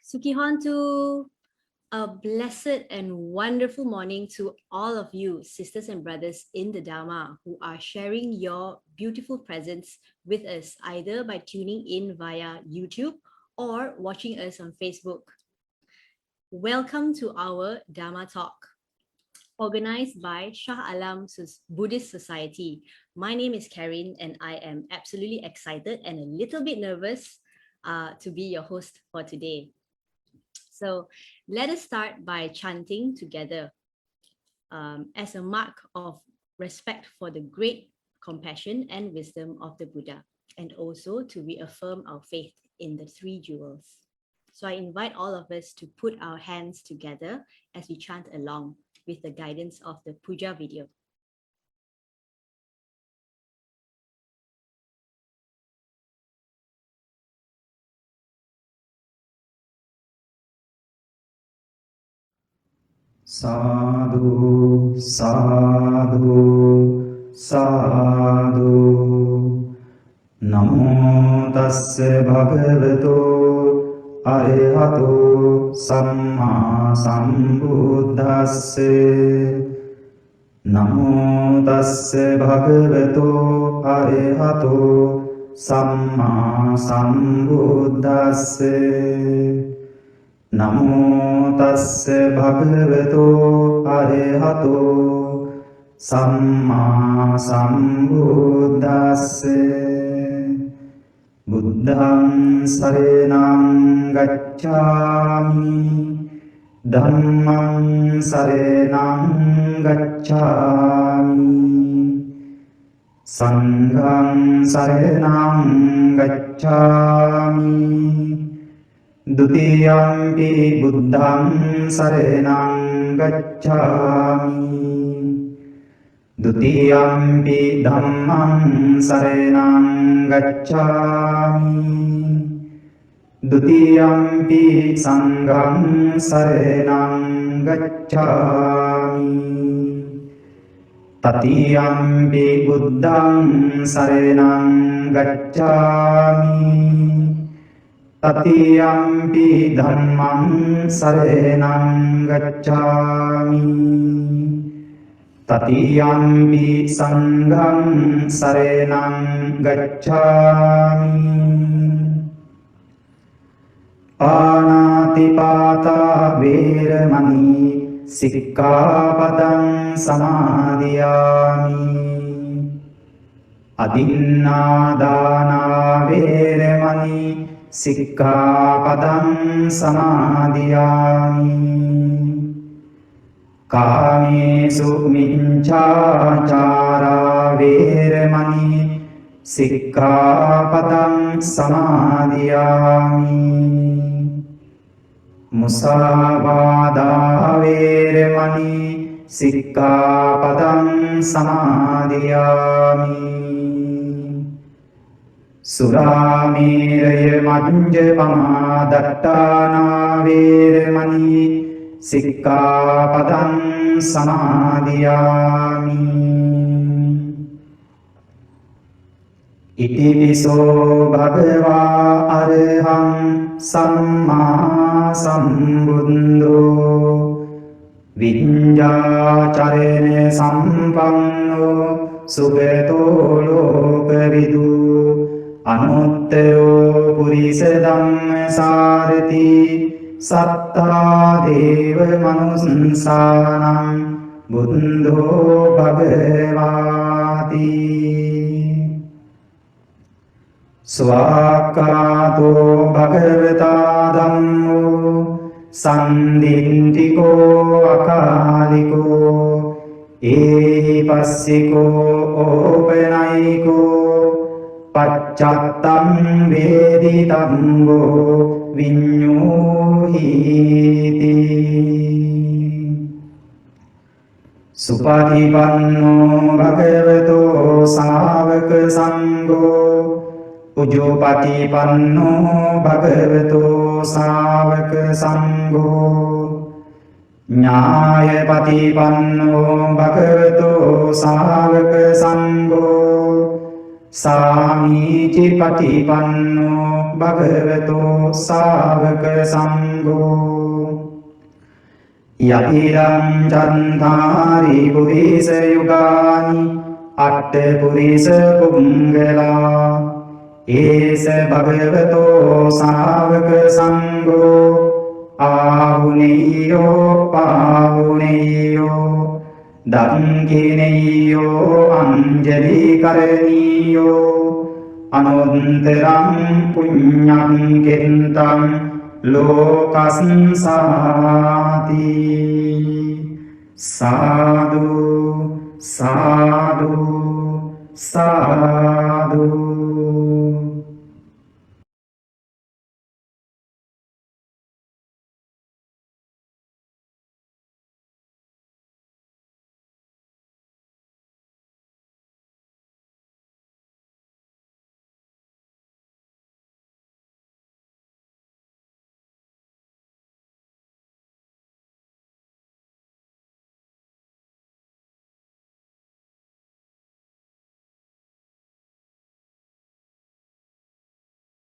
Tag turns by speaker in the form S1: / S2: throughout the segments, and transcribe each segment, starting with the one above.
S1: Sukihantu, a blessed and wonderful morning to all of you, sisters and brothers in the Dhamma, who are sharing your beautiful presence with us, either by tuning in via YouTube or watching us on Facebook. Welcome to our Dhamma Talk, organized by Shah Buddhist Society. My name is Karin, and I am absolutely excited and a little bit nervous to be your host for today. So let us start by chanting together as a mark of respect for the great compassion and wisdom of the Buddha, and also to reaffirm our faith in the three jewels. So I invite all of us to put our hands together as we chant along with the guidance of the puja video.
S2: Sadhu, sadhu, sadhu. Namo tasse bhagavato arahato samma sambuddhasse. Namo tasse bhagavato arahato samma sambuddhasse. Namo tasse bhagavato arahato samma sambuddhasse. Buddhang saranang gacchami, dhammang saranang gacchami, sanghang saranang gacchami. Dutiyampi buddhang saranang gacchami, dutiyampi dhammang saranang gacchami, dutiyampi sanghang saranang gacchami, tatiyampi buddhang saranang gacchami, tatiyampi dhammang saranang gacchami, tatiyampi sanghang saranang gacchami. Pānātipātā vēramaṇī sikkāpadang samādhiyāmi. Adinādānā vēramaṇī sikkāpadang samādhiyāmi. Kāmesu miccācārā vēramaṇī sikkāpadang samādhiyāmi. Musāvādā vēramaṇī sikkāpadang samādhiyāmi. Suramēraya majjapamā dattānā vēramaṇī sikkāpadang samādhiyāmi. Itipiso bhagavā arahang sammā sambuddho viññācarena sampanno sugato lokavidu anuttaro purisa dhammasārati sattā deva manussānaṁ buddho bhagavāti. Svākkāto bhagavata dhammo sandintiko akāliko ehi passiko openayiko paccattam veditambo viññūhīti. Supatipanno bhagavato sāvaka sangho Ujopatipanno bhagavato sāvaka sangho Ñāyapatipanno bhagavato sāvaka sangho සාමීචි පටිපන්නෝ භගවතෝ සාවක සංඝෝ යතිරං චන්තාරි පුරිස යුගානි අට්ඨ පුරිස පුංගලා ඒස භගවතෝ සාවක සංඝෝ ආහුනේයෝ පාහුනේයෝ දංකිනේයෝ අංජලි කරණීයෝ අනුන්තරං පුඤ්ඤං කෙන්තං ලෝකස්සාති සාදු සාදු සාදු.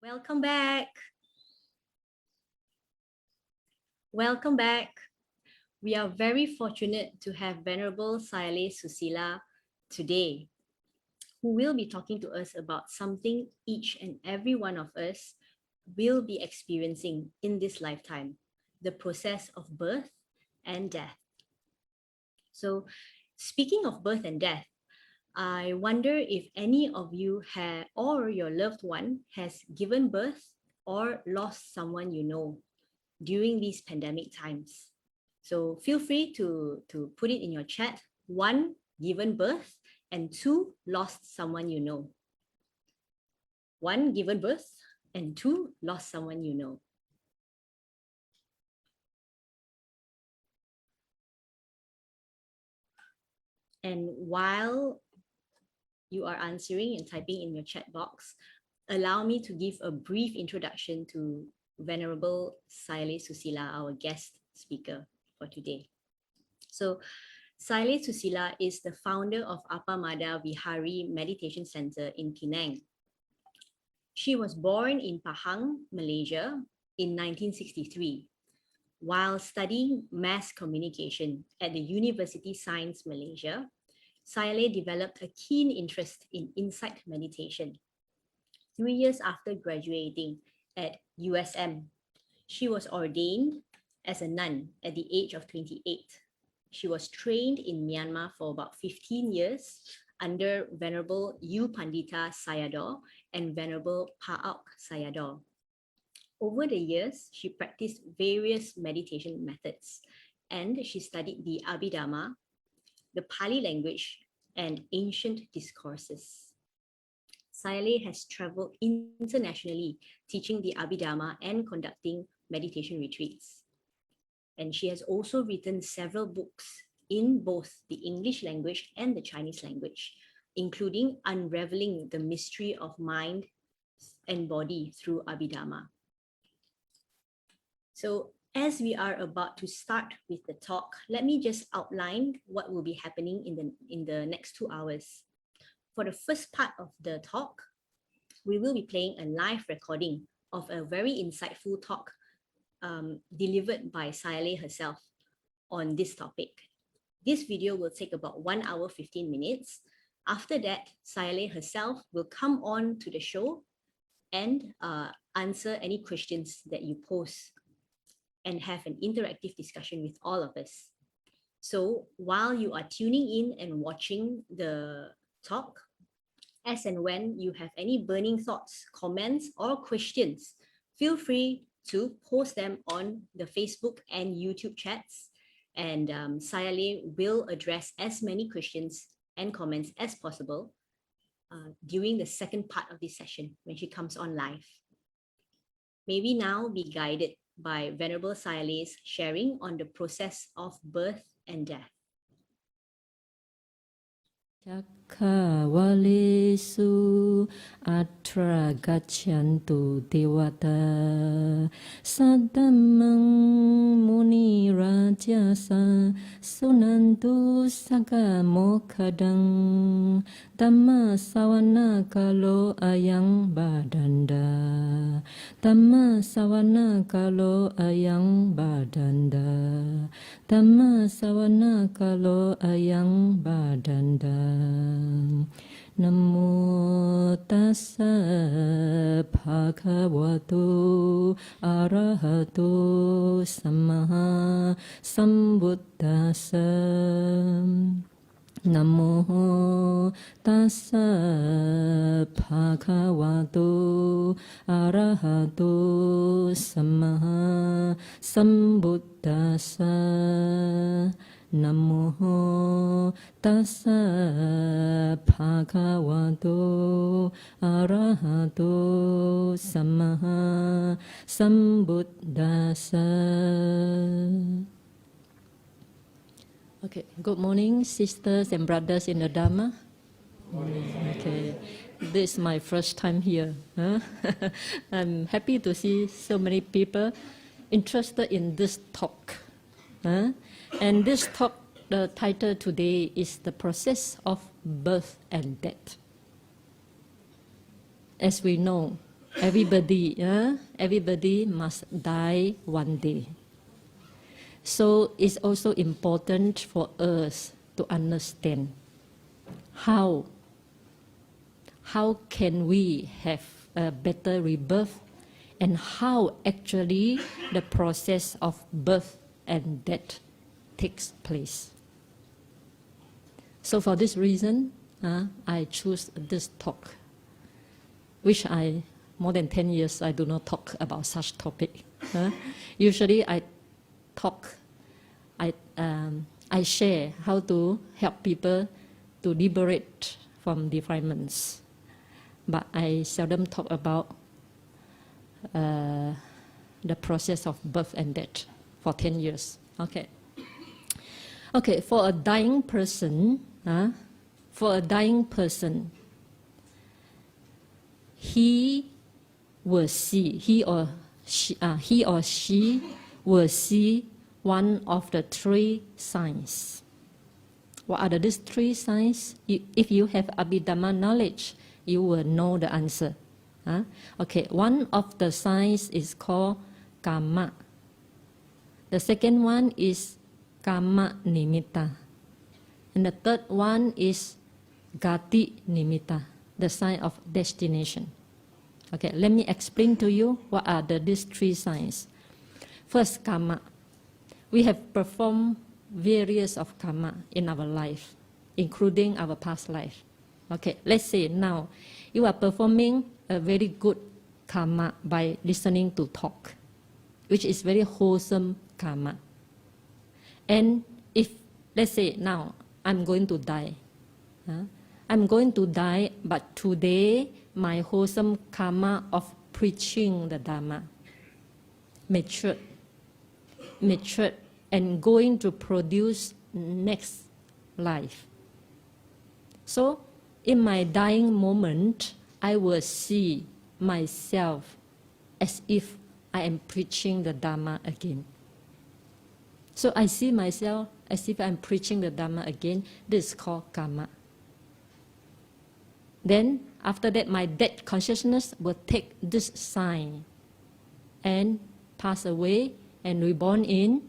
S1: Welcome back. Welcome back. We are very fortunate to have Venerable Sayalay Susila today, who will be talking to us about something each and every one of us will be experiencing in this lifetime, the process of birth and death. So, speaking of birth and death, I wonder if any of you have, or your loved one has given birth or lost someone you know during these pandemic times. So feel free to put it in your chat. 1, given birth, and 2, lost someone you know. 1, given birth, and 2, lost someone you know. And while you are answering and typing in your chat box, allow me to give a brief introduction to Venerable Sayalay Susila, our guest speaker for today. So, Sayalay Susila is the founder of Appamada Vihari Meditation Center in Penang. She was born in Pahang, Malaysia in 1963. While studying mass communication at the University Science Malaysia, Sayalay developed a keen interest in insight meditation. 3 years after graduating at USM, she was ordained as a nun at the age of 28. She was trained in Myanmar for about 15 years under Venerable U Pandita Sayadaw and Venerable Pa'auk Sayadaw. Over the years, she practiced various meditation methods, and she studied the Abhidhamma, the Pali language, and ancient discourses. Sayalay has traveled internationally teaching the Abhidhamma and conducting meditation retreats. And she has also written several books in both the English language and the Chinese language, including Unraveling the Mystery of Mind and Body through Abhidhamma. So as we are about to start with the talk, let me just outline what will be happening in the next 2 hours. For the first part of the talk, we will be playing a live recording of a very insightful talk delivered by Sayalay herself on this topic. This video will take about 1 hour, 15 minutes. After that, Sayalay herself will come on to the show and answer any questions that you pose and have an interactive discussion with all of us. So while you are tuning in and watching the talk, as and when you have any burning thoughts, comments, or questions, feel free to post them on the Facebook and YouTube chats, and Sayalay will address as many questions and comments as possible during the second part of this session when she comes on live. May we now be guided by Venerable Sayalay's sharing on the process of birth and death.
S3: Kawalesu atra gachantu dewata Sadamang muni rajasa sunantu saga mokhadang Dhamma sawana kalo ayang badanda Dhamma sawana kalo ayang badanda Dhamma sawana kalo ayang badanda Namo tassa bhagavato arahato samma sambuddhassa Namo tassa bhagavato arahato samma sambuddhassa Namo tassa bhagavato arahato samma sambuddhassa. Okay, good morning, sisters and brothers in the Dhamma. Okay, this is my first time here. Huh? I'm happy to see so many people interested in this talk. Huh? And this talk, the title today is The Process of Birth and Death. As we know, everybody must die one day. So it's also important for us to understand how can we have a better rebirth and how actually the process of birth and death takes place. So for this reason, I choose this talk, which more than 10 years I do not talk about such topic. Usually I share how to help people to liberate from defilements, but I seldom talk about the process of birth and death for 10 years. Okay, for a dying person, he or she will see one of the three signs. What are these three signs? If you have Abhidhamma knowledge, you will know the answer. Okay, one of the signs is called kamma. The second one is kamma nimitta. And the third one is gati nimitta, the sign of destination. Okay, let me explain to you what are these three signs. First, kamma. We have performed various of karma in our life, including our past life. Okay, let's say now you are performing a very good karma by listening to talk, which is very wholesome karma. And if, let's say now I'm going to die, but today my wholesome karma of preaching the Dhamma matured and going to produce next life. So in my dying moment, I will see myself as if I am preaching the Dhamma again. So I see myself as if I'm preaching the Dhamma again. This is called karma. Then after that, my dead consciousness will take this sign and pass away and reborn in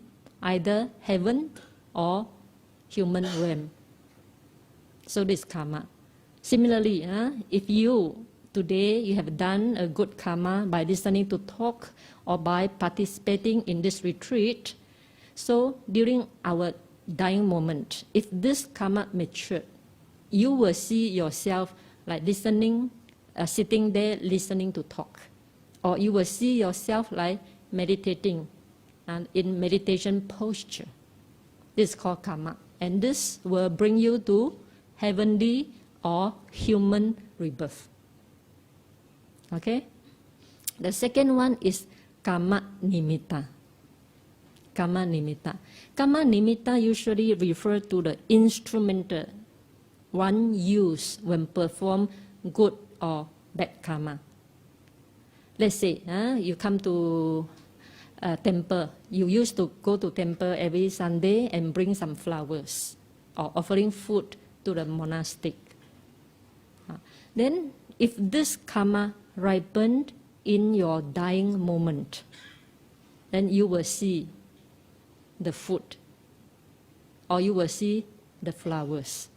S3: either heaven or human realm. So this karma. Similarly, if you today you have done a good karma by listening to talk or by participating in this retreat, so during our dying moment, if this karma matured, you will see yourself like listening, sitting there listening to talk, or you will see yourself like meditating and in meditation posture. This is called karma. And this will bring you to heavenly or human rebirth. Okay? The second one is kamma nimitta. Kamma nimitta. Kamma nimitta usually refer to the instrumental one use when perform good or bad karma. Let's say you come to a temple. You used to go to temple every Sunday and bring some flowers or offering food to the monastic. Then if this karma ripened in your dying moment, then you will see the food or you will see the flowers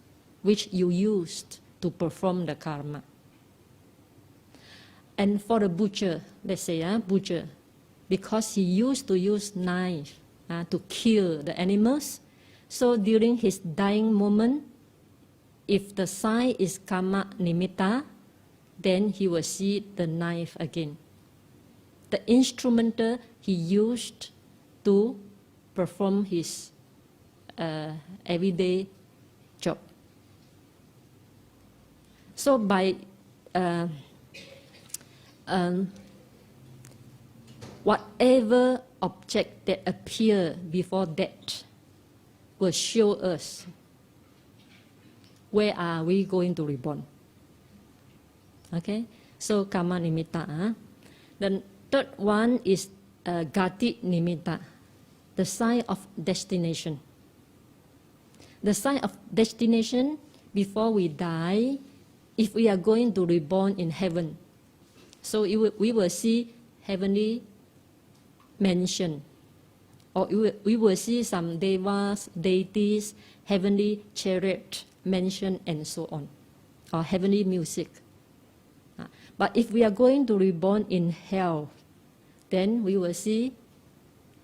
S3: which you used to perform the karma. And for the butcher, let's say butcher, because he used to use knife to kill the animals, so during his dying moment, if the sign is kamma nimitta, then he will see the knife again. The instrumental he used to perform his everyday job. So by whatever object that appear before death will show us where are we going to reborn. Okay, so kamma nimitta. The third one is gati nimitta, the sign of destination. The sign of destination before we die, if we are going to reborn in heaven, so we will see heavenly mansion, or we will see some devas, deities, heavenly chariot, mansion, and so on, or heavenly music. But if we are going to reborn in hell, then we will see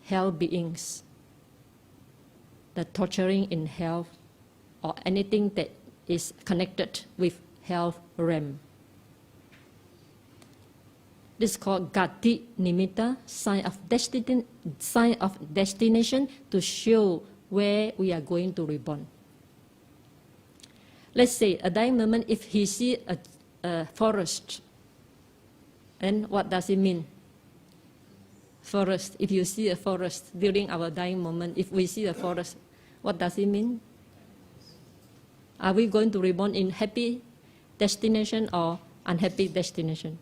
S3: hell beings, the torturing in hell, or anything that is connected with hell realm. This is called gati nimitta, sign of destination to show where we are going to reborn. Let's say a dying moment, if he see a forest, and what does it mean? Forest. If you see a forest during our dying moment, if we see a forest, what does it mean? Are we going to reborn in happy destination or unhappy destination?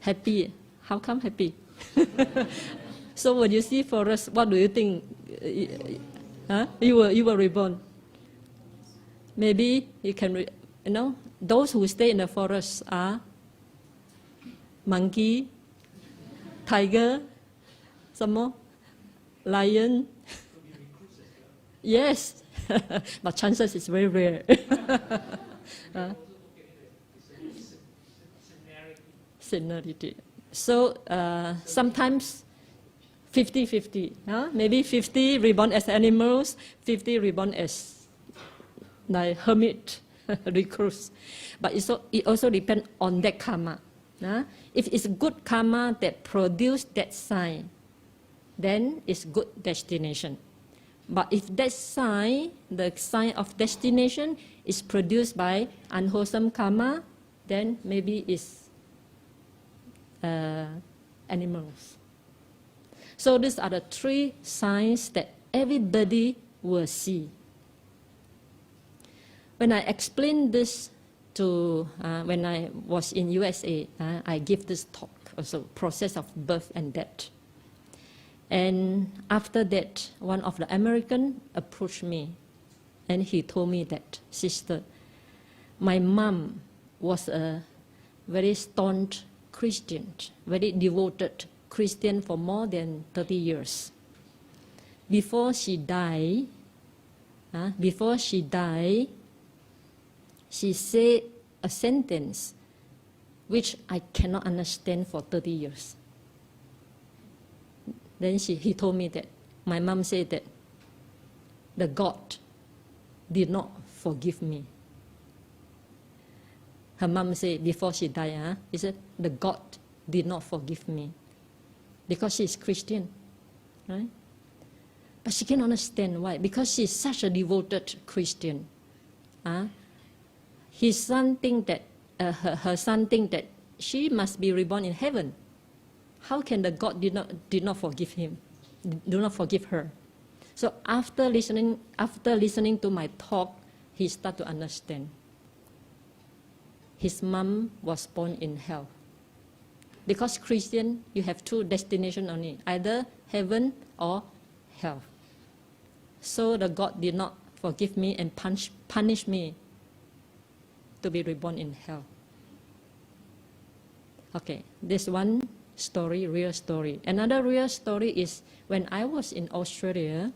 S3: Happy. How come happy? So when you see forest, what do you think? You will reborn. Maybe you can, those who stay in the forest are monkey, tiger, some more, lion. Yes, but chances is very rare. Scenario. So sometimes 50-50. Maybe 50 reborn as animals, 50 reborn as like hermit, recluse. But it also depends on that karma. If it's good karma that produce that sign, then it's good destination. But if that sign, the sign of destination, is produced by unwholesome karma, then maybe it's animals. So these are the three signs that everybody will see. When I explain this to, when I was in USA, I give this talk, also process of birth and death. And after that, one of the Americans approached me, and he told me that, sister, my mom was a very staunch Christian, very devoted Christian for more than 30 years. Before she died, she said a sentence which I cannot understand for 30 years. Then he told me that my mom said that the God did not forgive me. Her mom said before she died, she said the God did not forgive me because she's Christian, right? But she can't understand why. Because she's such a devoted Christian. His son think that her son think that she must be reborn in heaven. How can the God did not forgive him, do not forgive her? So after listening to my talk, he started to understand. His mom was born in hell. Because Christian, you have two destinations only, either heaven or hell. So the God did not forgive me and punish me to be reborn in hell. Okay, this one story, real story. Another real story is when I was in Australia,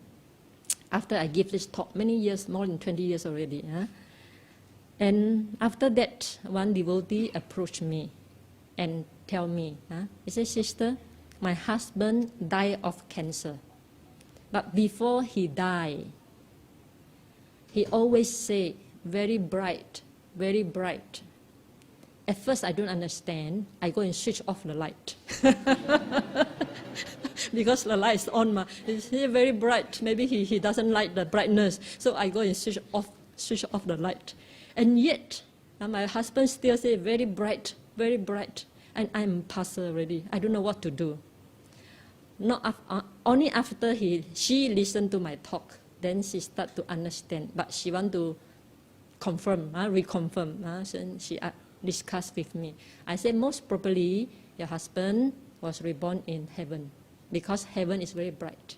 S3: after I give this talk many years, more than 20 years already. And after that, one devotee approached me and tell me, he said, "Sister, my husband died of cancer. But before he died, he always say, very bright, very bright. At first, I don't understand. I go and switch off the light." Because the light is on, it's very bright. Maybe he doesn't like the brightness. So I go and switch off the light. And yet, my husband still say, very bright, very bright. And I'm puzzled already. I don't know what to do. Only after she listened to my talk, then she start to understand. But she want to reconfirm. So she discussed with me. I said, most probably, your husband was reborn in heaven. Because heaven is very bright.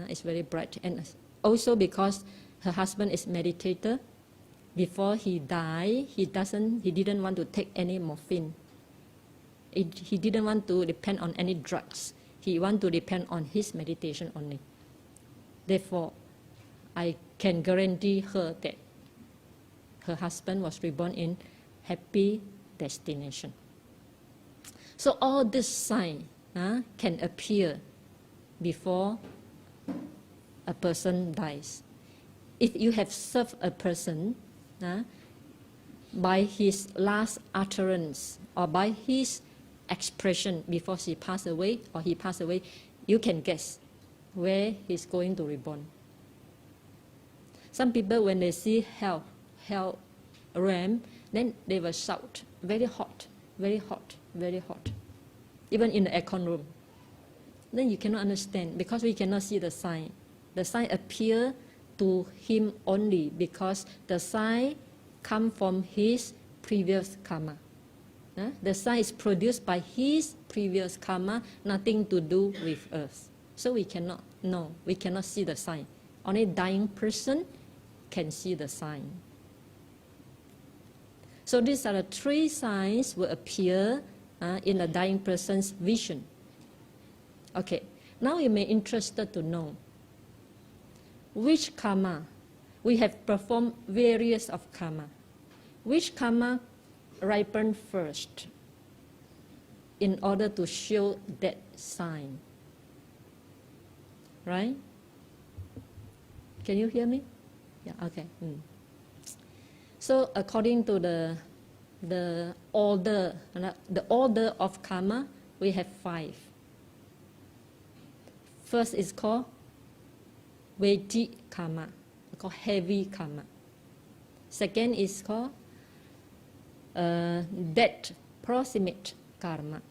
S3: It's very bright. And also because her husband is meditator. Before he died, he didn't want to take any morphine. He didn't want to depend on any drugs. He want to depend on his meditation only. Therefore, I can guarantee her that her husband was reborn in happy destination. So all this sign can appear before a person dies. If you have served a person by his last utterance or by his expression before she passed away or he passed away, you can guess where he's going to reborn. Some people, when they see hell realm, then they will shout, very hot, very hot, very hot. Even in the aircon room. Then you cannot understand because we cannot see the sign. The sign appear to him only because the sign come from his previous karma. The sign is produced by his previous karma, nothing to do with us. So we cannot know, we cannot see the sign. Only dying person can see the sign. So these are the three signs will appear in a dying person's vision. Okay, now you may be interested to know which karma. We have performed various of karma. Which karma ripen first in order to show that sign? Right? Can you hear me? Yeah, okay. So according to the order of karma, we have 5. First is called weighty karma, called heavy karma. Second is called death proximate karma.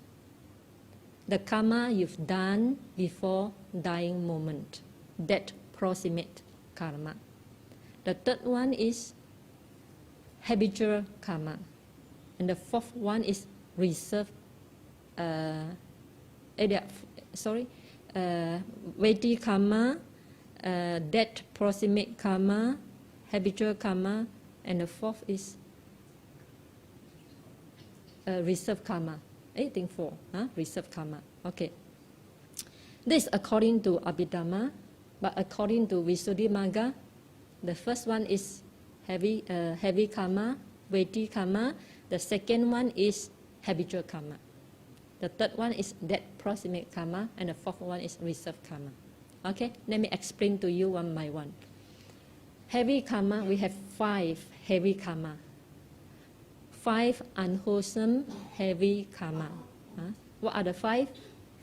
S3: The karma you've done before dying moment, death proximate karma. The third one is habitual karma. And the fourth one is reserved, weighty karma, death proximate karma, habitual karma, and the fourth is reserved karma. I think 4, reserved karma. Okay. This according to Abhidhamma, but according to Visuddhimagga, the first one is heavy karma, weighty karma. The second one is habitual karma. The third one is death proximate karma, and the fourth one is reserved karma. Okay, let me explain to you one by one. Heavy karma, we have 5 heavy karma. 5 unwholesome heavy karma. What are the 5?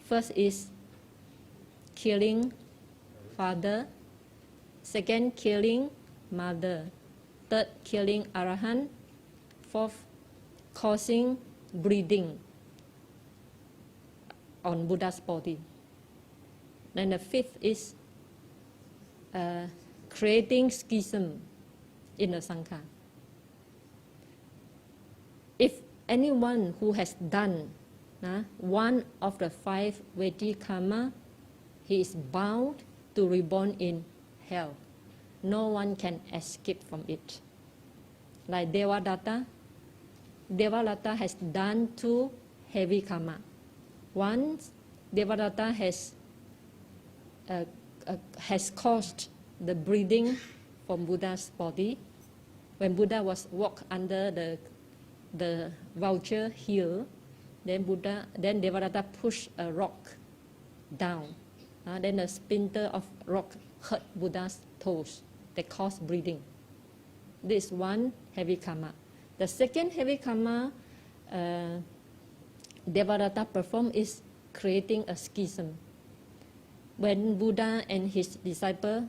S3: First is killing father. Second, killing mother. Third, killing arahant. Fourth, causing bleeding on Buddha's body. Then the fifth is creating schism in the Sangha. If anyone who has done one of the 5 Vedic karma, he is bound to reborn in hell. No one can escape from it. Like Devadatta has done 2 heavy karma. One, Devadatta has caused the breathing from Buddha's body. When Buddha was walked under the vulture hill, then Devadatta pushed a rock down. Then a splinter of rock hurt Buddha's toes. They caused breathing. This is one heavy karma. The second heavy karma Devadatta performed is creating a schism. When Buddha and his disciple,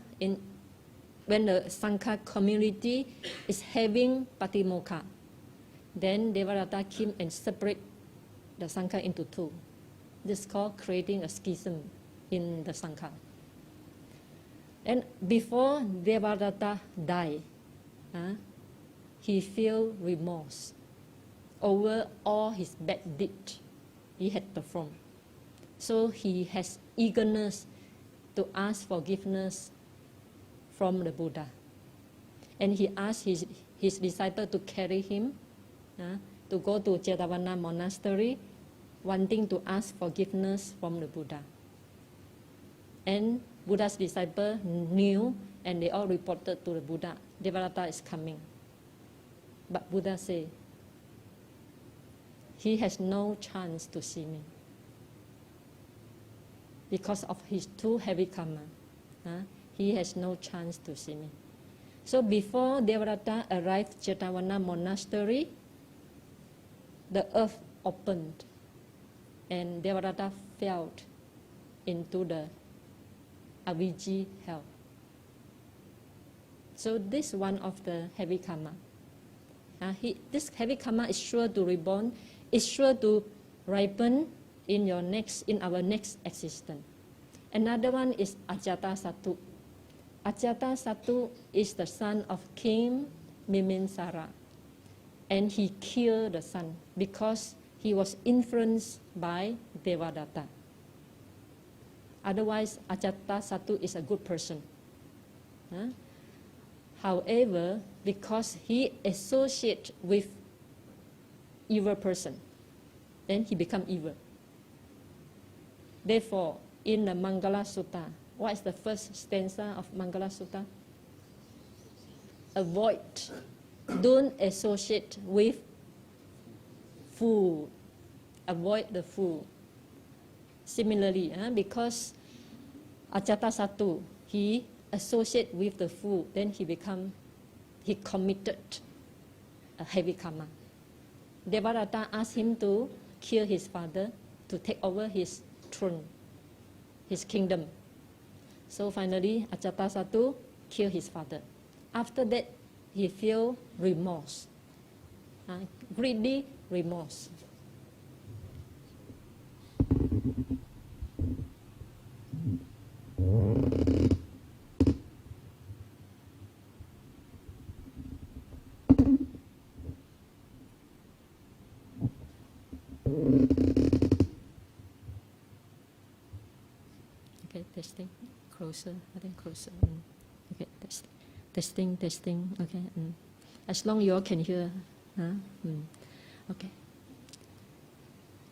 S3: when the Sangha community is having patimokkha, then Devadatta came and separate the Sangha into 2. This is called creating a schism in the Sangha. And before Devadatta died, he felt remorse over all his bad deeds he had performed. So he has eagerness to ask forgiveness from the Buddha. And he asked his disciple to carry him to go to Jetavana monastery, wanting to ask forgiveness from the Buddha. And Buddha's disciple knew, and they all reported to the Buddha, Devadatta is coming. But Buddha said, he has no chance to see me because of his 2 heavy karma. He has no chance to see me. So before Devadatta arrived at Jetavana monastery, the earth opened and Devadatta fell into the Avijji hell. So this is one of the heavy karma. This heavy karma is sure to reborn, is sure to ripen in our next existence. Another one is Ajatasattu. Ajatasattu is the son of King Miminsara, and he killed the son because he was influenced by Devadatta. Otherwise, Ajatasattu is a good person. However, because he associates with evil person, then he become evil. Therefore, in the Mangala Sutta, what is the first stanza of Mangala Sutta? Avoid, don't associate with fool. Avoid the fool. Similarly, because Ajatasattu, he associate with the fool, then he committed a heavy karma. Devadatta asked him to kill his father to take over his throne, his kingdom. So finally, Ajatasattu killed his father. After that, he feel remorse, greedy remorse. Okay, testing. Closer, I think closer. Okay, testing. Okay. As long you all can hear. Okay.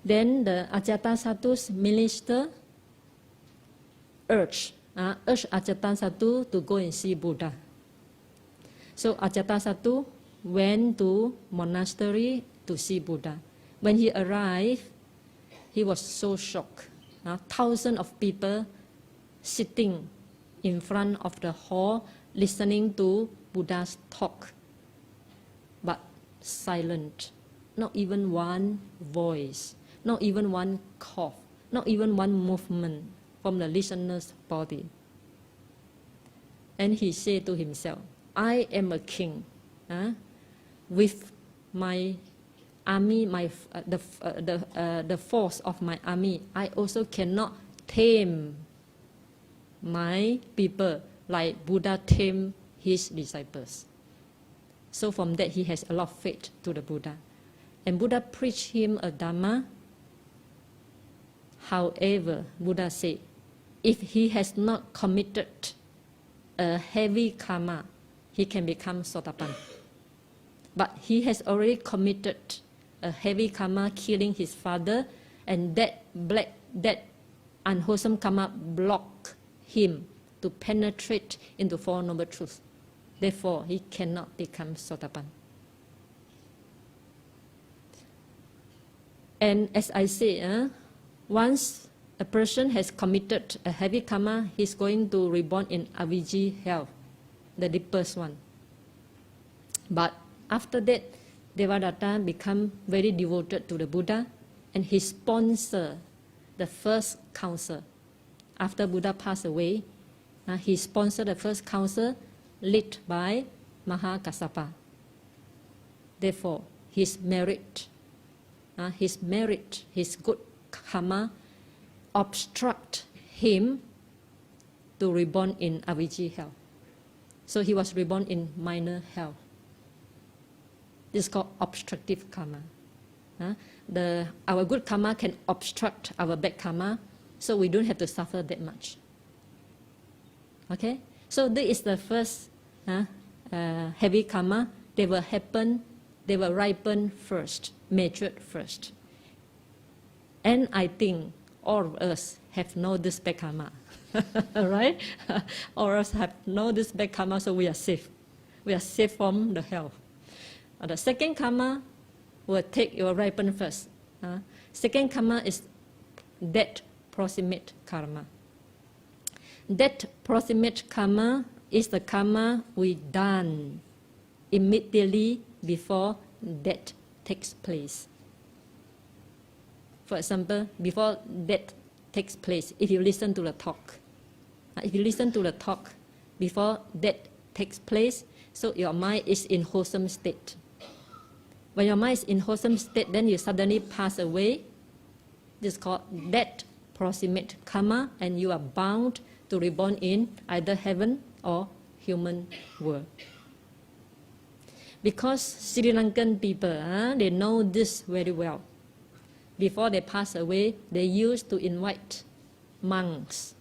S3: Then the Ajatasattu's minister urged Ajatasattu to go and see Buddha. So Ajatasattu went to monastery to see Buddha. When he arrived, he was so shocked. Thousands of people sitting in front of the hall listening to Buddha's talk, but silent. Not even one voice, not even one cough, not even one movement from the listener's body. And he said to himself, I am a king. With my army, the force of my army, I also cannot tame my people like Buddha tamed his disciples. So from that, he has a lot of faith to the Buddha. And Buddha preached him a Dhamma. However, Buddha said, if he has not committed a heavy karma, he can become Sotapan. But he has already committed a heavy karma, killing his father, and that unwholesome karma blocked him to penetrate into Four Noble Truths. Therefore, he cannot become Sotapan. And as I say, once a person has committed a heavy karma, he's going to reborn in Avijji hell, the deepest one. But after that, Devadatta become very devoted to the Buddha, and he sponsored the first council. After Buddha passed away, he sponsored the first council led by Mahakassapa. Therefore, his merit, his good karma obstruct him to reborn in Avijji hell. So he was reborn in minor hell. This is called obstructive karma. Our good karma can obstruct our bad karma, so we don't have to suffer that much. Okay? So this is the first heavy karma. They will ripen first, matured first. And I think all of us have known this bad karma. Right? All of us have known this bad karma, so we are safe. We are safe from the hell. The second karma will ripen first. Second karma is death proximate karma. Death proximate karma is the karma we done immediately before death takes place. For example, before death takes place, if you listen to the talk, before death takes place, so your mind is in wholesome state. When your mind is in wholesome state, then you suddenly pass away. This is called death proximate karma, and you are bound to reborn in either heaven or human world. Because Sri Lankan people, they know this very well. Before they pass away, they used to invite monks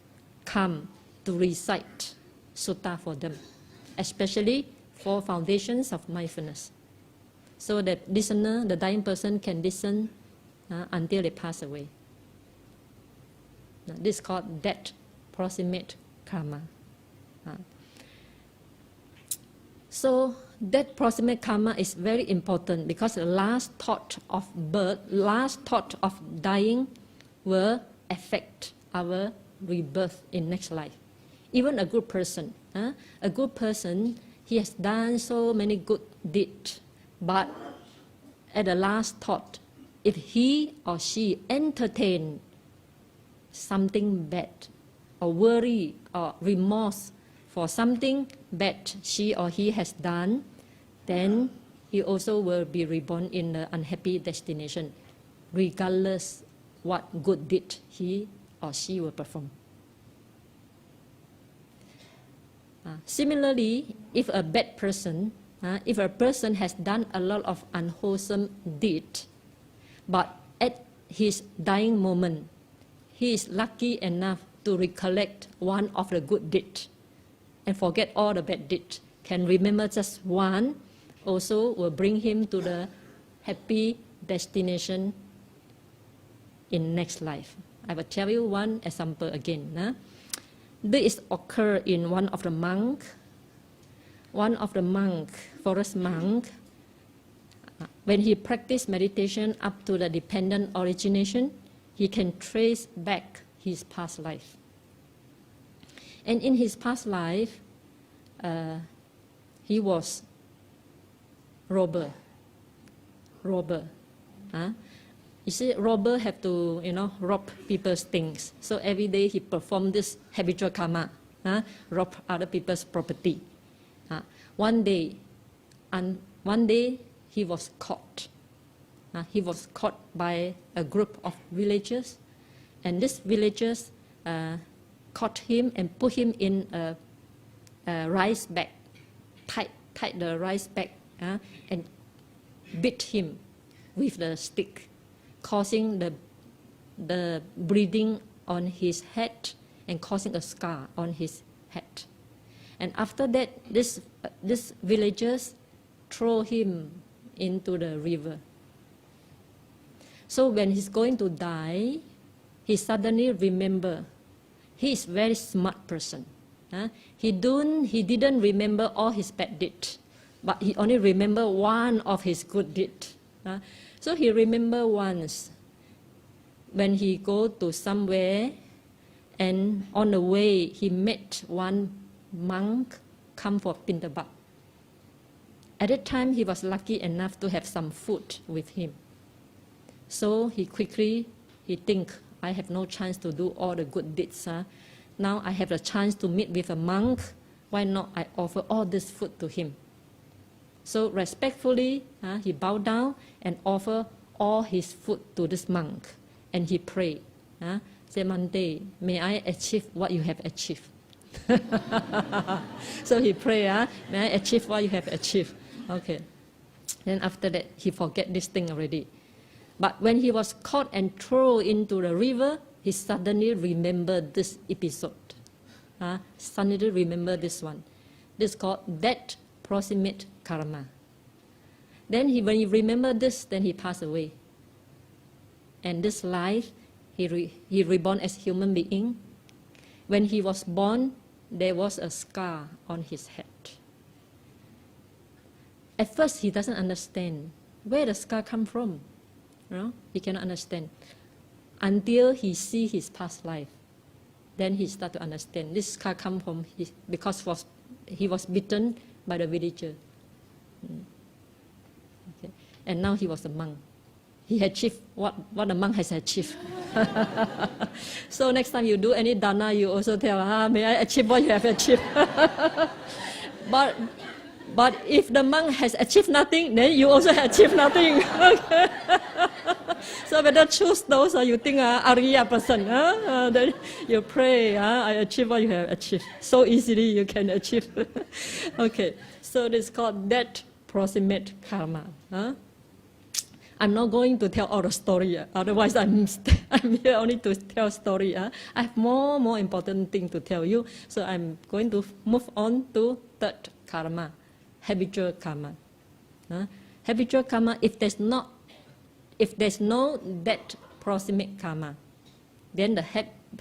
S3: come to recite sutta for them, especially for foundations of mindfulness, so that listener, the dying person, can listen until they pass away. Now, this is called death proximate karma. So that proximate karma is very important because the last thought of birth, last thought of dying will affect our rebirth in next life. Even a good person, he has done so many good deeds, but at the last thought, if he or she entertain something bad, or worry or remorse for something bad she or he has done, then he also will be reborn in the unhappy destination, regardless what good deed he or she will perform. Similarly, if a bad person, if a person has done a lot of unwholesome deed, but at his dying moment, he is lucky enough to recollect one of the good deeds and forget all the bad deeds, can remember just one, also will bring him to the happy destination in next life. I will tell you one example again. This occurred in one of the monk, forest monk, when he practiced meditation up to the dependent origination, he can trace back his past life. And in his past life, he was robber. You see, robber have to, rob people's things. So every day he performed this habitual karma, rob other people's property. One day he was caught. He was caught by a group of villagers, and these villagers caught him and put him in a rice bag, tied the rice bag and beat him with the stick, causing the bleeding on his head and causing a scar on his head. And after that, these villagers throw him into the river. So when he's going to die, he suddenly remember. He is very smart person. He didn't remember all his bad deeds, but he only remember one of his good deeds. So he remember once when he go to somewhere, and on the way he met one monk come for Pintabat. At that time he was lucky enough to have some food with him. So he think, I have no chance to do all the good deeds. Now I have a chance to meet with a monk. Why not I offer all this food to him? So respectfully, he bowed down and offered all his food to this monk. And he prayed, say, Monday, may I achieve what you have achieved. So he prayed, may I achieve what you have achieved. Okay. Then after that, he forget this thing already. But when he was caught and thrown into the river, he suddenly remembered this episode. Suddenly remembered this one. This is called death proximate karma. Then when he remembered this, then he passed away. And this life, he reborn as human being. When he was born, there was a scar on his head. At first, he doesn't understand where the scar come from. He cannot understand until he see his past life. Then he start to understand this scar come from because he was bitten by the villager. Okay. And now he was a monk. He achieved what a monk has achieved. So next time you do any dana, you also tell, may I achieve what you have achieved. But if the monk has achieved nothing, then you also achieve nothing. Okay. So better choose those you think Arya person. Then you pray, I achieve what you have achieved. So easily you can achieve. Okay. So this is called death proximate karma. I'm not going to tell all the story. Otherwise, I'm here only to tell story. I have more important thing to tell you. So I'm going to move on to third karma, habitual karma. Habitual karma, if there's no death proximate karma, then the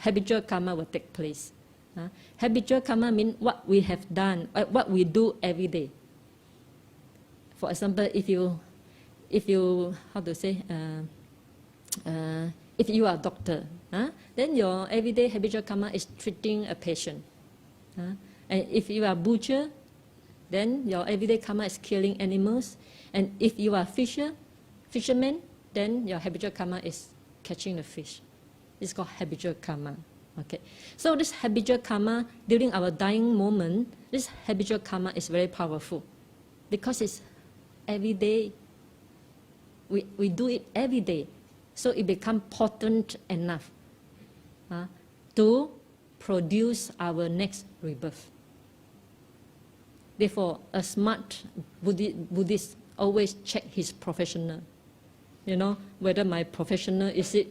S3: habitual karma will take place. Habitual karma means what we have done, what we do every day. For example, if you how to say, if you are a doctor, then your everyday habitual karma is treating a patient. And if you are a butcher, then your everyday karma is killing animals. And if you are a fisherman, then your habitual karma is catching the fish. It's called habitual karma. Okay. So this habitual karma, during our dying moment, this habitual karma is very powerful because it's every day. We do it every day, so it becomes potent enough to produce our next rebirth. Therefore, a smart Buddhist always check his professional. Whether my professional is it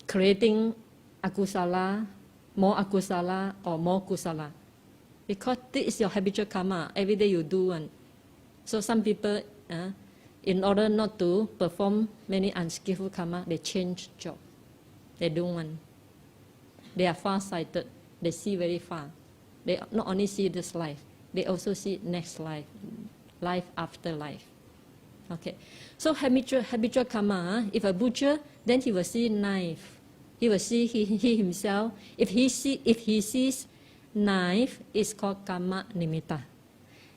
S3: creating akusala, more akusala, or more kusala. Because this is your habitual karma. Every day you do one. So some people, in order not to perform many unskillful karma, they change job. They don't want. They are far-sighted. They see very far. They not only see this life, they also see next life, life after life. Okay. So habitual karma, if a butcher, then he will see knife. He will see he himself. If he sees knife, it's called kamma nimitta.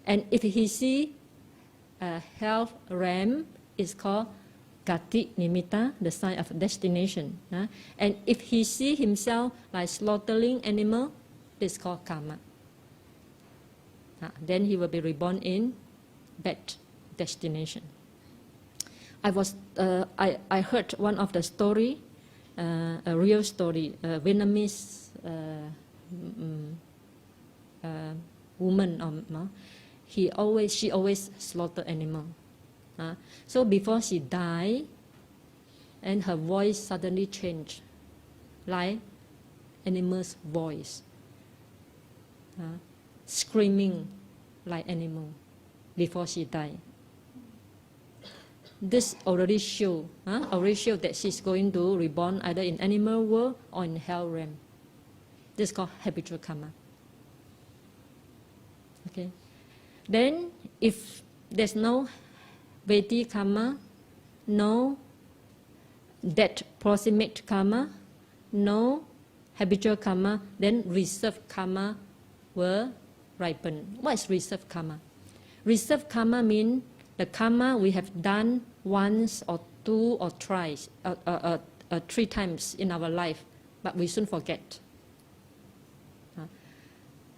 S3: And if he see health ram, is called gati nimitta, the sign of destination. And if he see himself like slaughtering animal, it's called karma. Then he will be reborn in bad destination. I heard one of the story, a real story, a Vietnamese woman, she always slaughter animal. So before she died, and her voice suddenly changed, like animal's voice, screaming like animal before she died. This already show that she's going to reborn either in animal world or in hell realm. This is called habitual karma. Okay. Then, if there's no Vedic karma, no death proximate karma, no habitual karma, then reserved karma will ripen. What is reserved karma? Reserved karma means the karma we have done once or two or thrice, 3 times in our life, but we soon forget.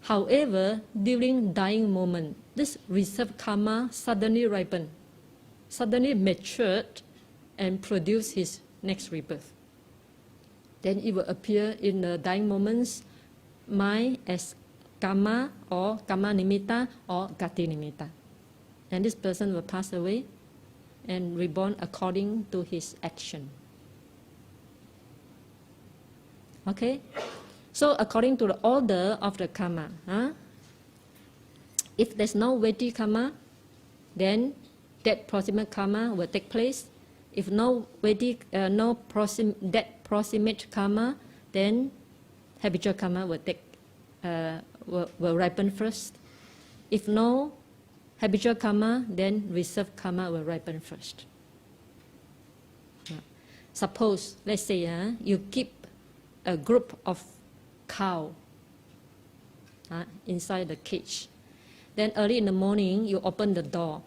S3: However, during dying moment, this reserved karma suddenly ripened, suddenly matured, and produce his next rebirth. Then it will appear in the dying moments mind as kamma or kamma nimitta or gati nimitta. And this person will pass away and reborn according to his action. Okay? So according to the order of the karma, if there's no Vedic karma, then death proximate karma will take place. If no Vedic, death proximate karma, then habitual karma will ripen first. If no habitual karma, then reserved karma will ripen first. Suppose, let's say, you keep a group of cow inside the cage. Then early in the morning, you open the door.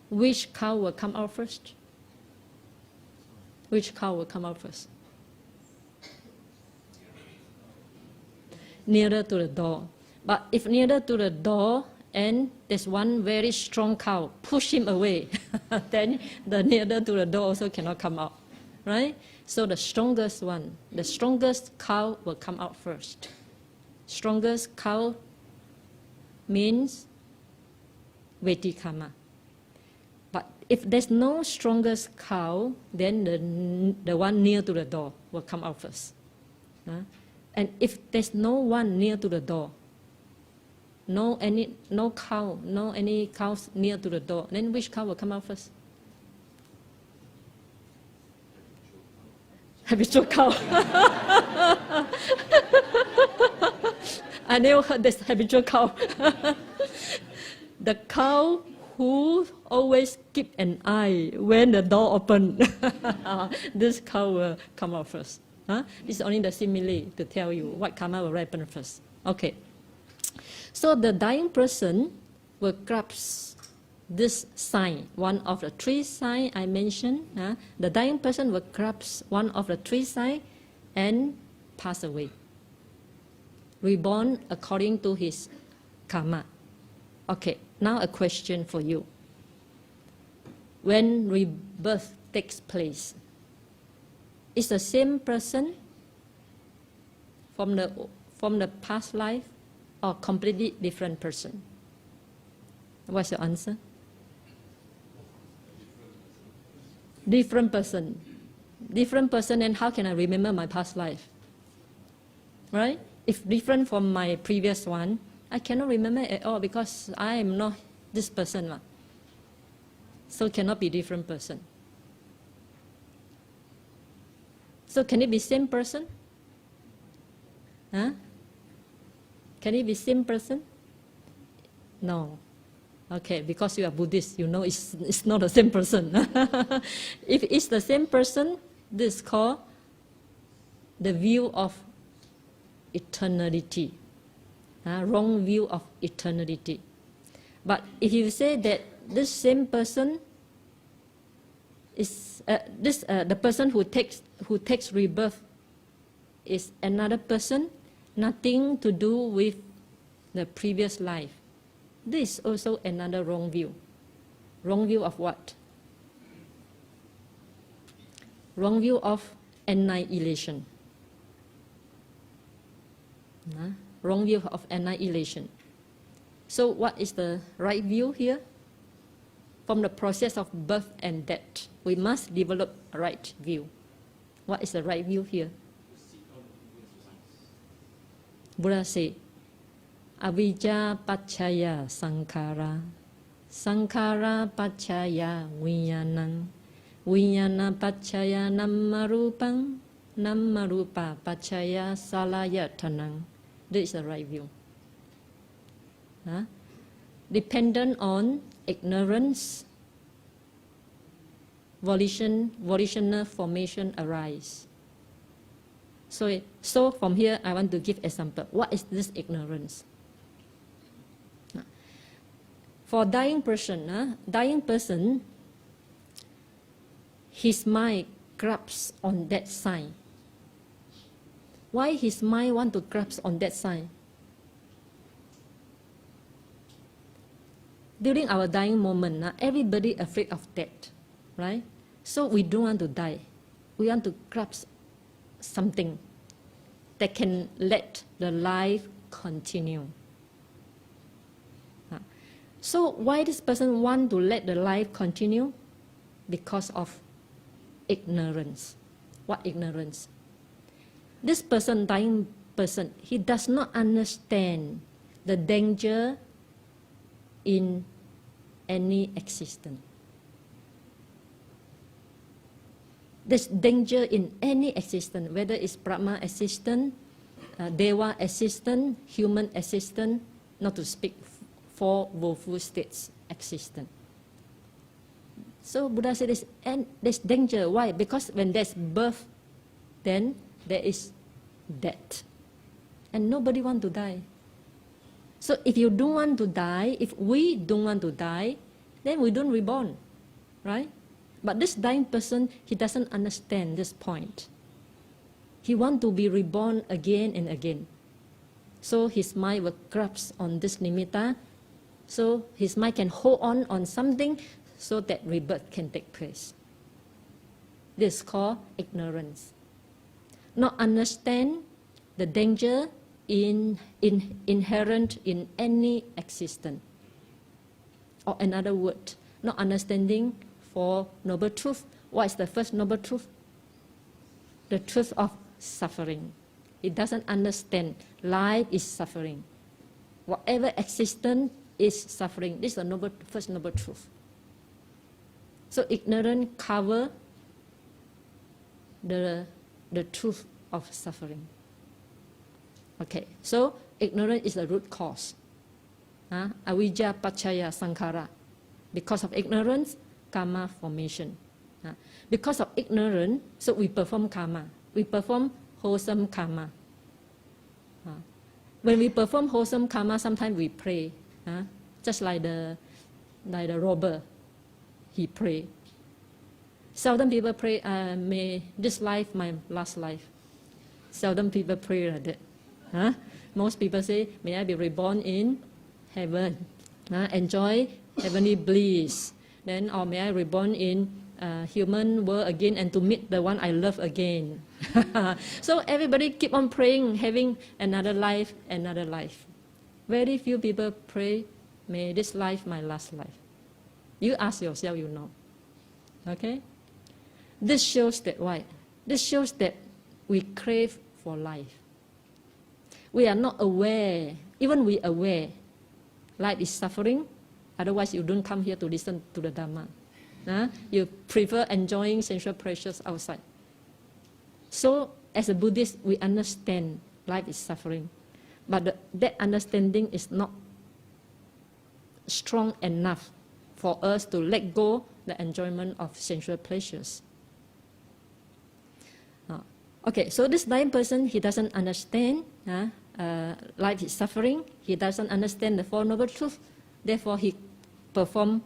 S3: Which cow will come out first? Which cow will come out first? Nearer to the door. But if nearer to the door and there's one very strong cow, push him away, then the nearer to the door also cannot come out. Right? So the strongest one, the strongest cow will come out first. Strongest cow means Vedic karma. But if there's no strongest cow, then the one near to the door will come out first. And if there's no one near to the door, no any cows near to the door, then which cow will come out first? Habitual cow. I never heard this habitual cow. The cow who always keep an eye when the door open, this cow will come out first. This is only the simile to tell you what karma will ripen first. Okay. So the dying person will grasp this sign, one of the 3 signs I mentioned. The dying person will grasp one of the 3 signs and pass away, reborn according to his karma. Okay, now a question for you. When rebirth takes place, is the same person from the past life or completely different person? What's your answer? Different person. Different person, and how can I remember my past life? Right? If different from my previous one, I cannot remember at all because I am not this person. So cannot be different person. So can it be same person? Can it be same person? No. Okay, because you are Buddhist, you know it's not the same person. If it's the same person, this is called the view of eternality. Wrong view of eternality. But if you say that this same person is the person who takes rebirth is another person, nothing to do with the previous life. This is also another wrong view. Wrong view of what? Wrong view of annihilation. Wrong view of annihilation. So what is the right view here? From the process of birth and death, we must develop a right view. What is the right view here? Buddha said, Avijja paccaya sankhara, sankhara paccaya vijnanam, vijnana paccaya nammarupam, nammarupa paccaya salayatanam. This is the right view. Dependent on ignorance, volitional formation arise. So from here, I want to give example. What is this ignorance? For dying person, his mind grasps on that sign. Why his mind want to grasp on that sign? During our dying moment, everybody afraid of death, right? So we don't want to die. We want to grasp something that can let the life continue. So why this person want to let the life continue? Because of ignorance. What ignorance? This person, dying person, he does not understand the danger in any existence. There's danger in any existence, whether it's Brahma existence, Deva existence, human existence, not to speak four woeful states existence. So Buddha said there's danger. Why? Because when there's birth, then there is death. And nobody wants to die. So if you don't want to die, if we don't want to die, then we don't reborn, right? But this dying person, he doesn't understand this point. He wants to be reborn again and again. So his mind will grasp on this nimitta, so his mind can hold on something so that rebirth can take place. This is called ignorance. Not understand the danger inherent in any existence. Or another word, not understanding for noble truth. What is the first noble truth? The truth of suffering. He doesn't understand life is suffering. Whatever existence is suffering. This is the first noble truth. So ignorance covers the truth of suffering. Okay, so ignorance is the root cause. Avijja paccaya sankhara. Because of ignorance, karma formation. Because of ignorance, so we perform karma. We perform wholesome karma. When we perform wholesome karma, sometimes we pray. Just like the robber, he pray. Seldom people pray, may this life my last life. Seldom people pray like that. Most people say, may I be reborn in heaven, enjoy heavenly bliss. Then, or may I reborn in human world again and to meet the one I love again. So everybody keep on praying, having another life, another life. Very few people pray, may this life my last life. You ask yourself, you know. Okay? This shows that why? This shows that we crave for life. We are not aware, even we aware, life is suffering, otherwise you don't come here to listen to the Dhamma. You prefer enjoying sensual pleasures outside. So as a Buddhist, we understand life is suffering, but that understanding is not strong enough for us to let go the enjoyment of sensual pleasures. Okay, so this dying person, he doesn't understand life is suffering. He doesn't understand the Four Noble Truths. Therefore, he perform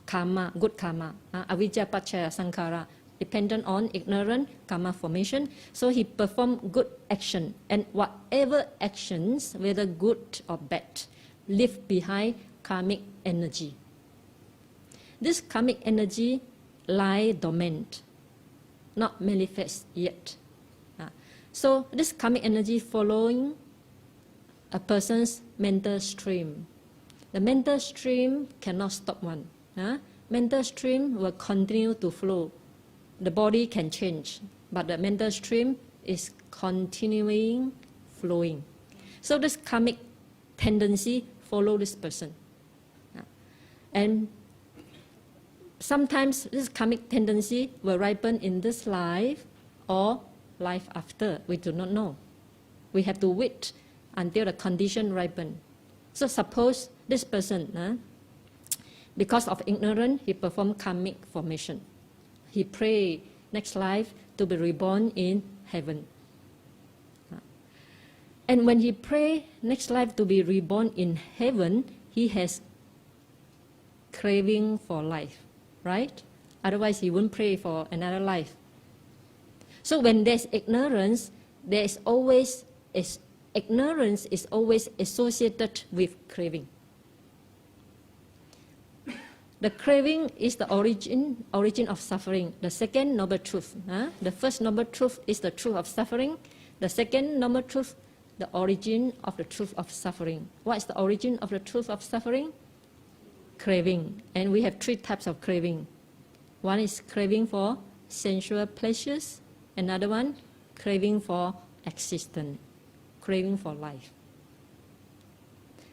S3: karma, good karma, avijja paccaya sankhara, dependent on ignorant karma formation. So he perform good action, and whatever actions, whether good or bad, leave behind karmic energy. This karmic energy lie dormant, not manifest yet. So this karmic energy following a person's mental stream. The mental stream cannot stop one. Mental stream will continue to flow. The body can change, but the mental stream is continuing flowing. So this karmic tendency follow this person. And sometimes this karmic tendency will ripen in this life or life after. We do not know. We have to wait until the condition ripen. So suppose this person, because of ignorance, he performed karmic formation. He pray next life to be reborn in heaven. And when he pray next life to be reborn in heaven, he has craving for life, right? Otherwise he wouldn't pray for another life. So when there's ignorance, ignorance is always associated with craving. The craving is the origin of suffering. The second noble truth. The first noble truth is the truth of suffering. The second noble truth, the origin of the truth of suffering. What is the origin of the truth of suffering? Craving. And we have three types of craving. One is craving for sensual pleasures. Another one, craving for existence, craving for life.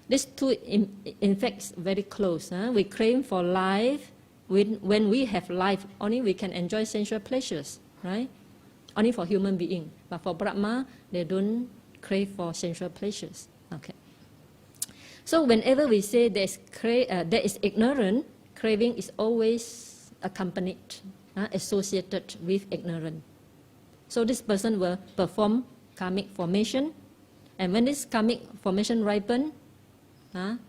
S3: These two, in fact, very close. We crave for life. When we have life, only we can enjoy sensual pleasures, right? Only for human being. But for Brahma, they don't crave for sensual pleasures. Okay. So whenever we say there is ignorance, craving is always accompanied, associated with ignorance. So this person will perform karmic formation, and when this karmic formation ripen,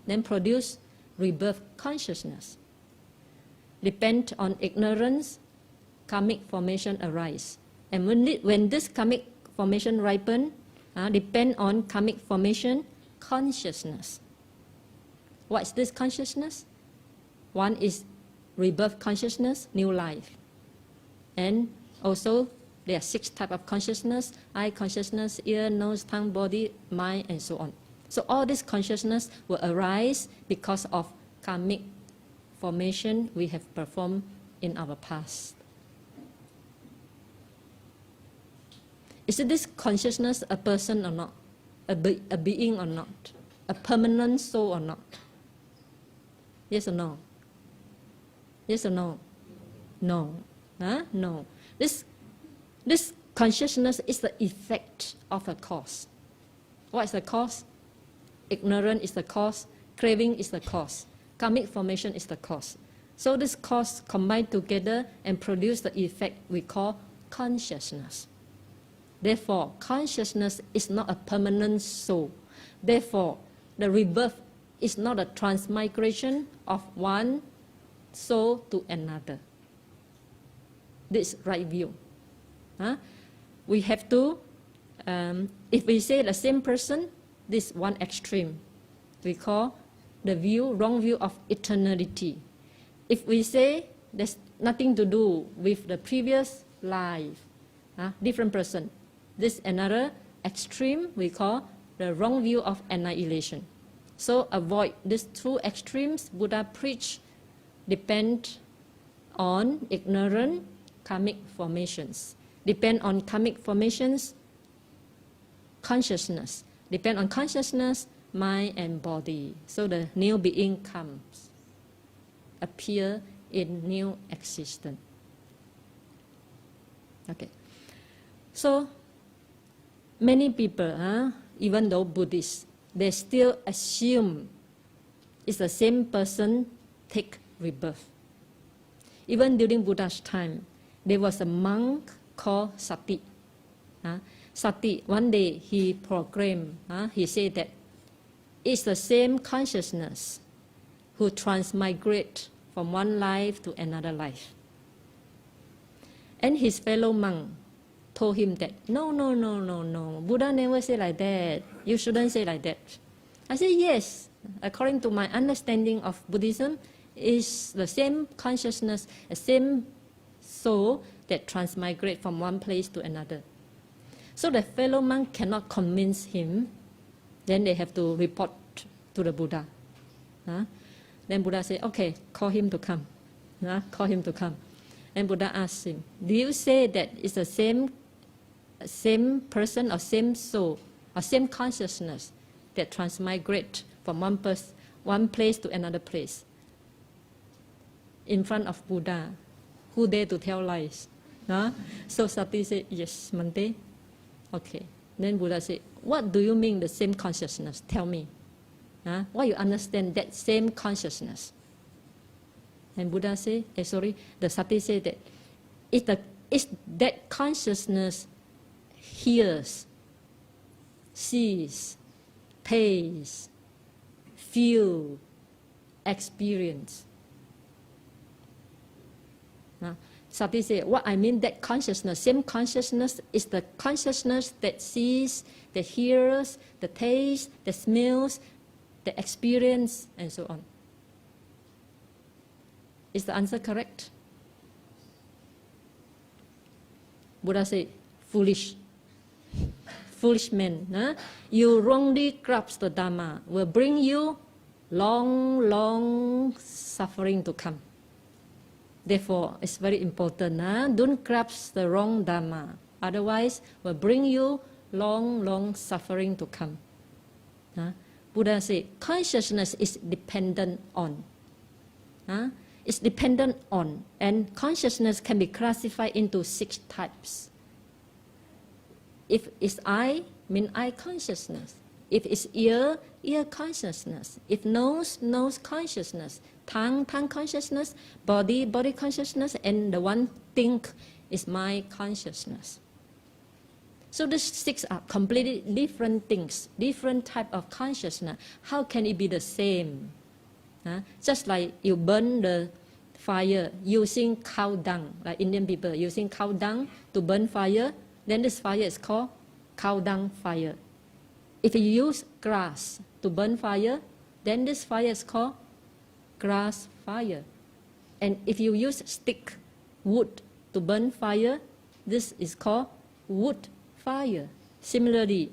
S3: then produce rebirth consciousness. Depend on ignorance, karmic formation arise. And when this karmic formation ripen, depend on karmic formation consciousness. What is this consciousness? One is rebirth consciousness, new life. And also there are 6 types of consciousness: eye consciousness, ear, nose, tongue, body, mind, and so on. So all this consciousness will arise because of karmic formation we have performed in our past. Is this consciousness a person or not? A being or not? A permanent soul or not? Yes or no? Yes or no? No. No. This consciousness is the effect of a cause. What is the cause? Ignorance is the cause. Craving is the cause. Karmic formation is the cause. So this cause combine together and produce the effect we call consciousness. Therefore, consciousness is not a permanent soul. Therefore, the rebirth is not a transmigration of one soul to another. This is right view. We have to, if we say the same person, this one extreme, we call the wrong view of eternality. If we say there's nothing to do with the previous life, different person, this another extreme we call the wrong view of annihilation. So avoid these 2 extremes. Buddha preach depend on ignorant karmic formations. Depend on karmic formations, consciousness. Depend on consciousness, mind and body. So the new being comes, appear in new existence. Okay. So many people, even though Buddhists, they still assume it's the same person take rebirth. Even during Buddha's time, there was a monk called Sati. Sati, one day he proclaimed, he said that it's the same consciousness who transmigrate from one life to another life. And his fellow monk told him that, no, Buddha never say like that. You shouldn't say like that. I said, yes, according to my understanding of Buddhism, is the same consciousness, the same soul that transmigrate from one place to another. So the fellow monk cannot convince him. Then they have to report to the Buddha. Then Buddha said, okay, call him to come. Call him to come. And Buddha asked him, do you say that it's the same person or same soul or same consciousness that transmigrate from one place to another place? In front of Buddha, who dare to tell lies? So Sati said, yes, Mante. Okay. Then Buddha said, what do you mean the same consciousness? Tell me. What you understand that same consciousness? And Buddha said, the Sati said that it's that consciousness hears, sees, tastes, feel, experience. Sati said, what I mean that consciousness, same consciousness is the consciousness that sees, that hears, that tastes, that smells, the experience, and so on. Is the answer correct? Buddha said, foolish. Foolish man. You wrongly grasp the Dhamma, will bring you long suffering to come. Therefore, it's very important. Don't grasp the wrong Dhamma. Otherwise, will bring you long suffering to come. Buddha said, consciousness is dependent on. It's dependent on. And consciousness can be classified into 6 types. If it's eye, mean eye consciousness. If it's ear, ear consciousness. If nose consciousness. Tongue consciousness. Body consciousness. And the one think is mind consciousness. So these 6 are completely different things, different type of consciousness. How can it be the same? Just like you burn the fire using cow dung, like Indian people using cow dung to burn fire, then this fire is called cow dung fire. If you use grass to burn fire, then this fire is called grass fire. And if you use stick, wood to burn fire, this is called wood fire. Similarly,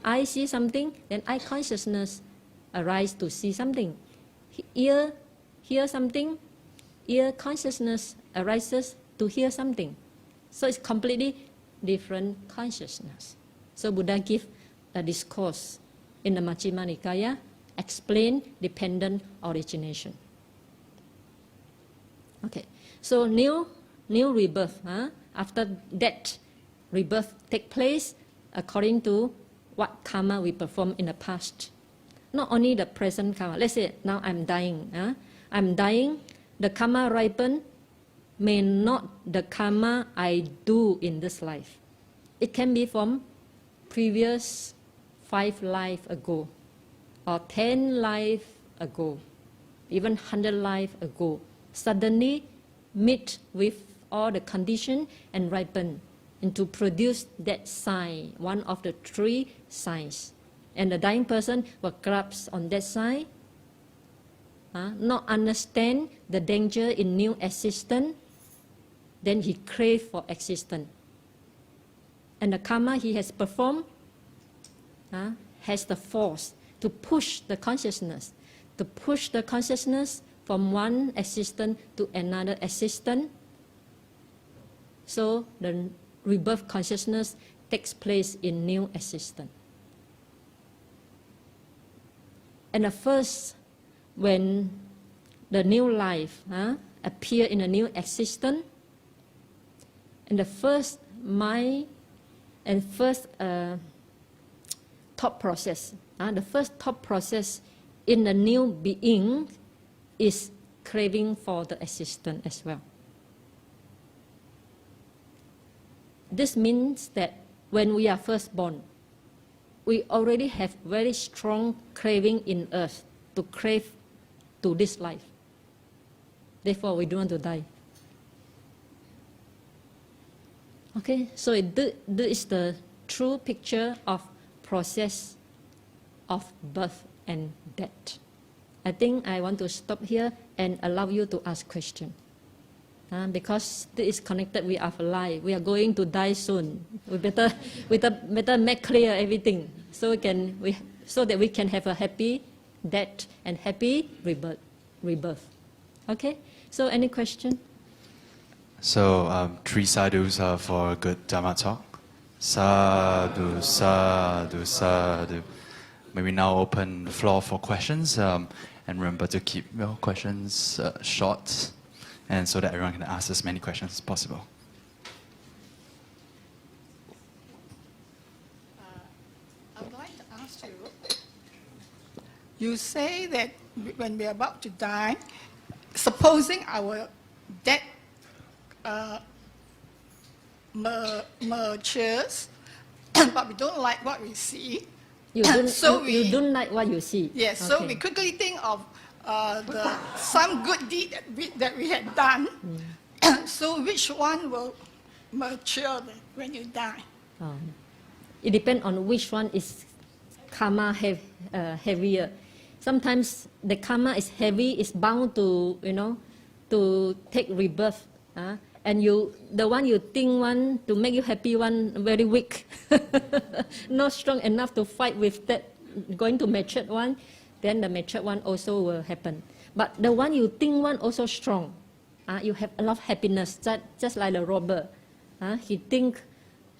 S3: I see something, then eye consciousness arises to see something. Ear hear something, ear consciousness arises to hear something. So it's completely different consciousness. So Buddha gives a discourse in the Majjhima Nikaya, explain dependent origination. Okay, so new rebirth. After that, rebirth take place according to what karma we perform in the past. Not only the present karma. Let's say now I'm dying. I'm dying. The karma ripen may not the karma I do in this life. It can be from previous 5 lives ago, or 10 lives ago, even 100 lives ago. Suddenly meet with all the condition and ripen into produce that sign, one of the 3 signs. And the dying person will grasp on that sign, not understand the danger in new existence, then he crave for existence. And the karma he has performed has the force to push the consciousness, from one existence to another existence. So the rebirth consciousness takes place in new existence. And the first, when the new life appear in a new existence, and the first mind and first thought process, the first thought process in the new being is craving for the existence as well. This means that when we are first born, we already have very strong craving in us to crave to this life. Therefore, we don't want to die. Okay, so this is the true picture of process of birth and death. I think I want to stop here and allow you to ask questions. Because this is connected with our life. We are going to die soon. We better make clear everything so that we can have a happy death, and happy rebirth. Okay? So any question?
S4: So 3 sadhus for a good Dhamma talk. Sadhu, sadhu, sadhu. May we now open the floor for questions, and remember to keep your questions short, and so that everyone can ask as many questions as possible.
S5: I'd like to ask you, you say that when we're about to die, supposing our death matures, but we don't like what we see.
S3: You don't,
S5: So
S3: you
S5: we-
S3: don't like what you see.
S5: Yes, so
S3: Okay.
S5: we quickly think of some good deed that we had done. So which one will mature when you die?
S3: It depends on which one is karma heavier. Sometimes the karma is heavy, is bound to, to take rebirth. And the one you think one, to make you happy one, very weak. Not strong enough to fight with that going to matured one, then the matured one also will happen. But the one you think one also strong. You have a lot of happiness, just like the robber. He think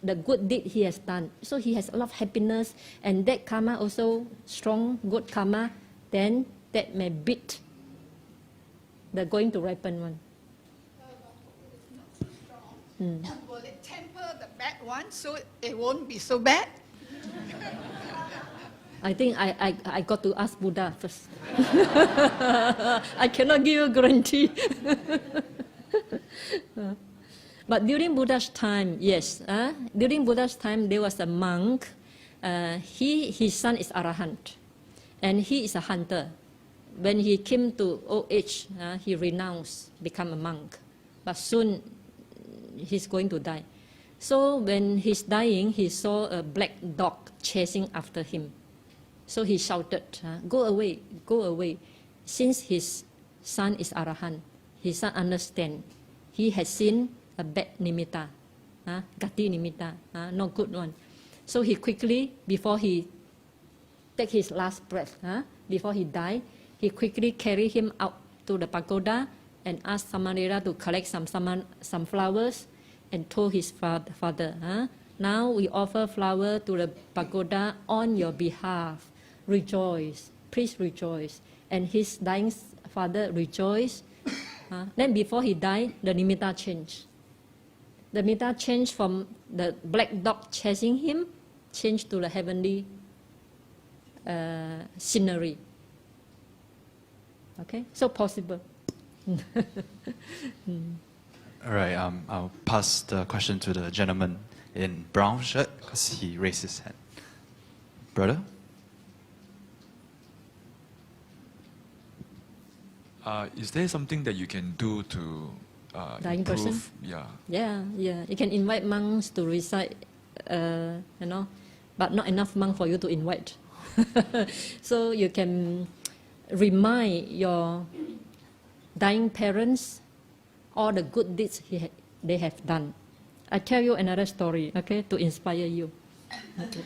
S3: the good deed he has done. So he has a lot of happiness, and that karma also strong, good karma, then that may beat the going to ripen one.
S5: Will it temper the bad one so it won't be so bad?
S3: I think I got to ask Buddha first. I cannot give you a guarantee. But during Buddha's time, yes. During Buddha's time, there was a monk. His son is Arahant, and he is a hunter. When he came to old age, he renounced, become a monk. But soon, he's going to die. So when he's dying, he saw a black dog chasing after him. So he shouted, "Go away, go away." Since his son is Arahant, his son understands. He has seen a bad nimitta, gati nimitta, not good one. So he quickly, before he take his last breath, before he died, he quickly carry him out to the pagoda and asked Samanera to collect some flowers, and told his father, "Now we offer flower to the pagoda on your behalf. Rejoice, please rejoice." And his dying father rejoiced. Then before he died, the nimitta changed. The nimitta changed from the black dog chasing him, changed to the heavenly scenery. Okay, so possible.
S4: All right, I'll pass the question to the gentleman in brown shirt because he raised his hand. Brother?
S6: Is there something that you can do to
S3: Dying
S6: improve?
S3: person?
S6: Yeah.
S3: Yeah. You can invite monks to recite, but not enough monks for you to invite. So you can remind your dying parents all the good deeds they have done. I tell you another story, okay, to inspire you. Okay.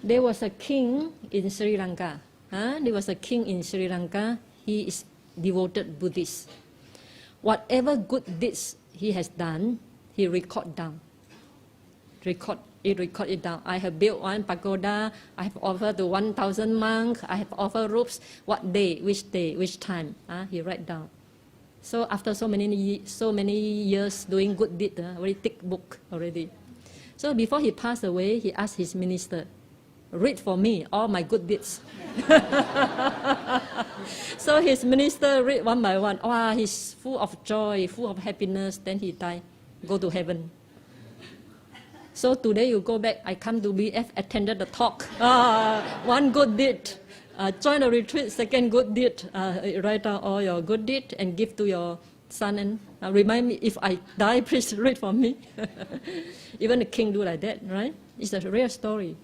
S3: There was a king in Sri Lanka. He is devoted Buddhist. Whatever good deeds he has done, he record down. Record it down. I have built one pagoda. I have offered to 1,000 monks. I have offered robes. What day, which time? He write down. So after so many years doing good deed, very thick book already. So before he passed away, he asked his minister, "Read for me all my good deeds." So his minister read one by one. He's full of joy, full of happiness. Then he died, go to heaven. So today you go back, I come to BF, attended the talk. One good deed. Join the retreat, second good deed. Write down all your good deed and give to your son, and remind me if I die, please read for me. Even the king do like that, right? It's a real story.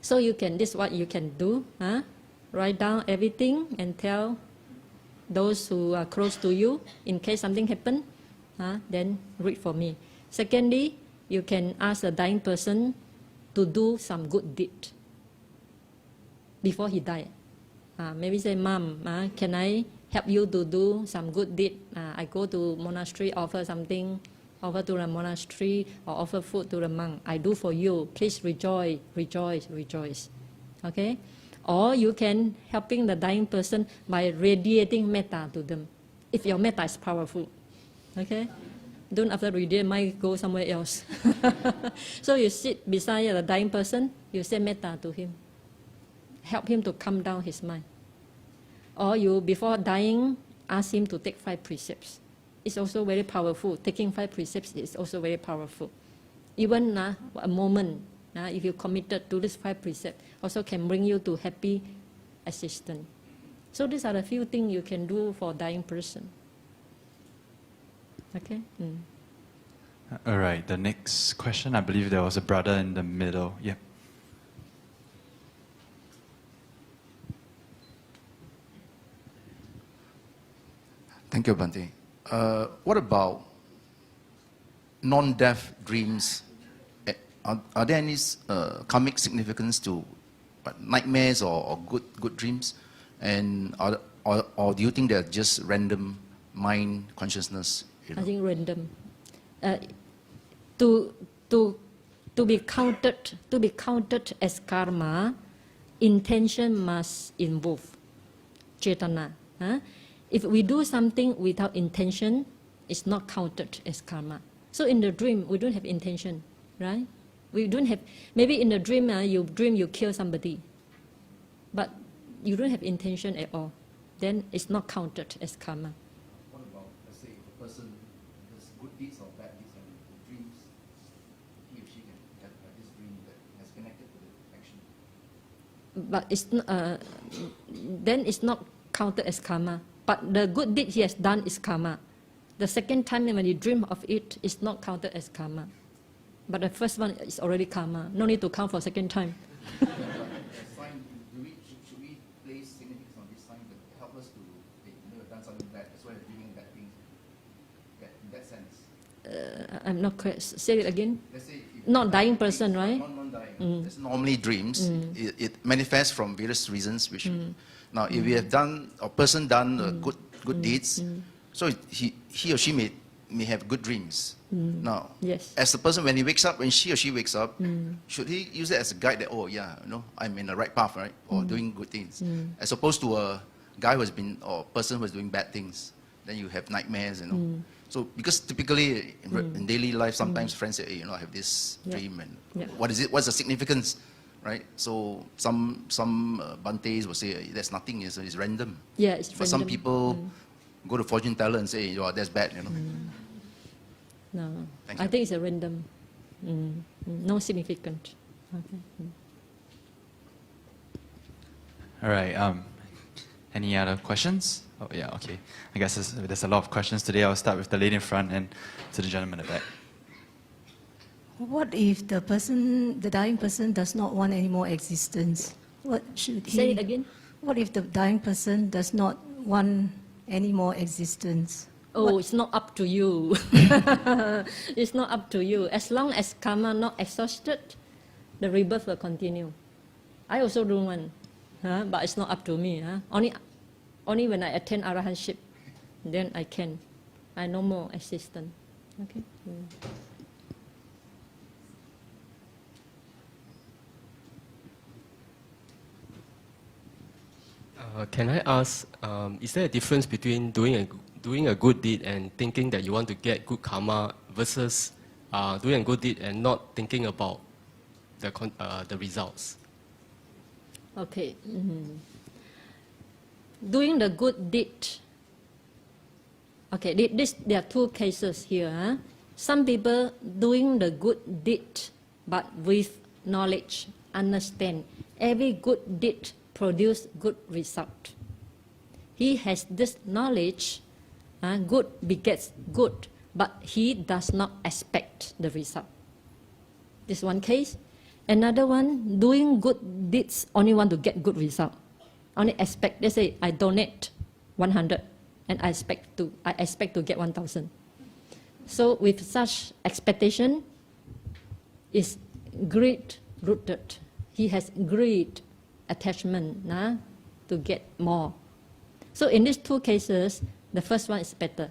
S3: So this is what you can do. Write down everything and tell those who are close to you, in case something happen, then read for me. Secondly, you can ask a dying person to do some good deed. before he died. Maybe say, Mom, can I help you to do some good deed? I go to monastery, offer something, offer to the monastery, or offer food to the monk. I do for you. Please rejoice, rejoice, rejoice. Okay? Or you can helping the dying person by radiating metta to them, if your metta is powerful. Okay? Don't after radiate, might go somewhere else. So you sit beside the dying person, you say metta to him. Help him to calm down his mind. Or you, before dying, ask him to take 5 precepts. It's also very powerful. Taking 5 precepts is also very powerful. Even a moment, if you committed to this 5 precepts, also can bring you to happy existence. So these are the few things you can do for a dying person. Okay?
S4: All right, the next question, I believe there was a brother in the middle. Yeah.
S7: Thank you, Bhante. What about non-death dreams? Are there any karmic significance to nightmares or good dreams? And or do you think they're just random mind consciousness?
S3: I think random. To be counted as karma, intention must involve cetana. If we do something without intention, it's not counted as karma. So in the dream, we don't have intention, right? We don't have. Maybe in the dream, you dream you kill somebody, but you don't have intention at all. Then it's not counted as karma.
S7: What about, let's say, if a person does good deeds or bad deeds and dreams, he or she can have this dream that has connected to the action?
S3: But it's then it's not counted as karma. But the good deed he has done is karma. The second time when you dream of it, it's not counted as karma. But the first one is already karma. No need to count for second time.
S7: Should we place significance on this sign that help us to have done something bad as well as dreaming bad things? In that sense.
S3: I'm not clear. Say it again.
S7: Let's say
S3: Not dying person, right?
S7: Non-dying. It's normally dreams. It manifests from various reasons. Which now, if we have done or person done good deeds, so he or she may have good dreams. Now,
S3: Yes.
S7: as a person when he wakes up, when she or she wakes up, should he use it as a guide that I'm in the right path, right, or doing good things, as opposed to a guy who has been or person who is doing bad things, then you have nightmares, So because typically in daily life, sometimes friends say, hey, I have this dream, and what is it? What's the significance, right? So some Bhantes will say there's nothing, it's random.
S3: Yeah, it's
S7: But some
S3: random.
S7: people go to fortune teller and say, that's bad,
S3: No,
S7: Thank
S3: I
S7: you.
S3: think it's a random. No significant. Okay.
S4: All right. Any other questions? Oh, yeah, okay. I guess there's a lot of questions today. I'll start with the lady in front and to the gentleman at the back.
S8: What if the dying person does not want any more existence? What should he...
S3: Say it again.
S8: What if the dying person does not want any more existence?
S3: Oh, it's not up to you. It's not up to you. As long as karma not exhausted, the rebirth will continue. I also don't want, but it's not up to me. Only when I attain arahantship, then I can. I no more existence. Okay.
S9: Can I ask, is there a difference between doing a good deed and thinking that you want to get good karma versus doing a good deed and not thinking about the results?
S3: Okay. Doing the good deed. Okay, there are 2 cases here. Some people doing the good deed, but with knowledge, understand. Every good deed produce good result. He has this knowledge, good begets good, but he does not expect the result. This is one case. Another one, doing good deeds only want to get good result. Only expect, let's say I donate 100 and I expect to get 1,000. So with such expectation is greed rooted. He has greed attachment to get more. So in these two cases, the first one is better.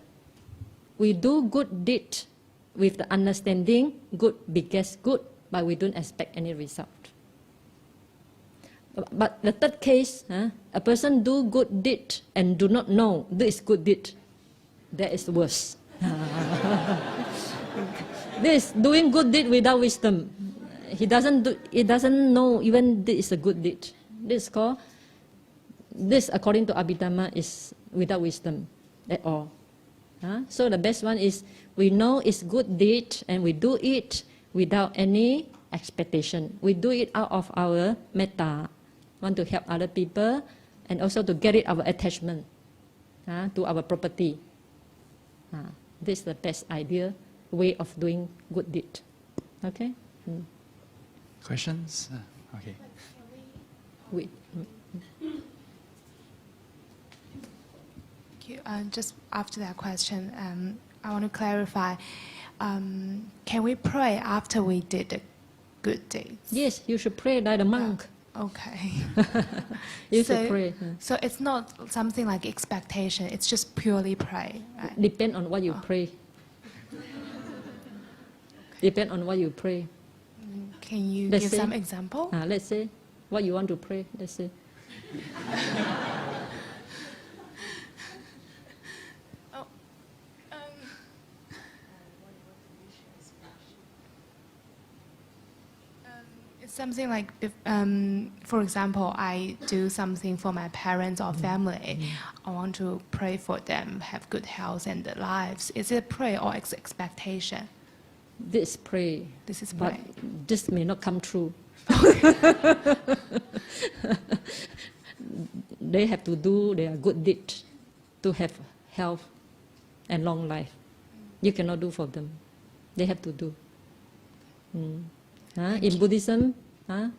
S3: We do good deed with the understanding good begets good, but we don't expect any result. But the third case, a person do good deed and do not know this is good deed. That is worse. This doing good deed without wisdom. He doesn't know even this is a good deed. This according to Abhidhamma is without wisdom at all. So the best one is we know it's good deed and we do it without any expectation. We do it out of our metta, want to help other people, and also to get rid of our attachment to our property. This is the best idea way of doing good deed. Okay.
S4: Questions? Okay.
S3: Wait.
S10: Just after that question, I want to clarify. Can we pray after we did the good deeds?
S3: Yes, you should pray like a monk.
S10: Okay.
S3: You should pray.
S10: So it's not something like expectation. It's just purely pray. Right?
S3: Depend on what you pray. Depend on what you pray.
S10: Can you
S3: Let's
S10: give
S3: say,
S10: some example?
S3: Let's say what you want to pray. Let's say.
S10: It's something like, for example, I do something for my parents or family. I want to pray for them, have good health and their lives. Is it pray or expectation?
S3: This pray.
S10: This is
S3: but
S10: pray.
S3: This may not come true. They have to do their good deed to have health and long life. You cannot do for them. They have to do. In Buddhism,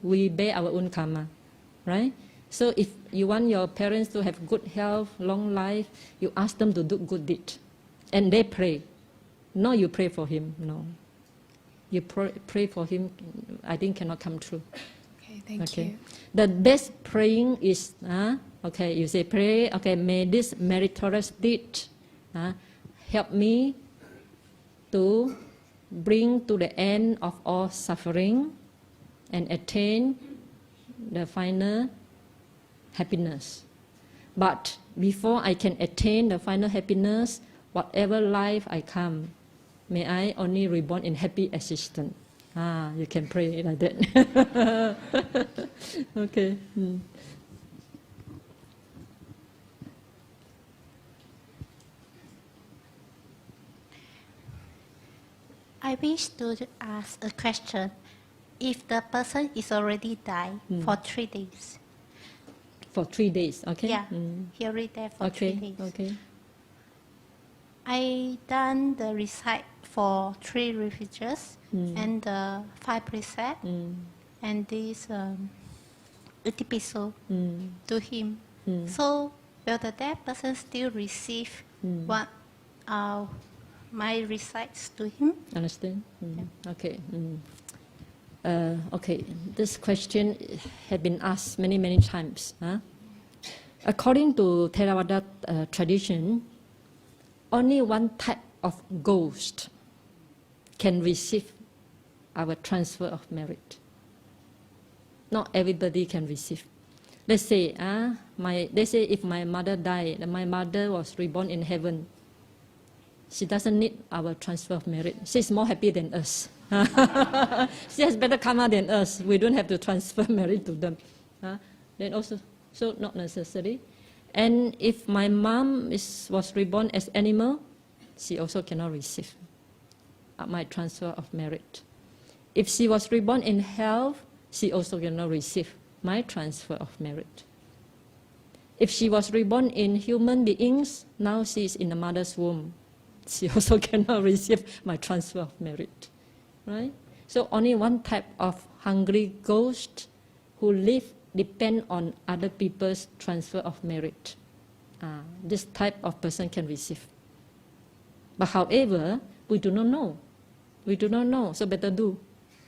S3: we bear our own karma, right? So if you want your parents to have good health, long life, you ask them to do good deed. And they pray. No, you pray for him, no. You pray for him, I think cannot come true.
S10: Okay, thank you.
S3: The best praying is, you say pray, may this meritorious deed help me to bring to the end of all suffering and attain the final happiness. But before I can attain the final happiness, whatever life I come, may I only reborn in happy existence. You can pray like that. Okay.
S11: I wish to ask a question. If the person is already died for 3 days.
S3: For 3 days, okay?
S11: Yeah, he already died for 3 days.
S3: Okay.
S11: I done the recite for 3 refuges and the 5 precepts and this Utipiso to him. So will the dead person still receive what my recites to him?
S3: Understand? Okay. Okay, this question has been asked many times. According to Theravada tradition, only one type of ghost can receive our transfer of merit. Not everybody can receive. Let's say, if my mother died, my mother was reborn in heaven. She doesn't need our transfer of merit. She's more happy than us. She has better karma than us. We don't have to transfer merit to them. Then also, so not necessary. And if my mom was reborn as animal, she also cannot receive my transfer of merit. If she was reborn in health, she also cannot receive my transfer of merit. If she was reborn in human beings, now she is in the mother's womb. She also cannot receive my transfer of merit. Right? So only one type of hungry ghost who live depend on other people's transfer of merit. This type of person can receive. But however, we do not know. We do not know, so better do.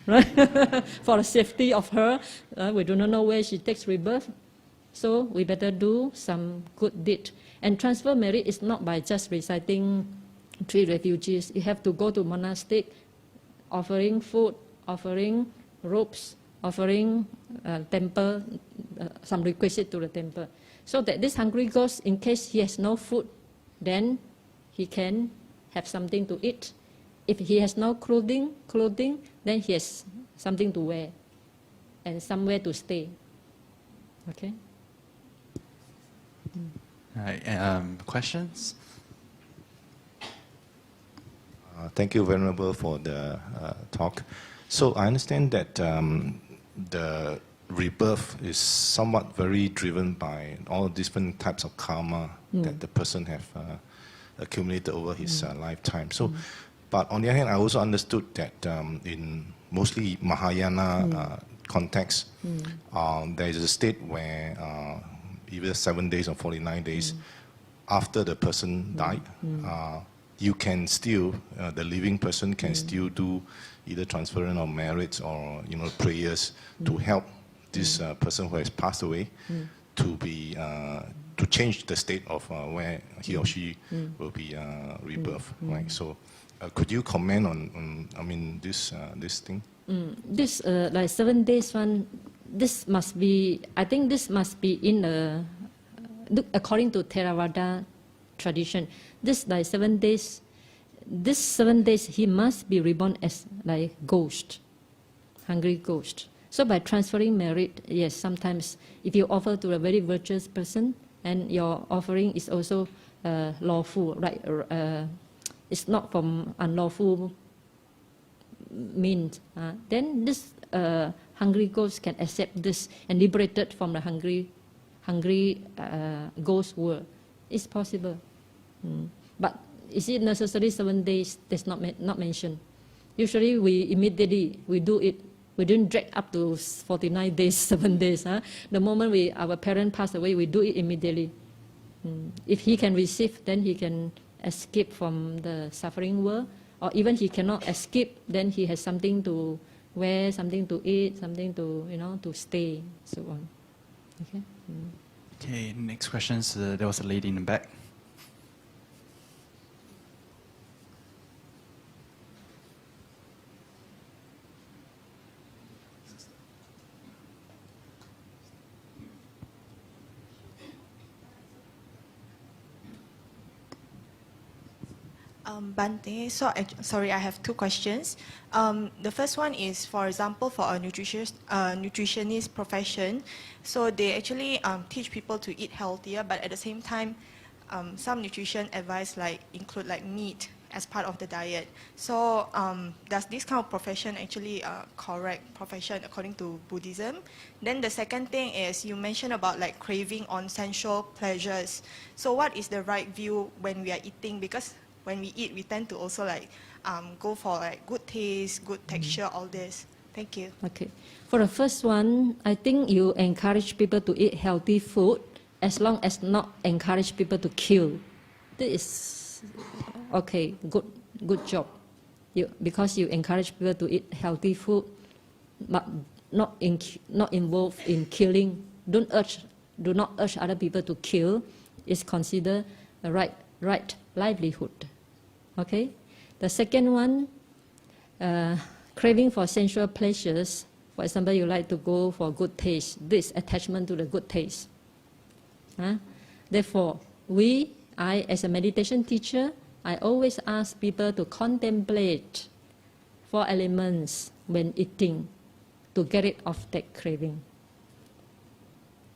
S3: right? For the safety of her, we do not know where she takes rebirth. So we better do some good deed. And transfer merit is not by just reciting 3 refugees. You have to go to monastic, offering food, offering robes, offering temple, some requisite to the temple. So that this hungry ghost, in case he has no food, then he can have something to eat. If he has no clothing, then he has something to wear and somewhere to stay. Okay?
S4: All right, questions?
S12: Thank you, Venerable, for the talk. So I understand that the rebirth is somewhat very driven by all different types of karma that the person have accumulated over his lifetime. So, but on the other hand, I also understood that in mostly Mahayana context, there is a state where either 7 days or 49 days after the person died, you can still, the living person can still do either transference of merits or prayers to help this person who has passed away to be to change the state of where he or she will be rebirth. Right. So, could you comment on this thing?
S3: This like 7 days one. This must be. I think this must be in according to Theravada tradition. This like 7 days. This 7 days he must be reborn as like ghost, hungry ghost. So by transferring merit, yes, sometimes if you offer to a very virtuous person and your offering is also lawful, right? It's not from unlawful means. Then this hungry ghost can accept this and liberated from the hungry ghost world. It's possible, but is it necessary 7 days? That's not mentioned. Usually we immediately we do it. We didn't drag up to 49 days, 7 days. The moment our parent passed away, we do it immediately. If he can receive, then he can escape from the suffering world. Or even he cannot escape, then he has something to wear, something to eat, something to to stay, so on. Okay.
S4: Okay. Next questions. There was a lady in the back.
S13: Bante, sorry, I have 2 questions. The first one is, for example, for a nutritionist profession, so they actually teach people to eat healthier, but at the same time, some nutrition advice include meat as part of the diet. So does this kind of profession actually correct profession according to Buddhism? Then the second thing is, you mentioned about craving on sensual pleasures. So what is the right view when we are eating? Because when we eat, we tend to also go for good taste, good texture, all this. Thank you.
S3: Okay. For the first one, I think you encourage people to eat healthy food as long as not encourage people to kill. This is okay. Good job. Because you encourage people to eat healthy food, but not involved in killing. Do not urge other people to kill. It's considered a right livelihood. Okay. The second one, craving for sensual pleasures. For example, you like to go for good taste. This attachment to the good taste. Therefore, I as a meditation teacher, I always ask people to contemplate 4 elements when eating to get rid of that craving.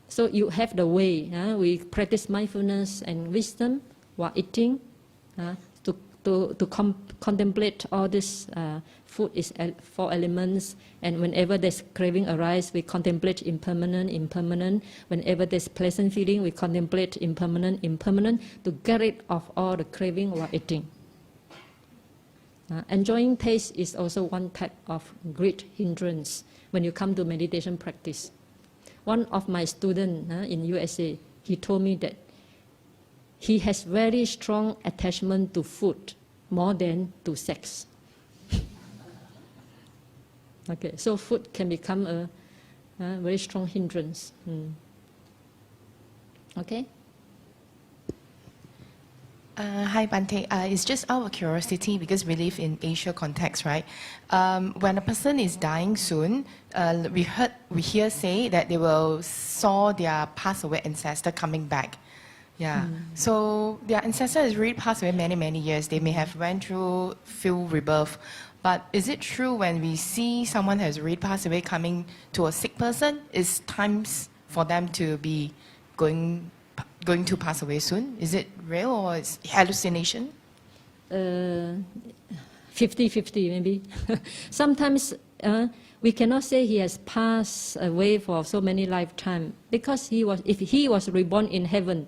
S3: So you have the way. We practice mindfulness and wisdom while eating. To contemplate all this food is 4 elements, and whenever there's craving arise, we contemplate impermanent. Whenever there's pleasant feeling, we contemplate impermanent to get rid of all the craving while eating. Enjoying taste is also one type of great hindrance when you come to meditation practice. One of my students in USA, he told me that he has very strong attachment to food more than to sex. Okay, so food can become a very strong hindrance. Okay.
S10: Hi, Bante. It's just out of curiosity because we live in Asia context, right? When a person is dying soon, we hear say that they will saw their passed away ancestor coming back. Yeah. So their ancestor has really passed away many years. They may have went through few rebirth. But is it true when we see someone has already passed away coming to a sick person, it's times for them to be going to pass away soon? Is it real or is hallucination?
S3: 50-50 maybe. Sometimes we cannot say he has passed away for so many lifetime because if he was reborn in heaven,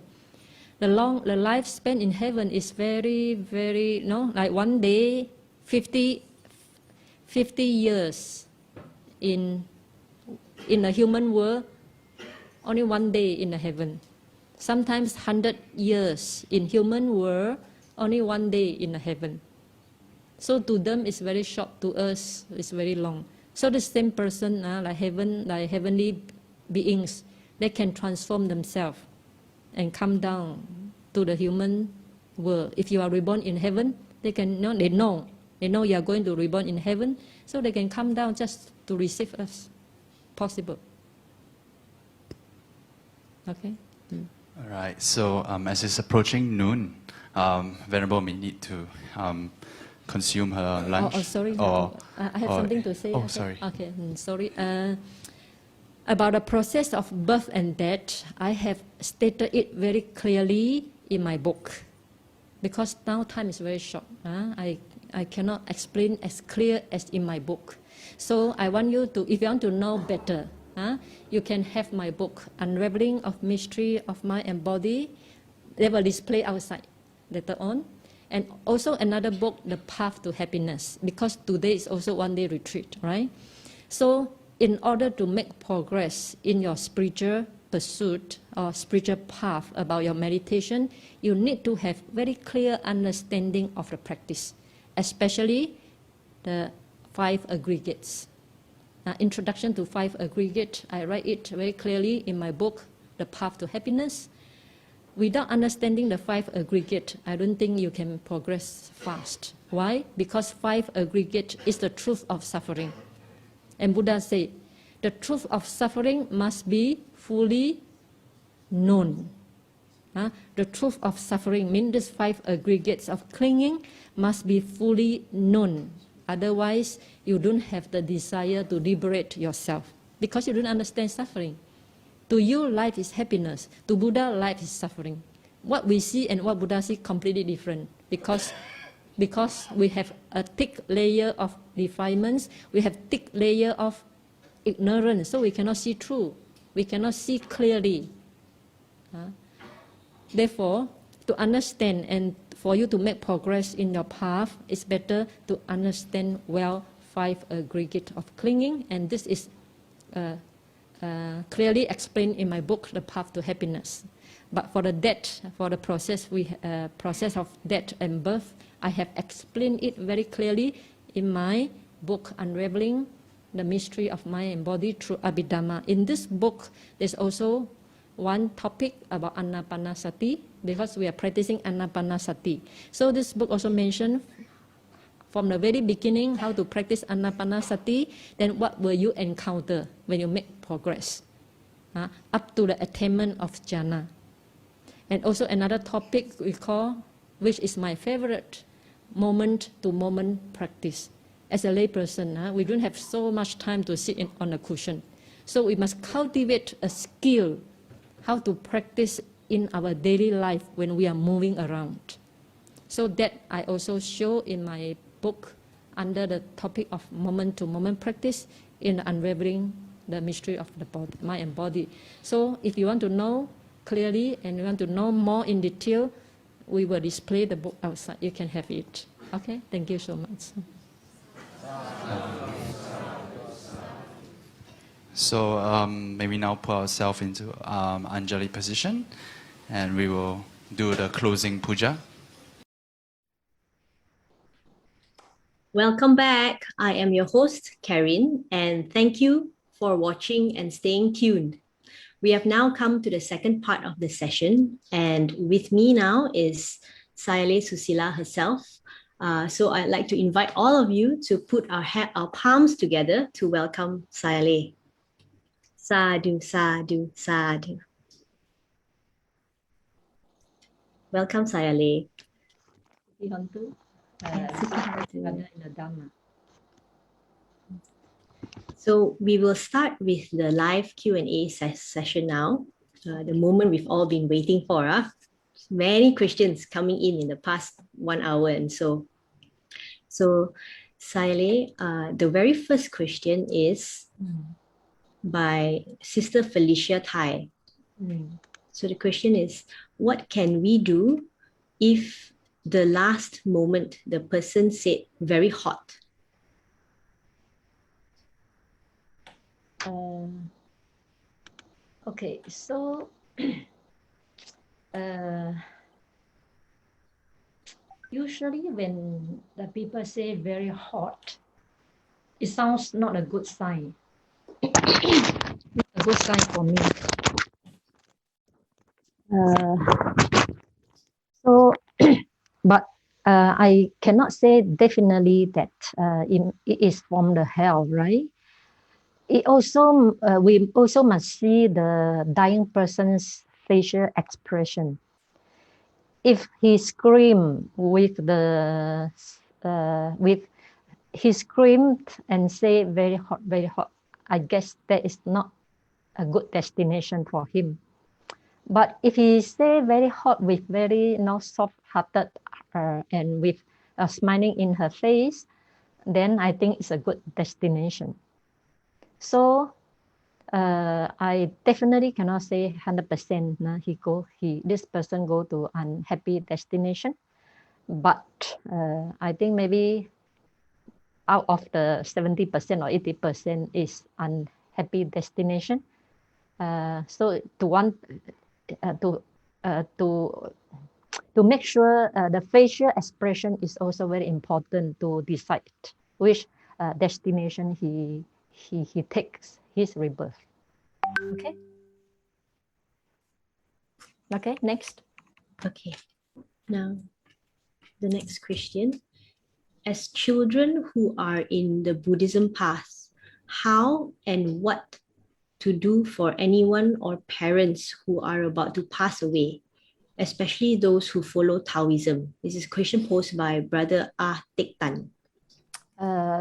S3: the lifespan in heaven is very like one day, 50 years in the human world, only one day in the heaven. Sometimes 100 years in human world, only one day in the heaven. So to them it's very short, to us it's very long. So the same person, like heavenly beings, they can transform themselves and come down to the human world. If you are reborn in heaven, they know you are going to reborn in heaven, so they can come down just to receive us. Possible. Okay.
S4: All right. So as it's approaching noon, Venerable may need to consume her lunch.
S3: Oh, sorry. I have something to say.
S4: Oh, sorry.
S3: Okay, sorry. About the process of birth and death, I have stated it very clearly in my book. Because now time is very short. I cannot explain as clear as in my book. So I want you to, if you want to know better, you can have my book, Unraveling of Mystery of Mind and Body. They will display outside later on. And also another book, The Path to Happiness, because today is also one day retreat, right? So in order to make progress in your spiritual pursuit or spiritual path about your meditation, you need to have very clear understanding of the practice, especially the 5 aggregates. Introduction to 5 aggregates, I write it very clearly in my book, The Path to Happiness. Without understanding the 5 aggregates, I don't think you can progress fast. Why? Because 5 aggregates is the truth of suffering. And Buddha said, the truth of suffering must be fully known. The truth of suffering means these 5 aggregates of clinging must be fully known. Otherwise, you don't have the desire to liberate yourself because you don't understand suffering. To you, life is happiness. To Buddha, life is suffering. What we see and what Buddha sees completely different because we have a thick layer of defilements, we have thick layer of ignorance, so we cannot see true. We cannot see clearly. Therefore, to understand and for you to make progress in your path, it's better to understand well 5 aggregates of clinging, and this is clearly explained in my book, The Path to Happiness. But for the death, for the process of death and birth, I have explained it very clearly in my book, Unraveling the Mystery of Mind and Body through Abhidhamma. In this book, there's also one topic about Anapanasati, because we are practicing Anapanasati. So this book also mentioned from the very beginning how to practice Anapanasati, then what will you encounter when you make progress, up to the attainment of jhana. And also another topic we call, which is my favorite, moment-to-moment practice. As a layperson, we don't have so much time to sit on a cushion. So we must cultivate a skill how to practice in our daily life when we are moving around. So that I also show in my book under the topic of moment-to-moment practice in Unraveling the Mystery of the body, Mind and Body. So if you want to know clearly and you want to know more in detail, we will display the book outside. You can have it. Okay, thank you so much.
S4: So may we now put ourselves into Anjali position, and we will do the closing puja.
S1: Welcome back. I am your host, Karen, and thank you for watching and staying tuned. We have now come to the second part of the session, and with me now is Sayalay Susila herself. So I'd like to invite all of you to put our palms together to welcome Sayalay. Sadhu, sadhu, sadhu. Welcome, Sayalay. So we will start with the live Q&A session now, the moment we've all been waiting for. Many questions coming in the past 1 hour and so. So Sayalay, the very first question is by Sister Felicia Thai. So the question is, what can we do if the last moment the person said very hot?
S3: Okay, so usually when the people say very hot, it sounds not a good sign. A good sign for me. But I cannot say definitely that it is from the hell, right? It also we also must see the dying person's facial expression. If he screamed with he screamed and say very hot, I guess that is not a good destination for him. But if he say very hot with very soft-hearted and with smiling in her face, then I think it's a good destination. So I definitely cannot say 100% this person go to unhappy destination, but I think maybe out of the 70% or 80% is unhappy destination. So to make sure the facial expression is also very important to decide which destination he takes his rebirth. Okay. Okay, next.
S1: Okay. Now, the next question. As children who are in the Buddhism path, how and what to do for anyone or parents who are about to pass away, especially those who follow Taoism? This is a question posed by Brother Ah Tek Tan.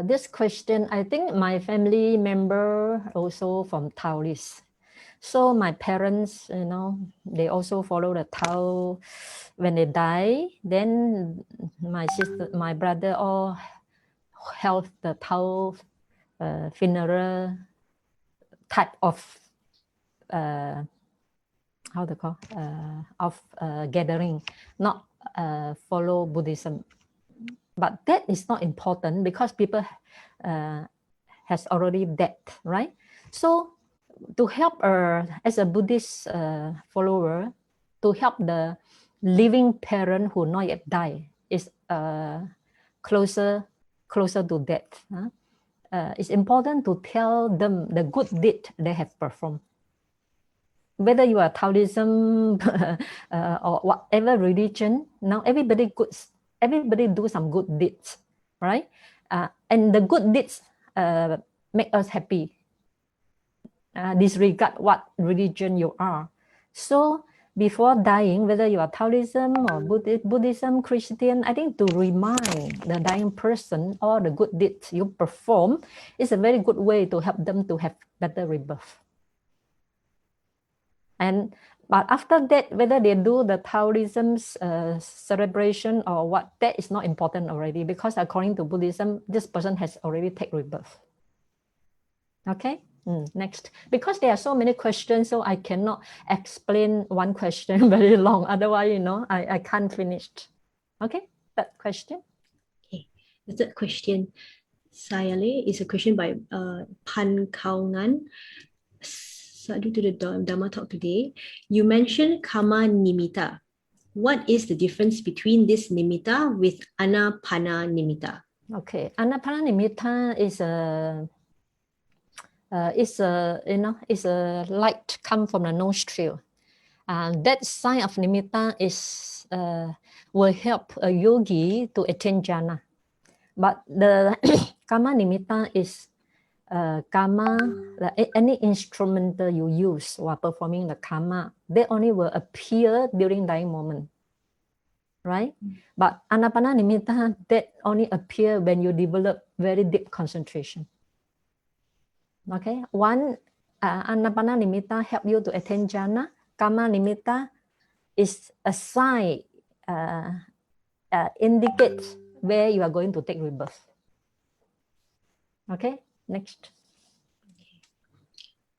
S3: This question, I think my family member also from Taoist. So my parents, they also follow the Tao. When they die, then my sister, my brother all held the Tao funeral type of gathering, not follow Buddhism. But that is not important because people has already dead, right? So to help as a Buddhist follower, to help the living parent who not yet die is closer to death. It's important to tell them the good deed they have performed. Whether you are Taoism or whatever religion, now everybody do some good deeds, right? And the good deeds make us happy. Disregard what religion you are. So before dying, whether you are Taoism or Buddhism, Christian, I think to remind the dying person all the good deeds you perform is a very good way to help them to have better rebirth. But after that, whether they do the Taoism's celebration or what, that is not important already, because according to Buddhism, this person has already taken rebirth. Okay, next. Because there are so many questions, so I cannot explain one question very long. Otherwise, I can't finish. Okay, third question.
S1: Okay, the third question, Sayalay, is a question by Pan Kao Ngan. Due to the Dhamma talk today, you mentioned kamma nimitta. What is the difference between this nimitta with anapana nimitta?
S3: Okay, Anapananimitta is a light come from the nostril. That sign of nimitta is will help a yogi to attain jhana. But the kamma nimitta is kamma, any instrumental you use while performing the kamma, they only will appear during dying moment, right? But anapana nimitta, that only appear when you develop very deep concentration. Okay, one anapana nimitta help you to attain jhana. Kamma nimitta is a sign, indicates where you are going to take rebirth. Okay, next.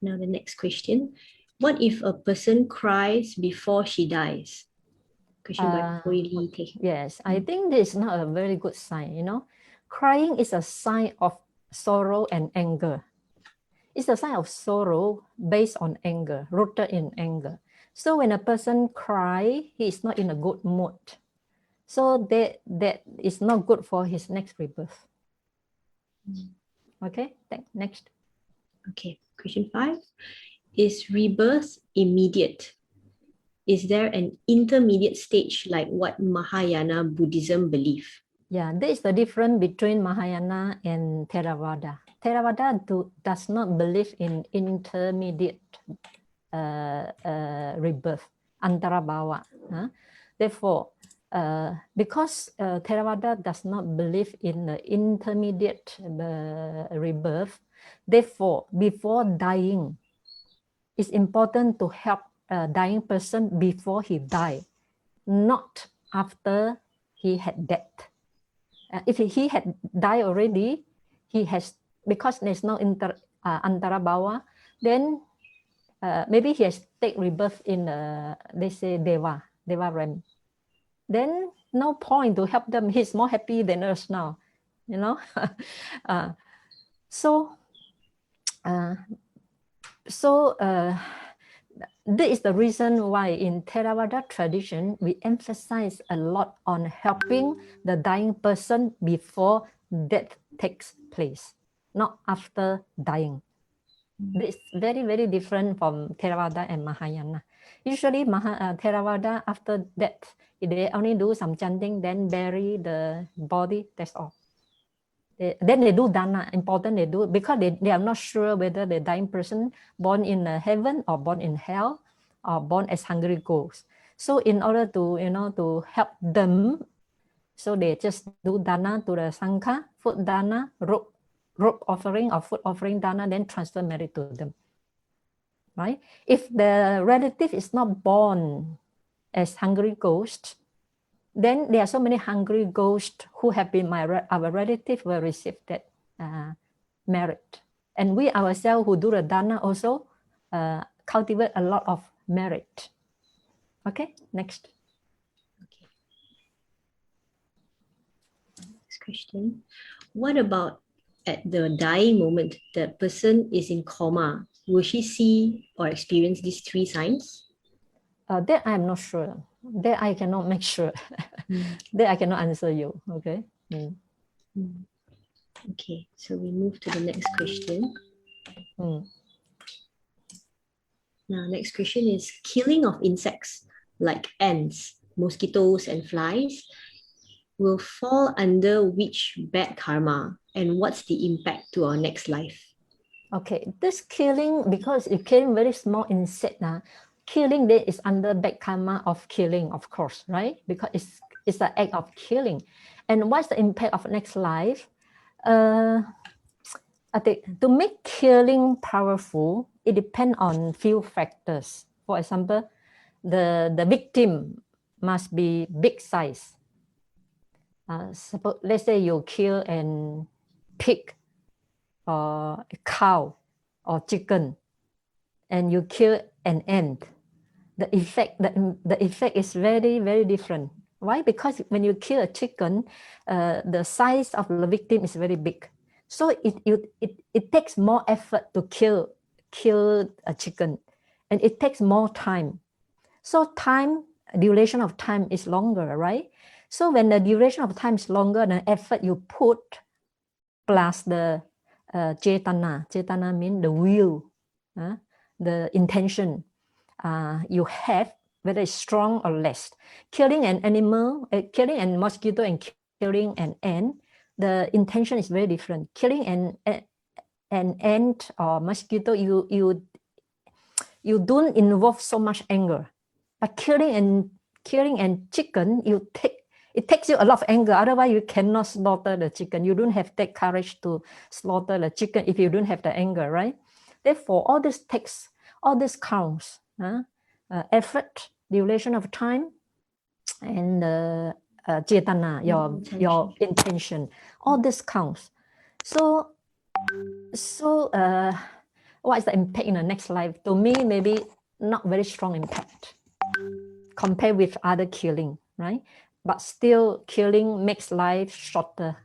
S1: Now the next question. What if a person cries before she dies? Question by
S3: Yes, I think this is not a very good sign, you know. Crying is a sign of sorrow and anger. It's a sign of sorrow based on anger, rooted in anger. So when a person cries, he is not in a good mood. So that is not good for his next rebirth. Okay, next.
S1: Okay, question 5. Is rebirth immediate? Is there an intermediate stage like what Mahayana Buddhism believe?
S3: Yeah, there is the difference between Mahayana and Theravada. Theravada does not believe in intermediate rebirth, antarabhava. Therefore, because Theravada does not believe in the intermediate rebirth, therefore, before dying, it's important to help a dying person before he died, not after he had death. If he had died already, he has, because there's no antarabhava, then maybe he has take rebirth in they say Deva realm. Then no point to help them. He's more happy than us now, you know. This is the reason why in Theravada tradition we emphasize a lot on helping the dying person before death takes place, not after dying. This is very, very different from Theravada and Mahayana. Usually Theravada, after death, they only do some chanting, then bury the body, that's all. Then they do dana, important they do, because they are not sure whether the dying person born in heaven or born in hell or born as hungry ghosts. So in order to, to help them, so they just do dana to the sangha, food dana, rope offering or food offering dana, then transfer merit to them. Right? If the relative is not born as hungry ghost, then there are so many hungry ghosts who have been our relative will receive that merit. And we ourselves who do the dana also cultivate a lot of merit. Okay, next.
S1: Okay. Next question. What about at the dying moment, the person is in coma? Will she see or experience these 3 signs?
S3: That I am not sure. That I cannot make sure. That I cannot answer you. Okay.
S1: Okay, so we move to the next question. Now, next question is killing of insects like ants, mosquitoes, and flies will fall under which bad karma, and what's the impact to our next life?
S3: Okay, this killing, because you killing very small insect, killing that is under bad karma of killing, of course, right? Because it's an act of killing. And what's the impact of next life? I think to make killing powerful, it depends on few factors. For example, the victim must be big size. Suppose, let's say you kill a pig or a cow or chicken, and you kill an ant. The effect is very, very different. Why? Because when you kill a chicken, the size of the victim is very big. So it takes more effort to kill a chicken, and it takes more time. So duration of time is longer, right? So when the duration of time is longer, the effort you put plus the cetana means the will, the intention you have, whether it's strong or less. Killing an animal, killing a mosquito and killing an ant, the intention is very different. Killing an ant or mosquito, you don't involve so much anger. But killing an chicken, it takes you a lot of anger. Otherwise, you cannot slaughter the chicken. You don't have that courage to slaughter the chicken if you don't have the anger, right? Therefore, all this counts. Effort, duration of time, and cetana, your intention. All this counts. So what is the impact in the next life? To me, maybe not very strong impact compared with other killing, right? But still, killing makes life shorter.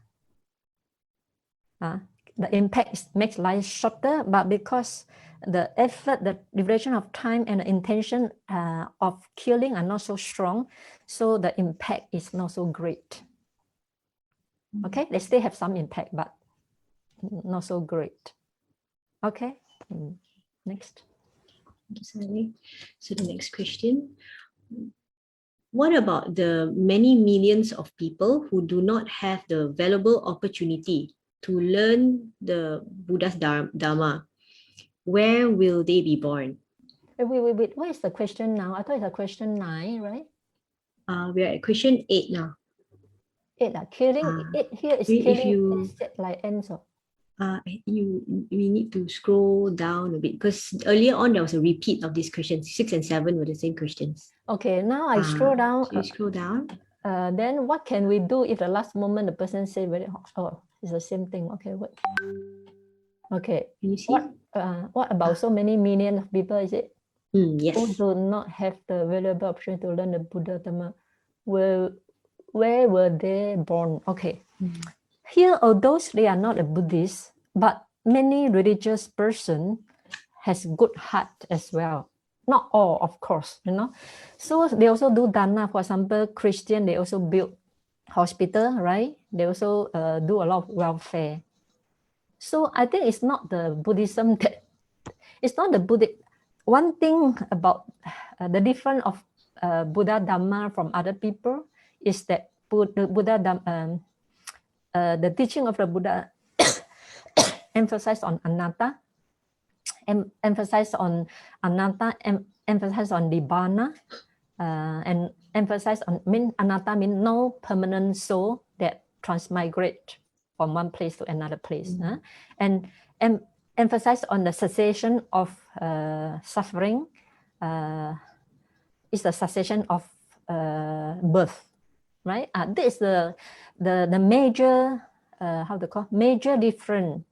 S3: The impact makes life shorter, but because the effort, the duration of time, and the intention of killing are not so strong, so the impact is not so great. Okay, they still have some impact, but not so great. Okay, next.
S1: So the next question. What about the many millions of people who do not have the valuable opportunity to learn the Buddha's Dhamma? Where will they be born?
S3: Wait. What is the question now? I thought it's a question 9, right?
S1: We are at question 8 now.
S3: 8. Killing, it here is
S1: if
S3: killing,
S1: you,
S3: like ends.
S1: We need to scroll down a bit because earlier on there was a repeat of these questions. 6 and 7 were the same questions.
S3: Okay, now I scroll down.
S1: So you scroll down.
S3: Then what can we do if the last moment the person say very it's the same thing. Okay, wait. Okay.
S1: Can you see?
S3: What about so many millions of people, is it?
S1: Yes.
S3: Who do not have the available option to learn the Buddha Dhamma? Where were they born? Okay. Here, although they are not a Buddhist, but many religious person has good heart as well. Not all, of course, So they also do Dhamma. For example, Christian, they also build hospital, right? They also do a lot of welfare. So I think it's not the Buddhism that, it's not the Buddha. One thing about the difference of Buddha Dhamma from other people is that Buddha Dhamma, the teaching of the Buddha emphasize on anatta, emphasize on nibbana, and emphasize on anatta means no permanent soul that transmigrate from one place to another place, and emphasize on the cessation of suffering, is the cessation of birth, right? This is the major major difference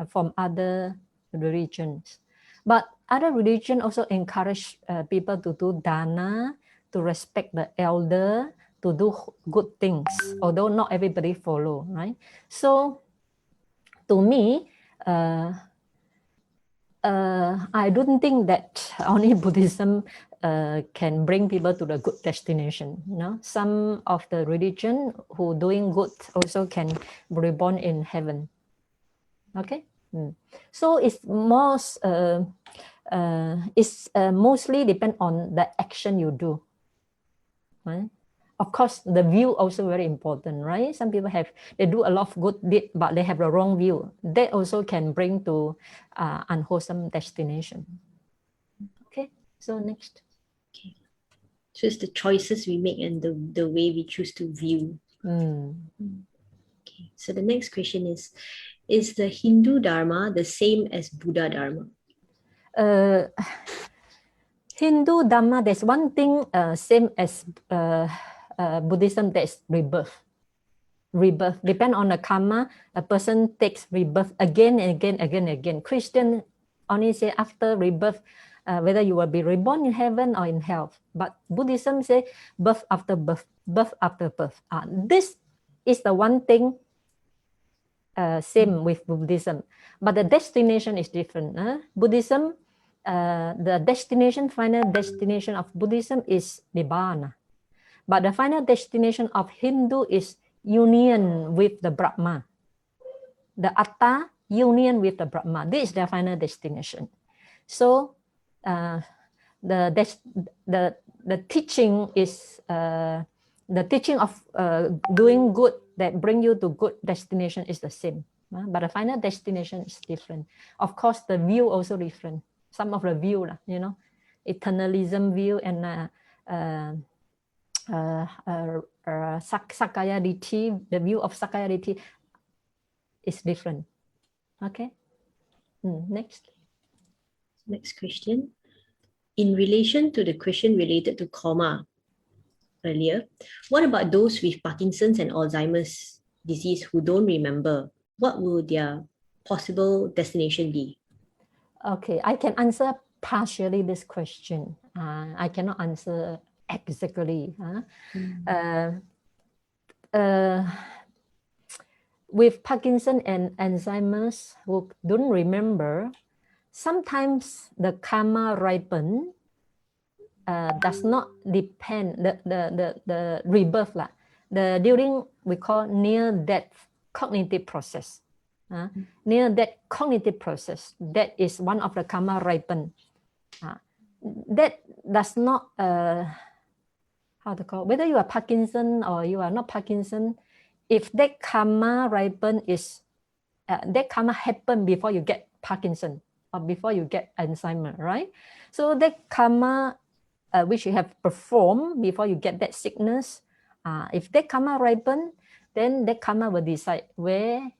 S3: from other religions. But other religions also encourage people to do dana, to respect the elder, to do good things, although not everybody follow, right? So to me, I don't think that only Buddhism can bring people to the good destination. Some of the religion who doing good also can be reborn in heaven. Okay, so it's mostly depend on the action you do. Right? Of course, the view also very important, right? Some people they do a lot of good deed, but they have the wrong view. That also can bring to unwholesome destination. Okay, so next.
S1: Okay, so it's the choices we make and the way we choose to view. Okay, so the next question is the Hindu Dharma the same as Buddha Dharma?
S3: Hindu Dhamma, there's one thing same as Buddhism, that is rebirth. Rebirth depend on the karma. A person takes rebirth again and again, again and again. Christian only say after rebirth, whether you will be reborn in heaven or in hell. But Buddhism say birth after birth, birth after birth. This is the one thing same with Buddhism, but the destination is different. Buddhism, the destination, final destination of Buddhism is nibbana. But the final destination of Hindu is union with the Brahma. The Atta, union with the Brahma. This is their final destination. So the teaching is the teaching of doing good that bring you to good destination is the same, but the final destination is different. Of course, the view also different. Some of the view, you know, eternalism view and Sakaya Ditti, the view of Sakaya Ditti is different. Okay. Next
S1: question. In relation to the question related to kamma earlier, what about those with Parkinson's and Alzheimer's disease who don't remember? What will their possible destination be?
S3: Okay, I can answer partially this question. I cannot answer exactly. With Parkinson and Alzheimer's who don't remember, sometimes the karma ripen does not depend the rebirth during we call near death cognitive process. Near death cognitive process, that is one of the karma ripen. That does not how to call, whether you are Parkinson or you are not Parkinson, if that karma ripen is that karma happen before you get Parkinson or before you get Alzheimer, right? So that karma which you have performed before you get that sickness, if that karma ripen, then that karma will decide where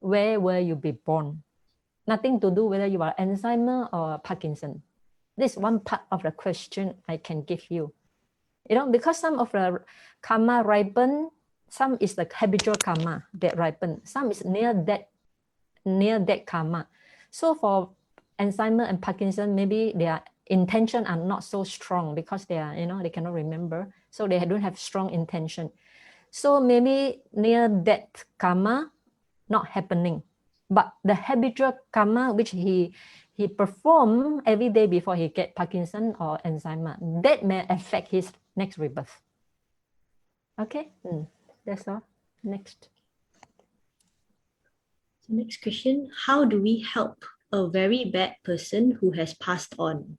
S3: will you be born. Nothing to do whether you are Alzheimer or Parkinson. This is one part of the question I can give you. You know, because some of the karma ripen, some is the habitual karma that ripen, some is near that karma. So for Alzheimer and Parkinson, maybe their intention are not so strong because they are, you know, they cannot remember, so they don't have strong intention. So maybe near that karma not happening, but the habitual karma which he perform every day before he get Parkinson or Alzheimer, that may affect his next rebirth. Okay, that's all. Next.
S1: Next question, how do we help a very bad person who has passed on?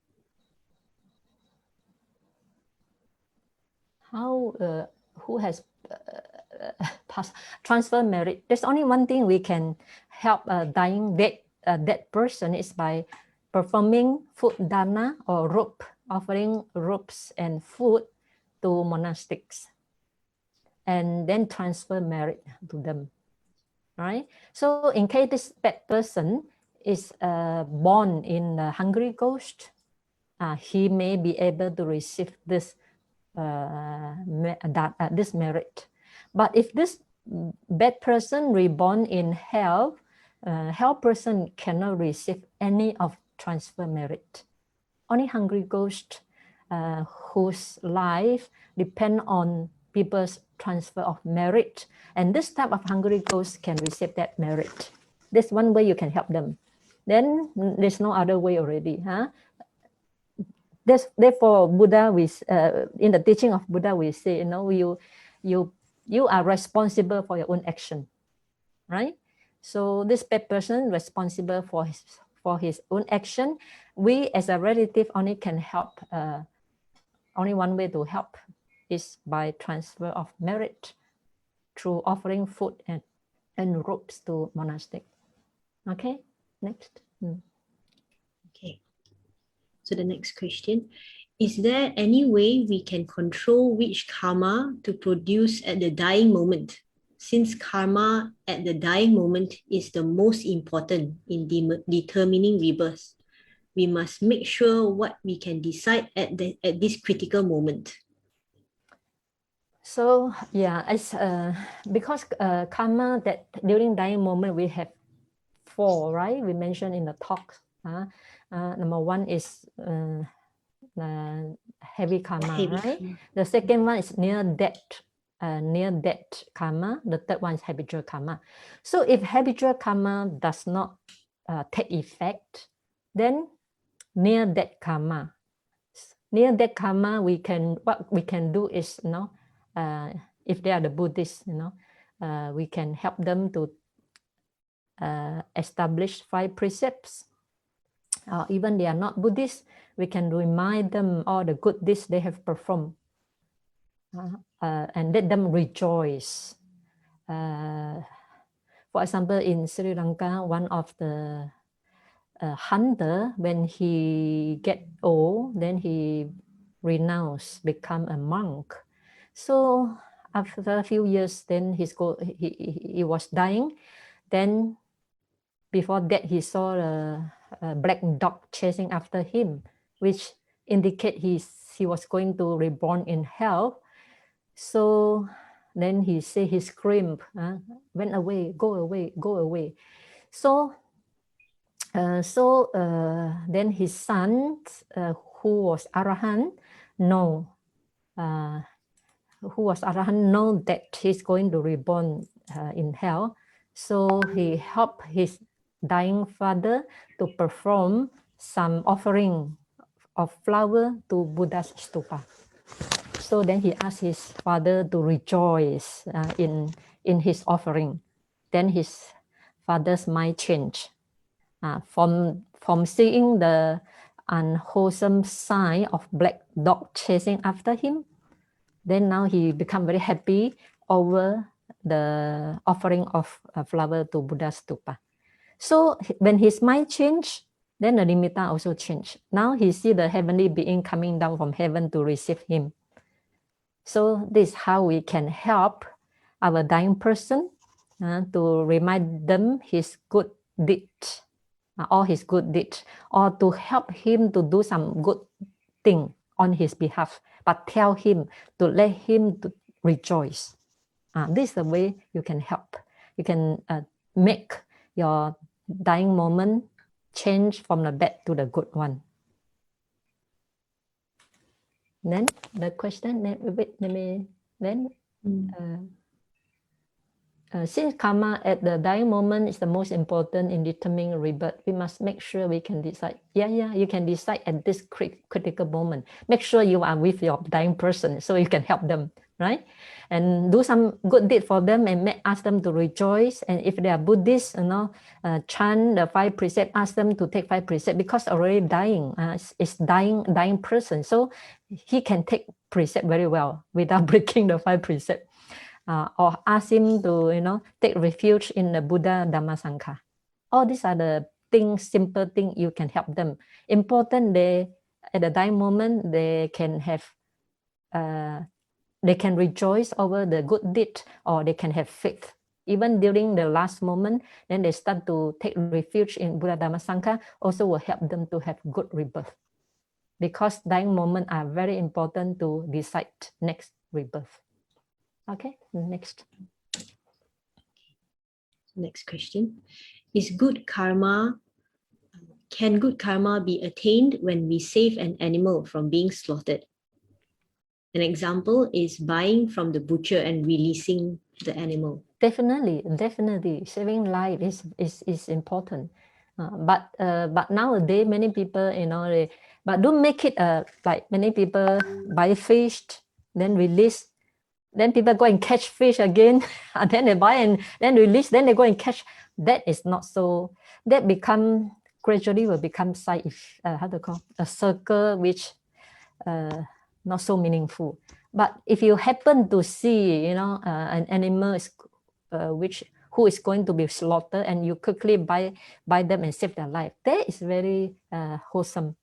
S3: How, who has transfer merit? There's only one thing we can help a dying dead person is by performing food dana or rope, offering ropes and food to monastics, and then transfer merit to them, right? So in case this bad person is born in a hungry ghost, he may be able to receive this this merit. But if this bad person reborn in hell, hell person cannot receive any of transfer merit. Only hungry ghost whose life depend on people's transfer of merit, and this type of hungry ghost can receive that merit. That's one way you can help them. Then there's no other way already. Therefore, Buddha, in the teaching of Buddha, we say, you know, you are responsible for your own action, right? So this bad person responsible for his own action. We as a relative only can help. Only one way to help is by transfer of merit through offering food and robes to monastic. Okay, next.
S1: Okay. So the next question, is there any way we can control which karma to produce at the dying moment? Since karma at the dying moment is the most important in determining rebirth, we must make sure what we can decide at this critical moment.
S3: So yeah, it's because karma that during dying moment we have 4, right? We mentioned in the talk. Number 1 is heavy karma, right? The second one is near death karma. The third one is habitual karma. So if habitual karma does not take effect, then near death karma near that karma, what we can do is, if they are the Buddhists, we can help them to establish 5 precepts. Even they are not Buddhists, we can remind them all the good deeds they have performed, and let them rejoice. For example, in Sri Lanka, one of the hunter, when he get old, then he renounced, become a monk. So after a few years, then he was dying. Then before that, he saw a black dog chasing after him, which indicate he was going to reborn in hell. So then he screamed, went away, go away, go away. So then his son, who was Arahant, know that he's going to reborn in hell. So he helped his dying father to perform some offering of flower to Buddha's stupa. So then he asked his father to rejoice in his offering. Then his father's mind changed. From seeing the unwholesome sign of black dog chasing after him, then now he become very happy over the offering of flower to Buddha's stupa. So when his mind changed, then the nimitta also changed. Now he see the heavenly being coming down from heaven to receive him. So this is how we can help our dying person to remind them his good deed, all his good deeds, or to help him to do some good thing on his behalf, but tell him to let him to rejoice. This is the way you can help. You can make your dying moment change from the bad to the good one. Then the question, since karma at the dying moment is the most important in determining rebirth, we must make sure we can decide. You can decide at this critical moment. Make sure you are with your dying person so you can help them, right? And do some good deed for them and ask them to rejoice. And if they are Buddhists, chant the 5 precepts, ask them to take 5 precepts because already dying, it's dying person. So he can take precept very well without breaking the 5 precepts. Or ask him to, take refuge in the Buddha, Dhamma, Sangha. All these are the things, simple things you can help them. Important, at the dying moment, they can have, they can rejoice over the good deed, or they can have faith. Even during the last moment, then they start to take refuge in Buddha, Dhamma, Sangha, also will help them to have good rebirth. Because dying moments are very important to decide next rebirth. Okay, next.
S1: Next question. Can good karma be attained when we save an animal from being slaughtered? An example is buying from the butcher and releasing the animal.
S3: Definitely. Saving life is important. But nowadays, many people, but don't make it like many people buy fish, then release. Then people go and catch fish again, and then they buy and then release, then they go and catch. That is not so, that gradually will become a circle which not so meaningful. But if you happen to see, an animal who is going to be slaughtered and you quickly buy them and save their life, that is very wholesome.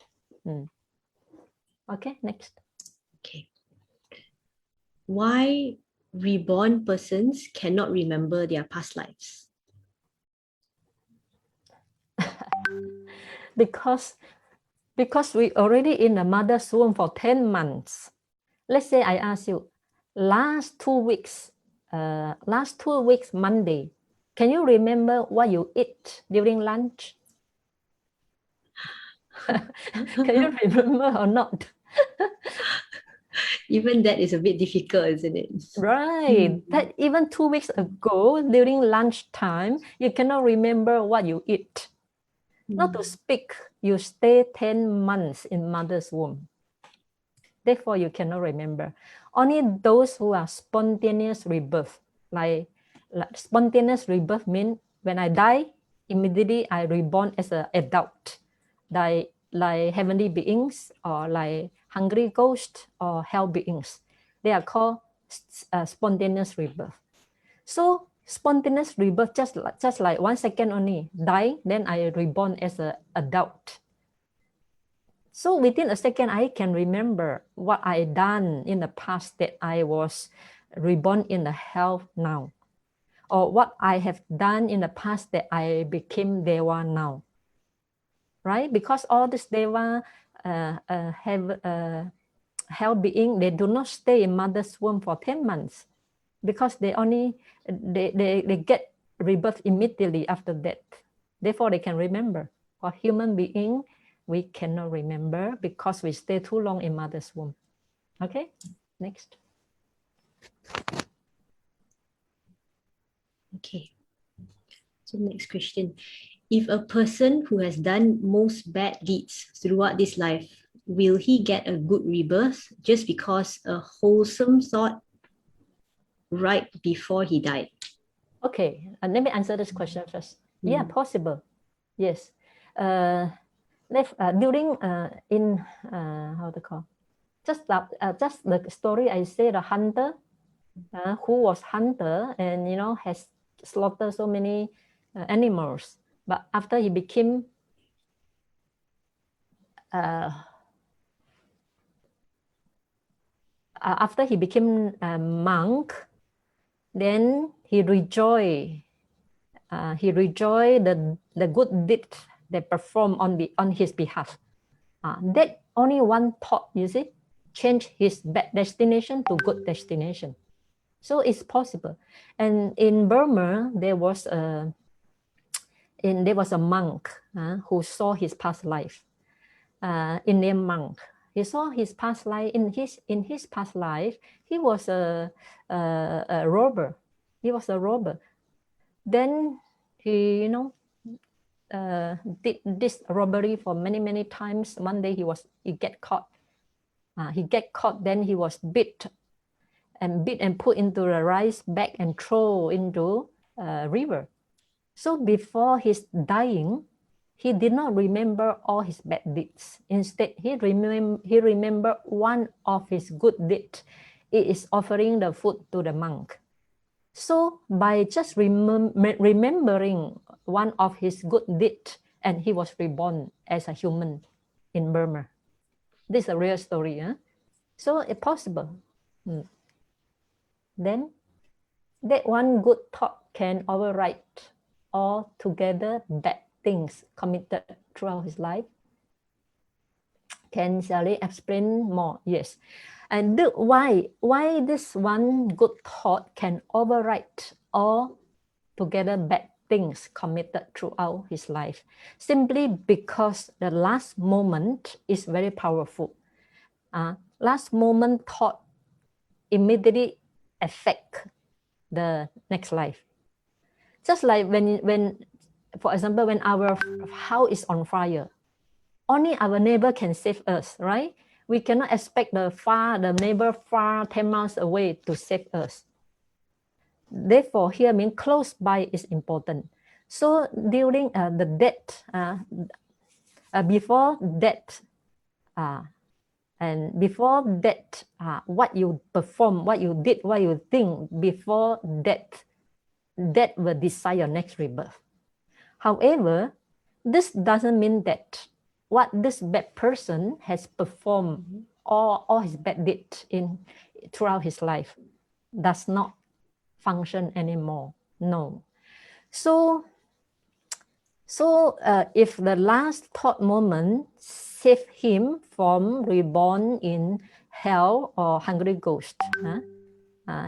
S3: Okay, next.
S1: Okay. Why reborn persons cannot remember their past lives?
S3: Because we already in the mother's womb for 10 months. Let's say I ask you, last two weeks Monday, can you remember what you ate during lunch? Can you remember or not?
S1: Even that is a bit difficult, isn't it?
S3: Right. That even 2 weeks ago, during lunchtime, you cannot remember what you eat. Not to speak, you stay 10 months in mother's womb. Therefore, you cannot remember. Only those who are spontaneous rebirth, like spontaneous rebirth means when I die, immediately I reborn as an adult, like heavenly beings or like hungry ghosts or hell beings. They are called spontaneous rebirth. So spontaneous rebirth, just like 1 second only, die, then I reborn as an adult. So within a second, I can remember what I done in the past that I was reborn in the hell now, or what I have done in the past that I became Deva now, right? Because all this Deva have hell being, they do not stay in mother's womb for 10 months because they get rebirth immediately after death. Therefore, they can remember. For human being, we cannot remember because we stay too long in mother's womb. Okay, next.
S1: Okay. So next question. If a person who has done most bad deeds throughout this life, will he get a good rebirth just because a wholesome thought right before he died?
S3: Okay, let me answer this question first. Yeah, possible. Yes. During in how to call, just the story I say, the hunter who was hunter and has slaughtered so many animals, but after he became a monk, then he rejoiced the good deed they performed on his behalf. That only one thought, you see, changed his bad destination to good destination. So it's possible. And in Burma, there was a monk who saw his past life. Indian monk. He saw his past life. In his past life, he was a robber. He was a robber. Then he, did this robbery for many times. One day he get caught. Then he was beat and put into a rice bag and thrown into a river. So before his dying, he did not remember all his bad deeds. Instead, he remembered one of his good deeds. It is offering the food to the monk. So by just remembering one of his good deeds, and he was reborn as a human in Burma. This is a real story. Huh? So it's possible. Then that one good thought can override altogether bad things committed throughout his life. Can Sayalay explain more? Yes. And why this one good thought can override altogether bad things committed throughout his life? Simply because the last moment is very powerful. Last moment thought immediately affect the next life. Just like when, for example, when our house is on fire, only our neighbor can save us, right? We cannot expect the neighbor far 10 miles away to save us. Therefore, here means close by is important. So during the death, before death, and before death, what you perform, what you did, what you think before death, that will decide your next rebirth. However, this doesn't mean that what this bad person has performed all his bad deeds throughout his life does not function anymore. No. So if the last thought moment saved him from reborn in hell or hungry ghost,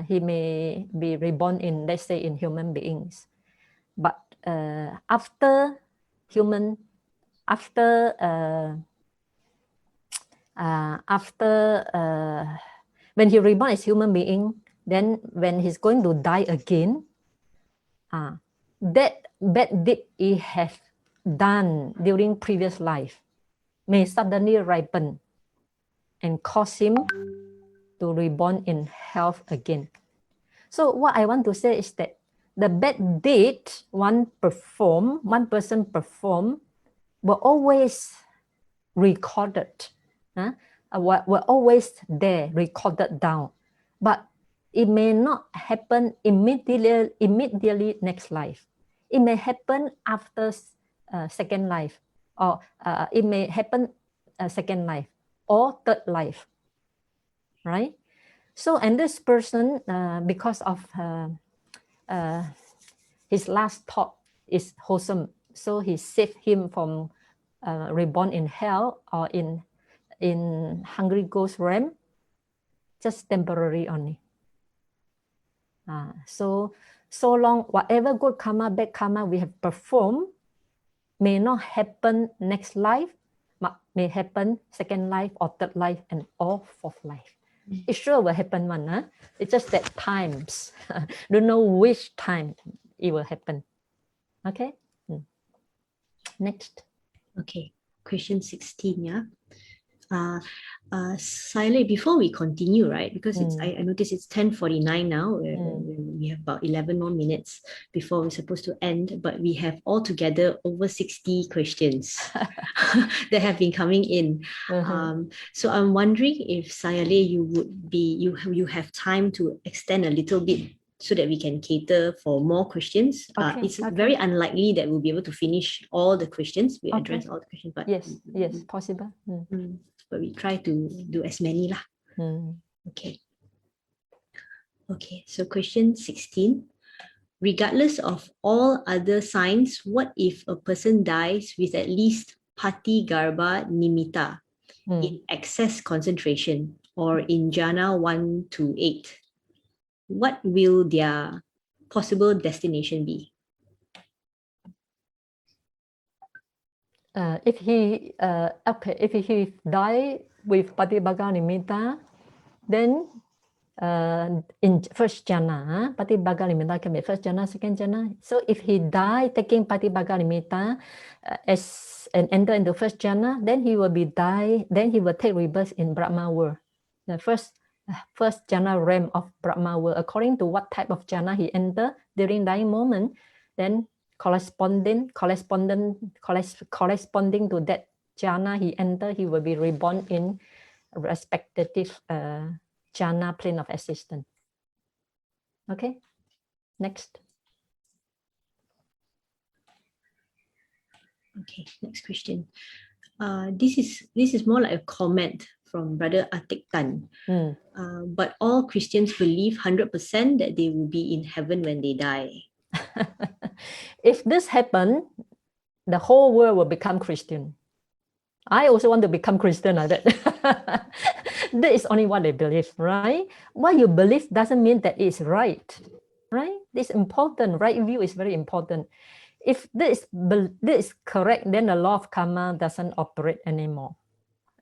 S3: he may be reborn in, let's say, in human beings. But when he reborn as human being, then when he's going to die again, that bad deed he has done during previous life may suddenly ripen and cause him to reborn in hell again. So what I want to say is that the bad deed one person perform were always recorded, were always there, recorded down. But it may not happen immediately next life. It may happen after second life, or it may happen second life or third life, right? So, and this person, because of his last thought is wholesome, so he saved him from reborn in hell or in hungry ghost realm, just temporary only. So long, whatever good karma, bad karma we have performed may not happen next life, but may happen second life or third life and or fourth life. It sure will happen one, huh? It's just that times. Don't know which time it will happen. Okay. Next.
S1: Okay, question 16, yeah. Sayalay, before we continue, right, because it's I notice it's 10:49 now. We have about 11 more minutes before we're supposed to end, but we have altogether over 60 questions that have been coming in. So I'm wondering if Sayalay, you have time to extend a little bit so that we can cater for more questions. It's very unlikely that we'll be able to finish all the questions. We address all the questions, but
S3: yes, possible.
S1: But we try to do as many lah. Okay. So question 16. Regardless of all other signs, what if a person dies with at least pati garba nimitta in excess concentration or in jhana 1 to 8? What will their possible destination be?
S3: If he die with patibhaga nimitta, then in first jhana, patibhaga nimitta can be first jhana, second jhana. So if he die taking patibhaga nimitta and enter into first jhana, then he will take rebirth in Brahma world, the first jhana realm of Brahma world. According to what type of jhana he enter during dying moment, then corresponding to that jhana he enter, he will be reborn in respective jhana plane of existence. Okay, next.
S1: Okay, next question. This is more like a comment from Brother Atik Tan. But all Christians believe 100% that they will be in heaven when they die.
S3: If this happen, the whole world will become Christian. I also want to become Christian like that. That is only what they believe, right? What you believe doesn't mean that it's right, right? It's important. Right view is very important. If this is correct, then the law of karma doesn't operate anymore.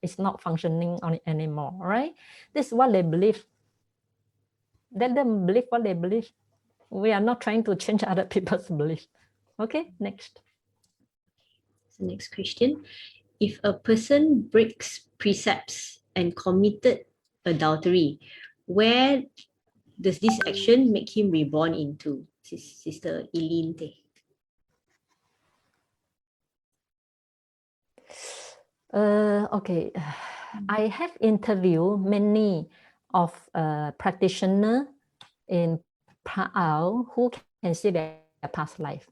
S3: It's not functioning on it anymore, right? This is what they believe. Let them believe what they believe. We are not trying to change other people's belief. Okay, next.
S1: So next question. If a person breaks precepts and committed adultery, where does this action make him reborn into? Sister Eileen Teh.
S3: Okay, I have interviewed many of practitioners in Phao who can see their past life.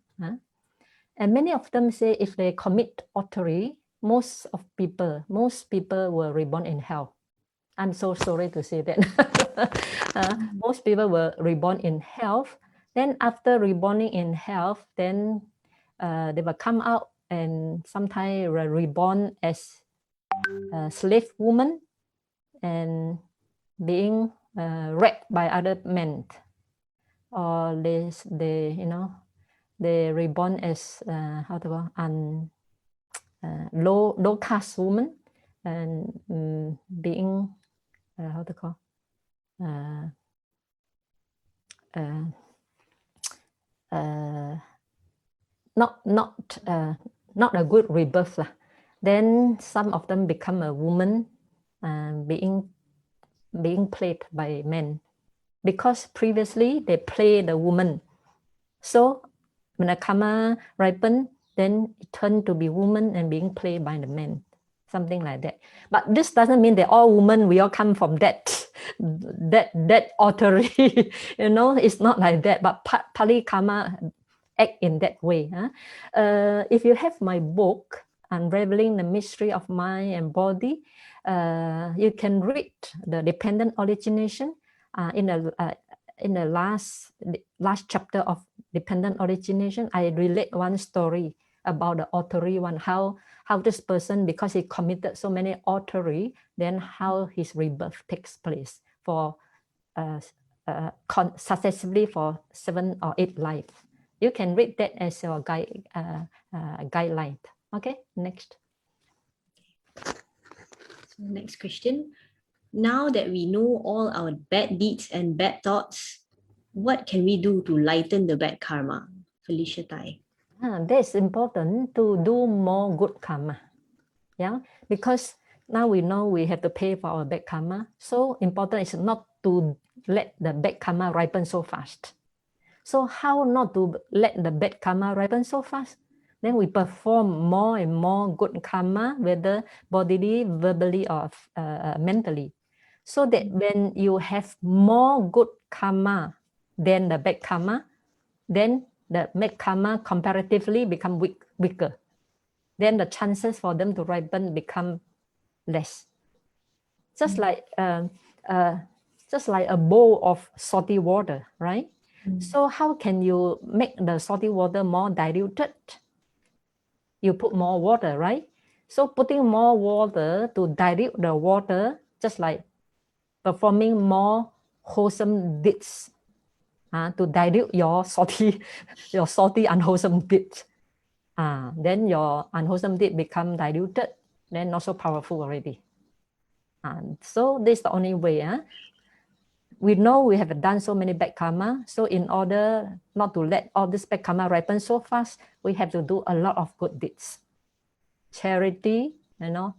S3: And many of them say if they commit adultery, most people were reborn in hell. I'm so sorry to say that. Most people were reborn in hell. Then after reborning in hell, then they will come out and sometimes reborn as a slave woman and being raped by other men, or they reborn as low caste woman and being not a good rebirth. Then some of them become a woman being played by men, because previously they play the woman. So when the karma ripen, then it turned to be woman and being played by the men, something like that. But this doesn't mean that all women we all come from that authority. It's not like that. But Pali karma act in that way. If you have my book, Unraveling the Mystery of Mind and Body, you can read the dependent origination in the last chapter of dependent origination. I relate one story about the authority one, how this person, because he committed so many authority, then how his rebirth takes place for successively for 7 or 8 lives. You can read that as your guideline. Okay, next.
S1: So next question. Now that we know all our bad deeds and bad thoughts, what can we do to lighten the bad karma? Felicia Tai.
S3: That's important, to do more good karma. Yeah, because now we know we have to pay for our bad karma. So important is not to let the bad karma ripen so fast. So how not to let the bad karma ripen so fast? Then we perform more and more good karma, whether bodily, verbally, or mentally. So that when you have more good karma than the bad karma, then the bad karma comparatively become weaker. Then the chances for them to ripen become less. Just like a bowl of salty water, right? So how can you make the salty water more diluted? You put more water, right? So putting more water to dilute the water, just like performing more wholesome deeds to dilute your salty, unwholesome deeds. Then your unwholesome deed become diluted, then not so powerful already. So this is the only way. We know we have done so many bad karma. So in order not to let all this bad karma ripen so fast, we have to do a lot of good deeds. Charity,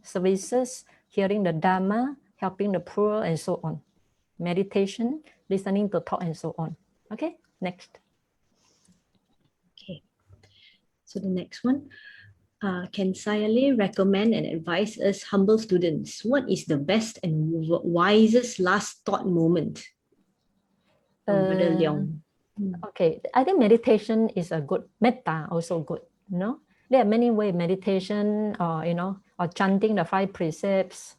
S3: services, hearing the Dhamma, helping the poor, and so on. Meditation, listening to talk, and so on. Okay, next.
S1: Okay, so the next one. Can Sayalay recommend and advise us humble students? What is the best and wisest last thought moment? Brother Leong.
S3: Okay, I think meditation is a good, metta also good. There are many ways, meditation, or or chanting the 5 precepts.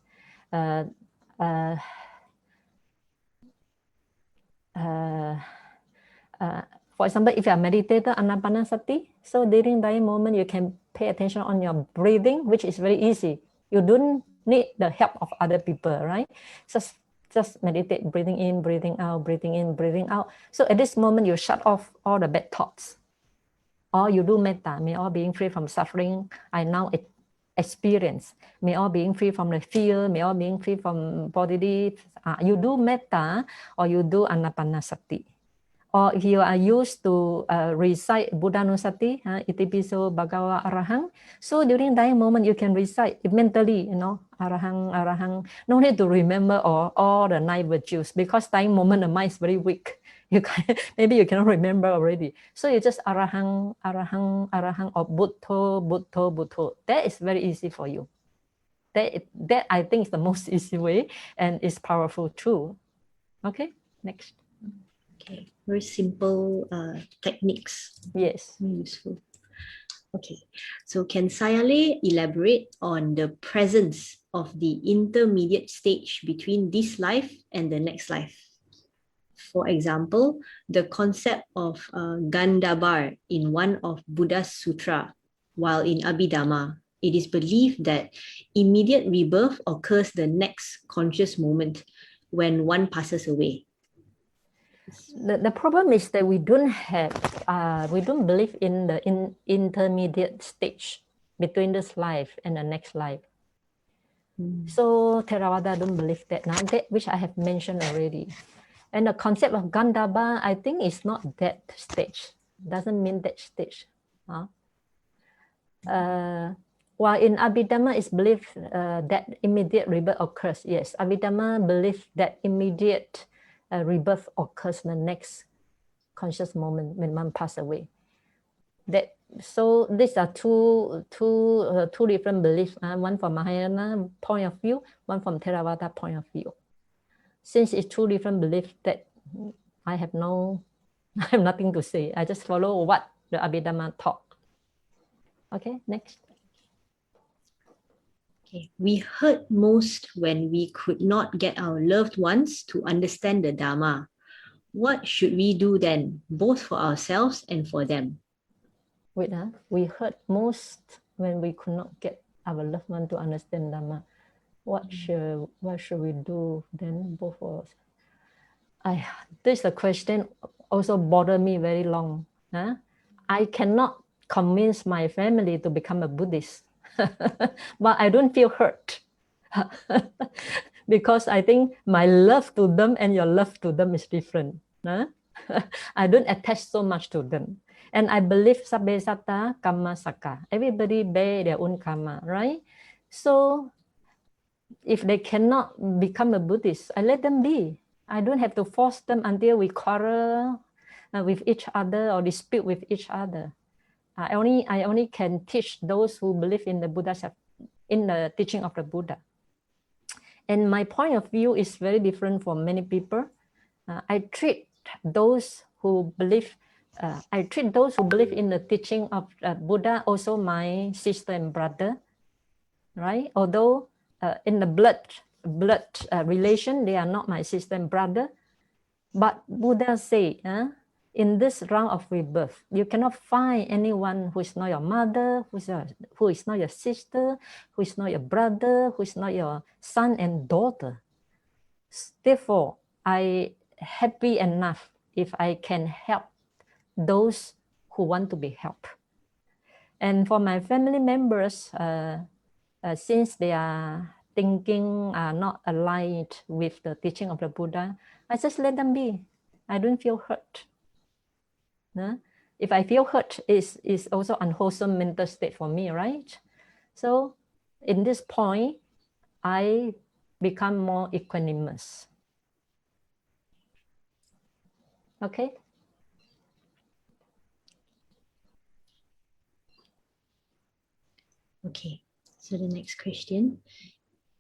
S3: For example, if you are meditator, anapanasati, so during that moment you can pay attention on your breathing, which is very easy. You don't need the help of other people, right? Just meditate, breathing in, breathing out, breathing in, breathing out. So at this moment you shut off all the bad thoughts. Or you do metta, may all being free from suffering, I now experience. May all being free from the fear, may all being free from bodily. You do metta or you do anapanasati. Or if you are used to recite Buddhanusati, Itipiso Bhagawa Arahang, so during that moment you can recite mentally, Arahang, Arahang. No need to remember all the 9 virtues, because that moment the mind is very weak. Maybe you cannot remember already. So you just Arahang, Arahang, Arahang, or Buddho, Buddho, Buddho. That is very easy for you. That I think is the most easy way, and is powerful too. Okay, next.
S1: Okay, very simple techniques.
S3: Yes.
S1: Very useful. Okay, so can Sayalay elaborate on the presence of the intermediate stage between this life and the next life? For example, the concept of Gandabar in one of Buddha's sutra, while in Abhidhamma, it is believed that immediate rebirth occurs the next conscious moment when one passes away.
S3: The problem is that we don't believe in the intermediate stage between this life and the next life. So Theravada don't believe that now, which I have mentioned already. And the concept of Gandhaba, I think, is not that stage. Doesn't mean that stage. While in Abhidhamma is believed that immediate rebirth occurs. Yes, Abhidhamma believes that immediate rebirth occurs in the next conscious moment when one passes away. So these are two different beliefs. One from Mahayana point of view, one from Theravada point of view. Since it's two different beliefs, that I have nothing to say. I just follow what the Abhidhamma taught. Okay, next.
S1: Okay. We hurt most when we could not get our loved ones to understand the Dhamma. What should we do then, both for ourselves and for them?
S3: Wait, we hurt most when we could not get our loved one to understand Dhamma. What should we do then, both for us? This question also bothered me very long. I cannot convince my family to become a Buddhist, but I don't feel hurt because I think my love to them and your love to them is different. I don't attach so much to them. And I believe sabbe satta kamma sakka. Everybody bear their own karma, right? So if they cannot become a Buddhist, I let them be. I don't have to force them until we quarrel with each other or dispute with each other. I only can teach those who believe in the Buddha, in the teaching of the Buddha. And my point of view is very different from many people. I treat those who believe in the teaching of Buddha also my sister and brother, right? Although in the blood relation, they are not my sister and brother. But Buddha say, in this round of rebirth, you cannot find anyone who is not your mother, who is not your sister, who is not your brother, who is not your son and daughter. Therefore, I happy enough if I can help those who want to be helped. And for my family members, since they are thinking not aligned with the teaching of the Buddha, I just let them be. I don't feel hurt. If I feel hurt, is also unwholesome mental state for me, right? So in this point, I become more equanimous. Okay.
S1: Okay, so the next question.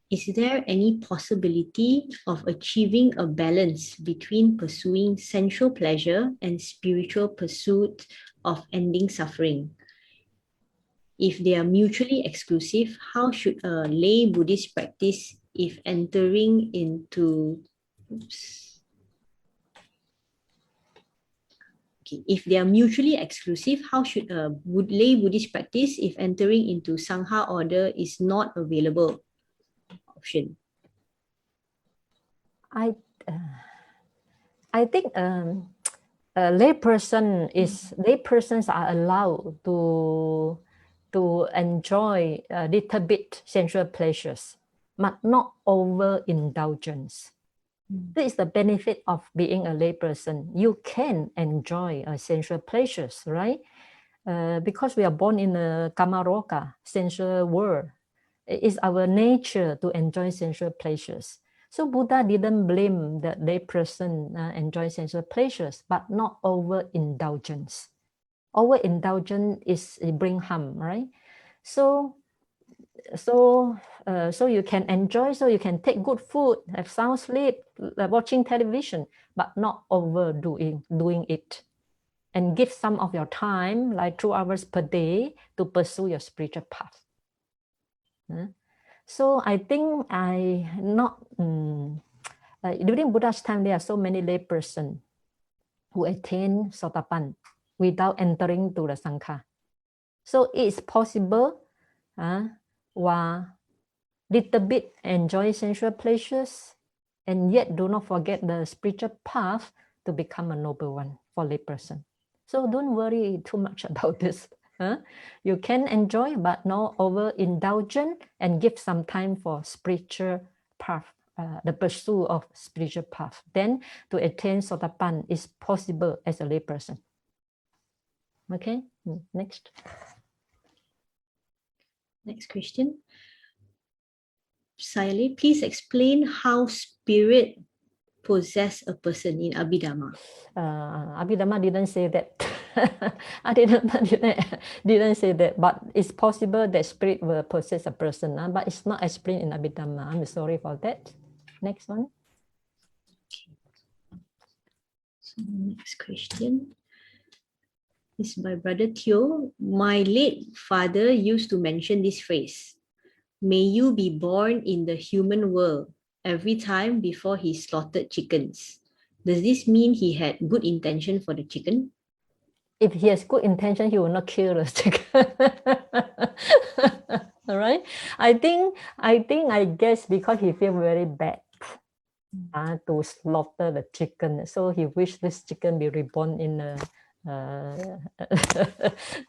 S1: Is there any possibility of achieving a balance between pursuing sensual pleasure and spiritual pursuit of ending suffering? If they are mutually exclusive, how should a lay Buddhist practice if entering into... If they are mutually exclusive, how should a lay Buddhist practice if entering into Sangha order is not available option?
S3: I think laypersons are allowed to enjoy a little bit sensual pleasures, but not overindulgence. This is the benefit of being a layperson. You can enjoy sensual pleasures, right? Because we are born in a kamaroka, sensual world. It is our nature to enjoy sensual pleasures. So Buddha didn't blame the layperson enjoy sensual pleasures, but not overindulgence. Overindulgence it bring harm, right? So you can enjoy, so you can take good food, have sound sleep, watching television, but not doing it. And give some of your time, like 2 hours per day, to pursue your spiritual path. So I think during Buddha's time, there are so many laypersons who attain Sotapan without entering to the Sangha. So it's possible, while little bit enjoy sensual pleasures, and yet do not forget the spiritual path to become a noble one for layperson. So don't worry too much about this. You can enjoy, but not overindulgent, and give some time for spiritual path, the pursuit of spiritual path. Then to attain Sotapan is possible as a layperson. Okay, next.
S1: Next question. Sayalay, please explain how spirit possess a person in Abhidhamma.
S3: Abhidhamma didn't say that. didn't say that, but it's possible that spirit will possess a person, but it's not explained in Abhidhamma. I'm sorry for that. Next one.
S1: So next question is by Brother Teo. My late father used to mention this phrase, "May you be born in the human world," every time before he slaughtered chickens. Does this mean he had good intention for the chicken?
S3: If he has good intention, he will not kill the chicken. All right. I guess because he feel very bad to slaughter the chicken, so he wished this chicken be reborn in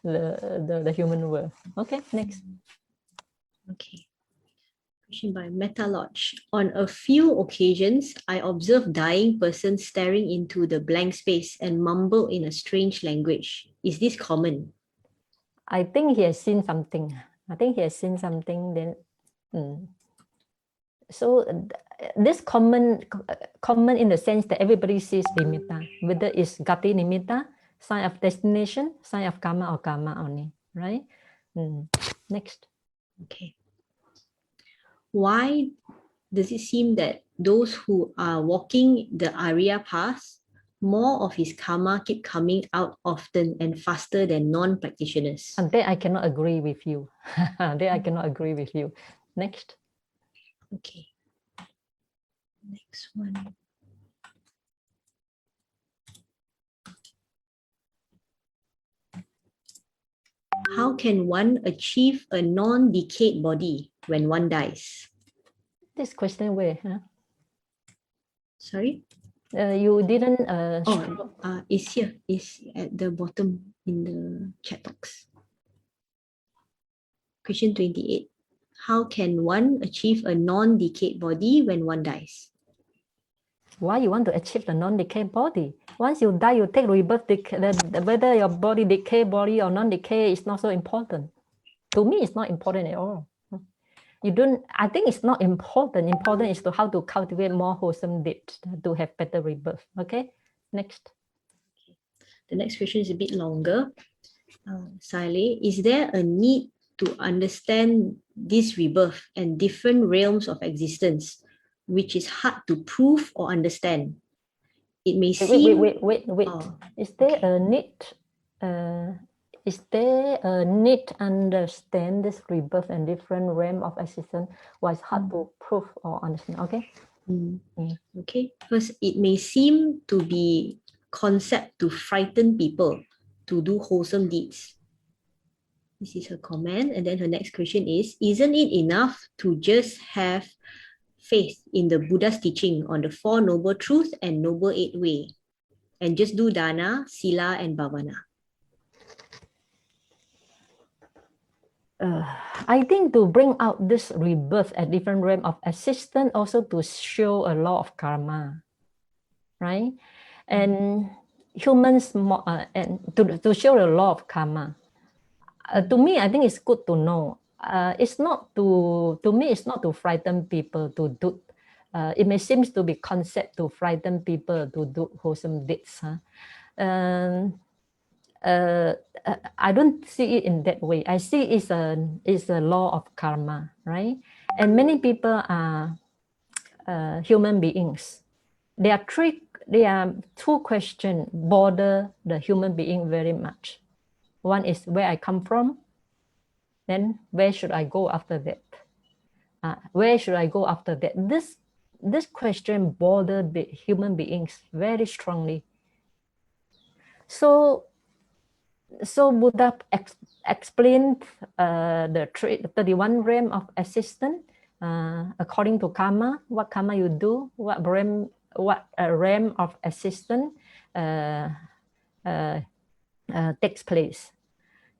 S3: the human world. Okay, next.
S1: Okay. Question by Meta Lodge. On a few occasions, I observed dying persons staring into the blank space and mumble in a strange language. Is this common?
S3: I think he has seen something. Then, so this common in the sense that everybody sees nimitta, whether it's gati nimitta, sign of destination, sign of kamma, or karma only, right? Next.
S1: Okay. Why does it seem that those who are walking the Arya path, more of his karma keep coming out often and faster than non-practitioners?
S3: And there I cannot agree with you. Next.
S1: Okay. Next one. How can one achieve a non-decayed body when one dies?
S3: This question where?
S1: Sorry?
S3: You didn't...
S1: It's here. It's at the bottom in the chat box. Question 28. How can one achieve a non-decayed body when one dies?
S3: Why you want to achieve the non-decay body? Once you die, you take rebirth. Whether your body decay body or non-decay is not so important. To me, it's not important at all. I think it's not important. Important is to how to cultivate more wholesome deeds to have better rebirth. Okay, next.
S1: The next question is a bit longer. Sayalay, is there a need to understand this rebirth and different realms of existence, which is hard to prove or understand? It may seem...
S3: Wait. Is there a need? Is there a need to understand this rebirth and different realm of existence? Was hard to prove or understand? Okay.
S1: Okay. First, it may seem to be concept to frighten people to do wholesome deeds. This is her comment. And then her next question is, isn't it enough to just have faith in the Buddha's teaching on the Four Noble Truths and Noble Eight Way, and just do dana, sila, and bhavana?
S3: I think to bring out this rebirth at different realm of existence, also to show a law of karma, right? And humans, and to show the law of karma. To me, I think it's good to know. It's not to me, it's not to frighten people to do. It may seem to be concept to frighten people to do wholesome deeds. I don't see it in that way. I see it's a law of karma, right? And many people are human beings. There are two questions bother the human being very much. One is where I come from, then where should I go after that? Where should I go after that? This question bothered the human beings very strongly. So Buddha explained the 31 realm of existence according to karma. What karma you do, what realm of existence takes place,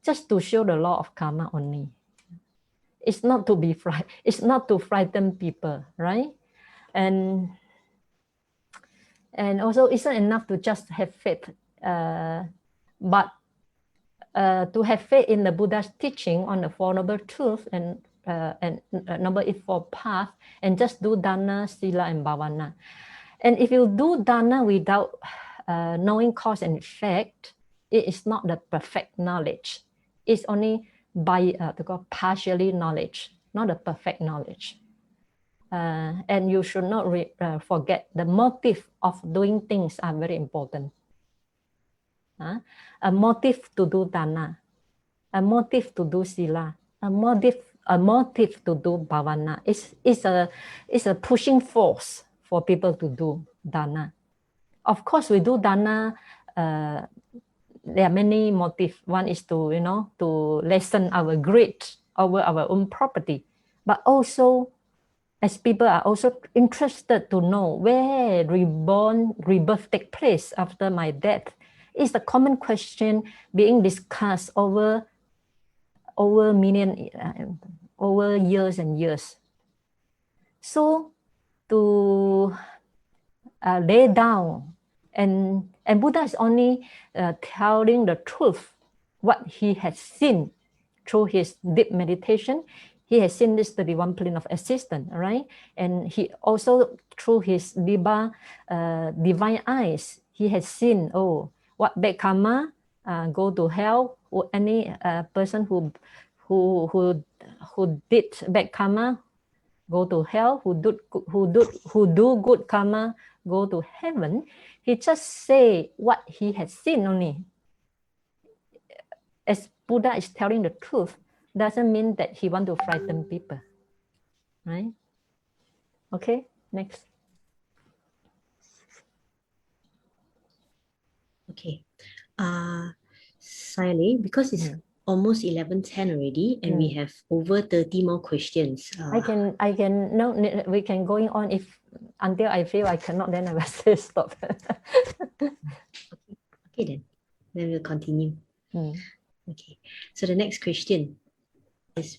S3: just to show the law of karma only. It's not to be it's not to frighten people, right? And also it's not enough to just have faith, but to have faith in the Buddha's teaching on the Four Noble Truths and Noble Eightfold Path, and just do dana, sila, and bhavana. And if you do dana without knowing cause and effect, it is not the perfect knowledge. It's only by partially knowledge, not a perfect knowledge. And you should not forget the motive of doing things are very important. A motive to do dana, a motive to do sila, a motive to do bhavana. It's a pushing force for people to do dana. Of course, we do dana. There are many motives. One is to to lessen our greed over our own property, but also as people are also interested to know where rebirth take place after my death. It's the common question being discussed over years and years. So to lay down, and Buddha is only telling the truth, what he has seen through his deep meditation. He has seen this 31 plane of existence, right? And he also, through his divine eyes, he has seen, what bad karma, go to hell. Or any person who did bad karma, go to hell. Who do good karma, go to heaven. He just say what he has seen only. As Buddha is telling the truth, doesn't mean that he want to frighten people, right? Okay, next.
S1: Okay, Sayalay, because it's almost 11:10 already, and we have over 30 more questions.
S3: I can. No, we can going on if until I feel I cannot, then I will say stop.
S1: Okay, then we'll continue. Okay, so the next question is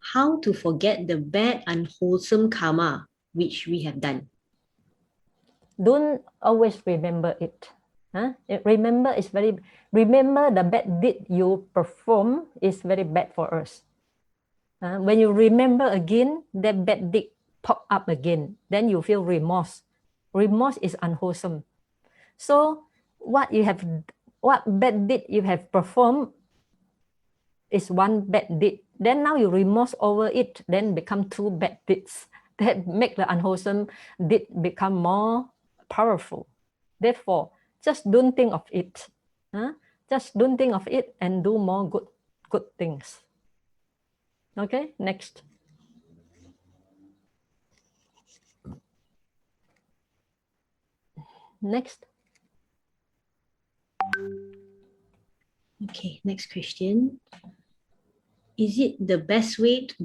S1: how to forget the bad, unwholesome karma which we have done.
S3: Don't always remember it. Remember the bad deed you perform is very bad for us. When you remember again, that bad deed pop up again, then you feel remorse. Remorse is unwholesome. So what bad deed you have performed is one bad deed. Then now you remorse over it, then become two bad deeds. That make the unwholesome deed become more powerful. Therefore, just don't think of it. Just don't think of it and do more good things. Okay, next. Next.
S1: Okay, next question. Is it the best way to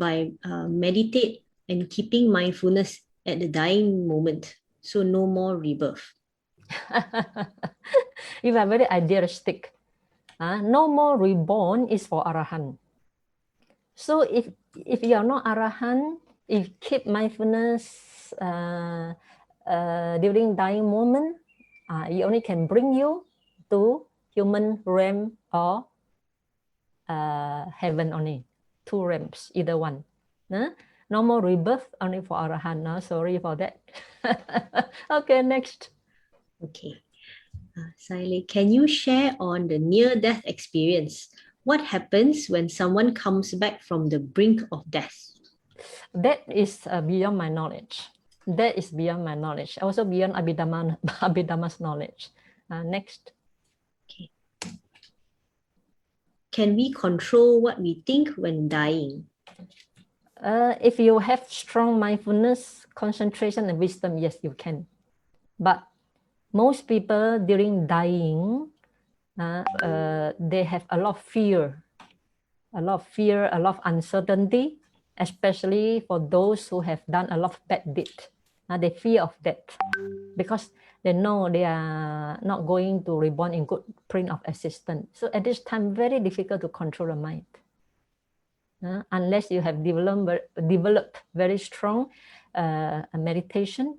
S1: meditate and keeping mindfulness at the dying moment, so no more rebirth?
S3: You are very idealistic. No more reborn is for Arahant. So if you are not Arahant, if keep mindfulness during dying moment, it only can bring you to human realm or heaven only. Two realms, either one. No more rebirth, only for Arahant. No, sorry for that. Okay, next.
S1: Okay. Sayalay, can you share on the near-death experience? What happens when someone comes back from the brink of death?
S3: That is beyond my knowledge. That is beyond my knowledge. Also beyond Abhidhamma's knowledge. Next.
S1: Okay. Can we control what we think when dying?
S3: If you have strong mindfulness, concentration, and wisdom, yes, you can. But most people during dying, they have a lot of fear, a lot of uncertainty, especially for those who have done a lot of bad deeds. They fear of death because they know they are not going to reborn in good plane of existence. So at this time, very difficult to control the mind. Unless you have developed very strong meditation,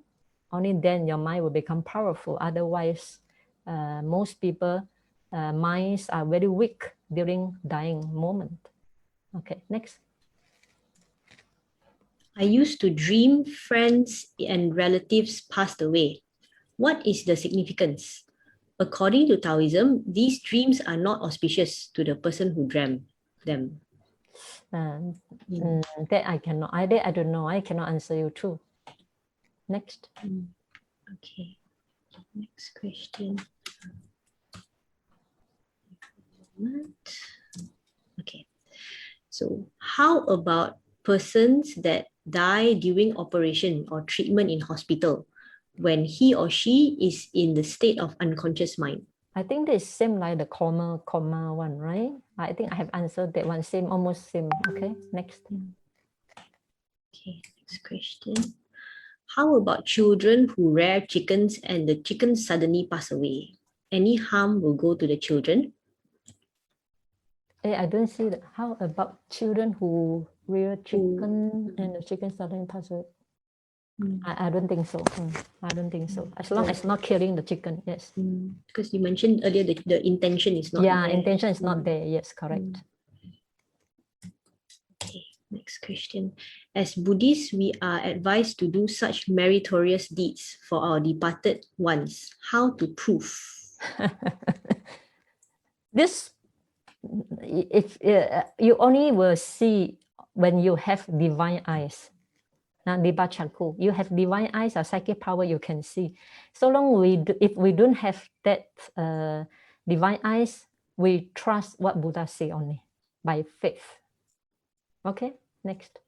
S3: only then your mind will become powerful. Otherwise, most people minds are very weak during dying moment. Okay, next.
S1: I used to dream friends and relatives passed away. What is the significance? According to Taoism, these dreams are not auspicious to the person who dreamt them.
S3: That I cannot. I don't know. I cannot answer you too. Next.
S1: Okay. Next question. Okay. So how about persons that die during operation or treatment in hospital when he or she is in the state of unconscious mind?
S3: I think this same like the comma one, right? I think I have answered that one, same, almost same. Okay, next.
S1: Okay, next question. How about children who rear chickens and the chickens suddenly pass away? Any harm will go to the children?
S3: I don't see that. How about children who rear chicken and the chicken suddenly pass away? I don't think so. I don't think so. As long as not killing the chicken, yes.
S1: Because you mentioned earlier that the intention is not
S3: there.
S1: there.
S3: Intention is not there. Yes, correct.
S1: Okay, next question. As Buddhists, we are advised to do such meritorious deeds for our departed ones. How to prove?
S3: This, if you only will see when you have divine eyes. You have divine eyes or psychic power, you can see. So long if we don't have that divine eyes, we trust what Buddha say only by faith. Okay, next.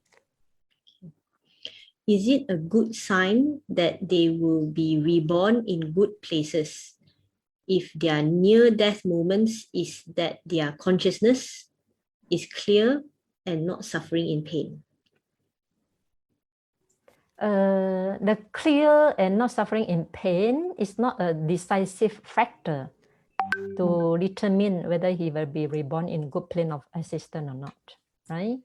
S1: Is it a good sign that they will be reborn in good places if their near-death moments is that their consciousness is clear and not suffering in pain?
S3: The clear and not suffering in pain is not a decisive factor to determine whether he will be reborn in good plane of existence or not, right?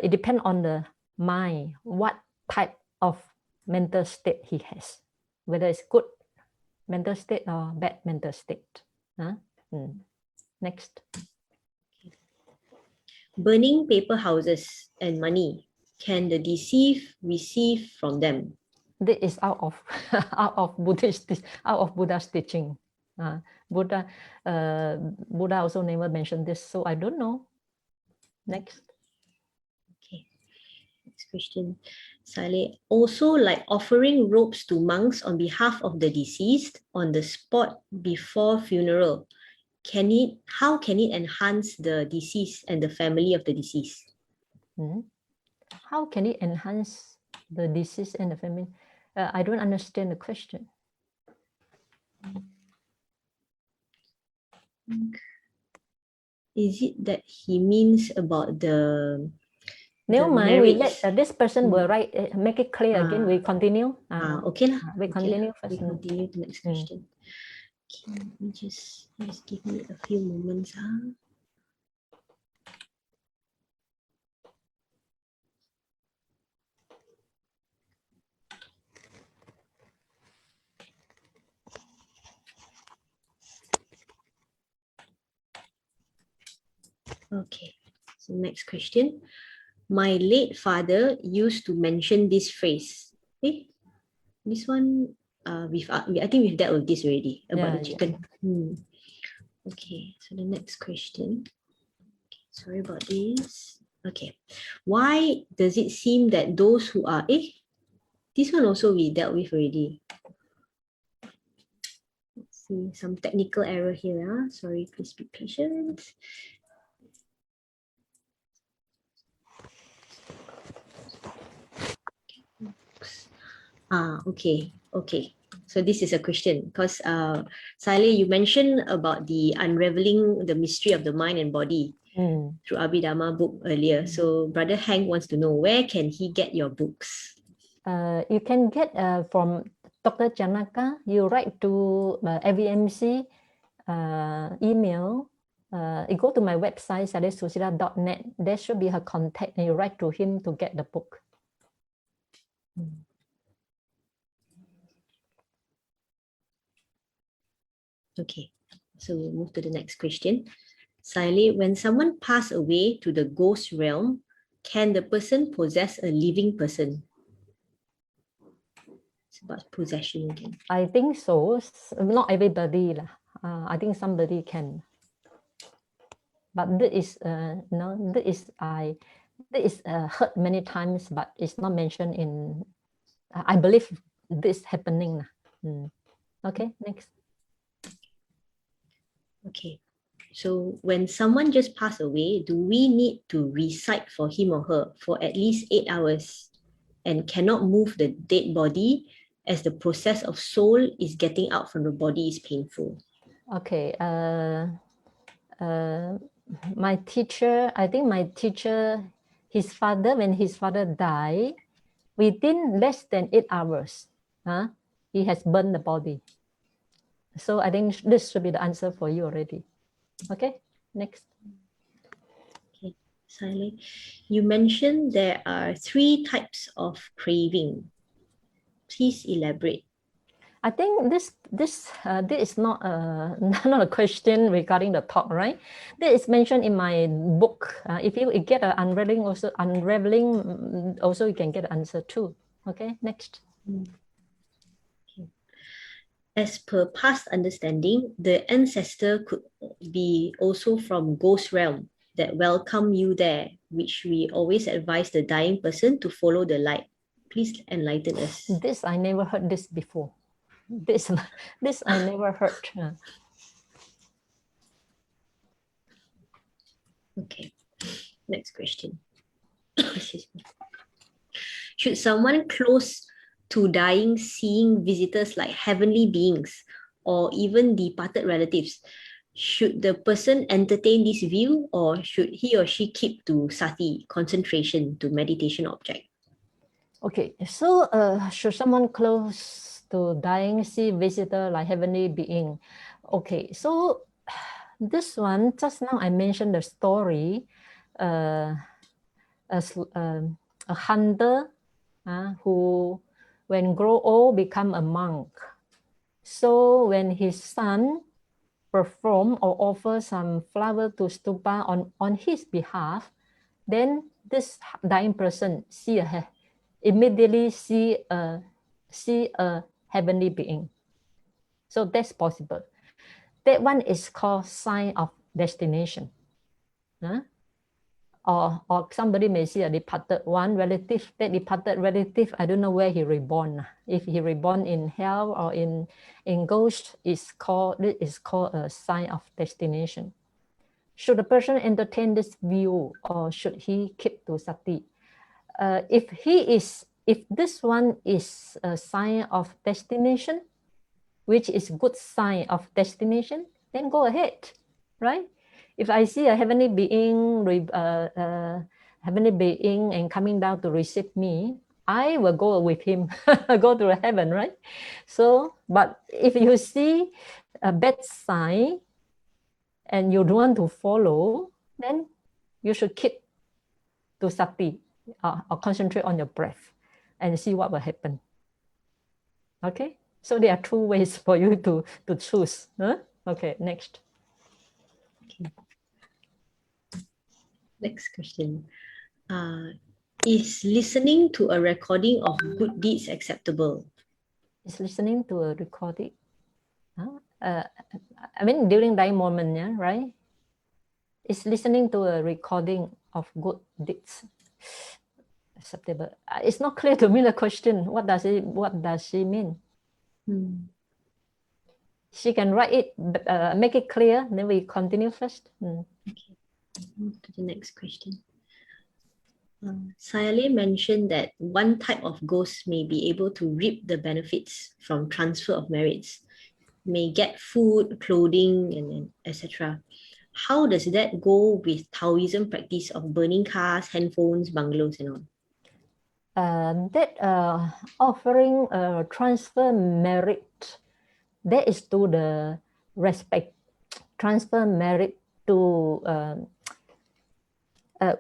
S3: It depends on the mind, what type of mental state he has, whether it's good mental state or bad mental state. Next.
S1: Burning paper houses and money, can the deceased receive from them?
S3: This is out of Buddha's teaching. Buddha also never mentioned this, so I don't know. Next.
S1: Okay. Next question. Sayalay, also like offering robes to monks on behalf of the deceased on the spot before funeral. How can it enhance the deceased and the family of the deceased?
S3: How can it enhance the deceased and the family? I don't understand the question.
S1: Is it that he means about the
S3: Never mind, we let this person will write, make it clear again. We continue.
S1: Okay lah.
S3: We continue first.
S1: We continue to the next question. Okay, let me just give me a few moments. Okay, so next question. My late father used to mention this phrase. This one, I think we've dealt with this already about the chicken. Okay, so the next question. Okay, sorry about this. Okay, why does it seem that those who are this one also we dealt with already. Let's see, some technical error here. Sorry, please be patient. Okay. So this is a question because Sayalay, you mentioned about the unraveling the mystery of the mind and body through Abhidhamma book earlier. So Brother Hank wants to know, where can he get your books?
S3: You can get from Dr. Janaka. You write to AVMC email. You go to my website, sayalay-susila.net. There should be her contact, and you write to him to get the book.
S1: Okay, so we'll move to the next question. Sayalay, when someone passes away to the ghost realm, can the person possess a living person? It's about possession again.
S3: I think so. Not everybody lah. I think somebody can. But this is heard many times, but it's not mentioned in. I believe this happening. Okay, next.
S1: Okay, so when someone just passed away, do we need to recite for him or her for at least 8 hours and cannot move the dead body as the process of soul is getting out from the body is painful?
S3: Okay, my teacher, I think my teacher, his father, when his father died, within less than 8 hours, he has burned the body. So I think this should be the answer for you already. Okay, next.
S1: Okay, Sayalay, you mentioned there are 3 types of craving. Please elaborate.
S3: I think this is not a question regarding the talk, right? This is mentioned in my book. If you get an unraveling, also you can get an answer too. Okay, next.
S1: Okay. As per past understanding, the ancestor could be also from ghost realm that welcome you there, which we always advise the dying person to follow the light. Please enlighten us.
S3: This I never heard this before. This I never heard.
S1: Okay, next question. Excuse me. Should someone close to dying seeing visitors like heavenly beings or even departed relatives, should the person entertain this view, or should he or she keep to sati, concentration, to meditation object?
S3: Okay, so should someone close to dying see visitor like heavenly being? Okay, so this one, just now I mentioned the story, as a hunter who, when grow old, become a monk. So when his son perform or offer some flower to stupa on his behalf, then this dying person immediately see a heavenly being. So that's possible. That one is called sign of destination. Or somebody may see a departed relative. That departed relative, I don't know where he reborn. If he reborn in hell or in ghost, it is called a sign of destination. Should a person entertain this view, or should he keep to sati? If this one is a sign of destination, which is good sign of destination, then go ahead, right? If I see a heavenly being and coming down to receive me, I will go with him, go to heaven, right? So, but if you see a bad sign and you don't want to follow, then you should keep to sati or concentrate on your breath and see what will happen. Okay, so there are 2 ways for you to choose. Okay, next.
S1: Okay. Next question. Is listening to a recording of good deeds acceptable?
S3: Is listening to a recording? I mean, during that moment, yeah, right? Is listening to a recording of good deeds acceptable? It's not clear to me the question. What does she mean? She can write it, make it clear, then we continue first.
S1: Okay, move to the next question. Sayalay mentioned that one type of ghost may be able to reap the benefits from transfer of merits, may get food, clothing, and etc. How does that go with Taoism practice of burning cars, handphones, bungalows, and all?
S3: That offering transfer merit, that is to the respect. Transfer merit to,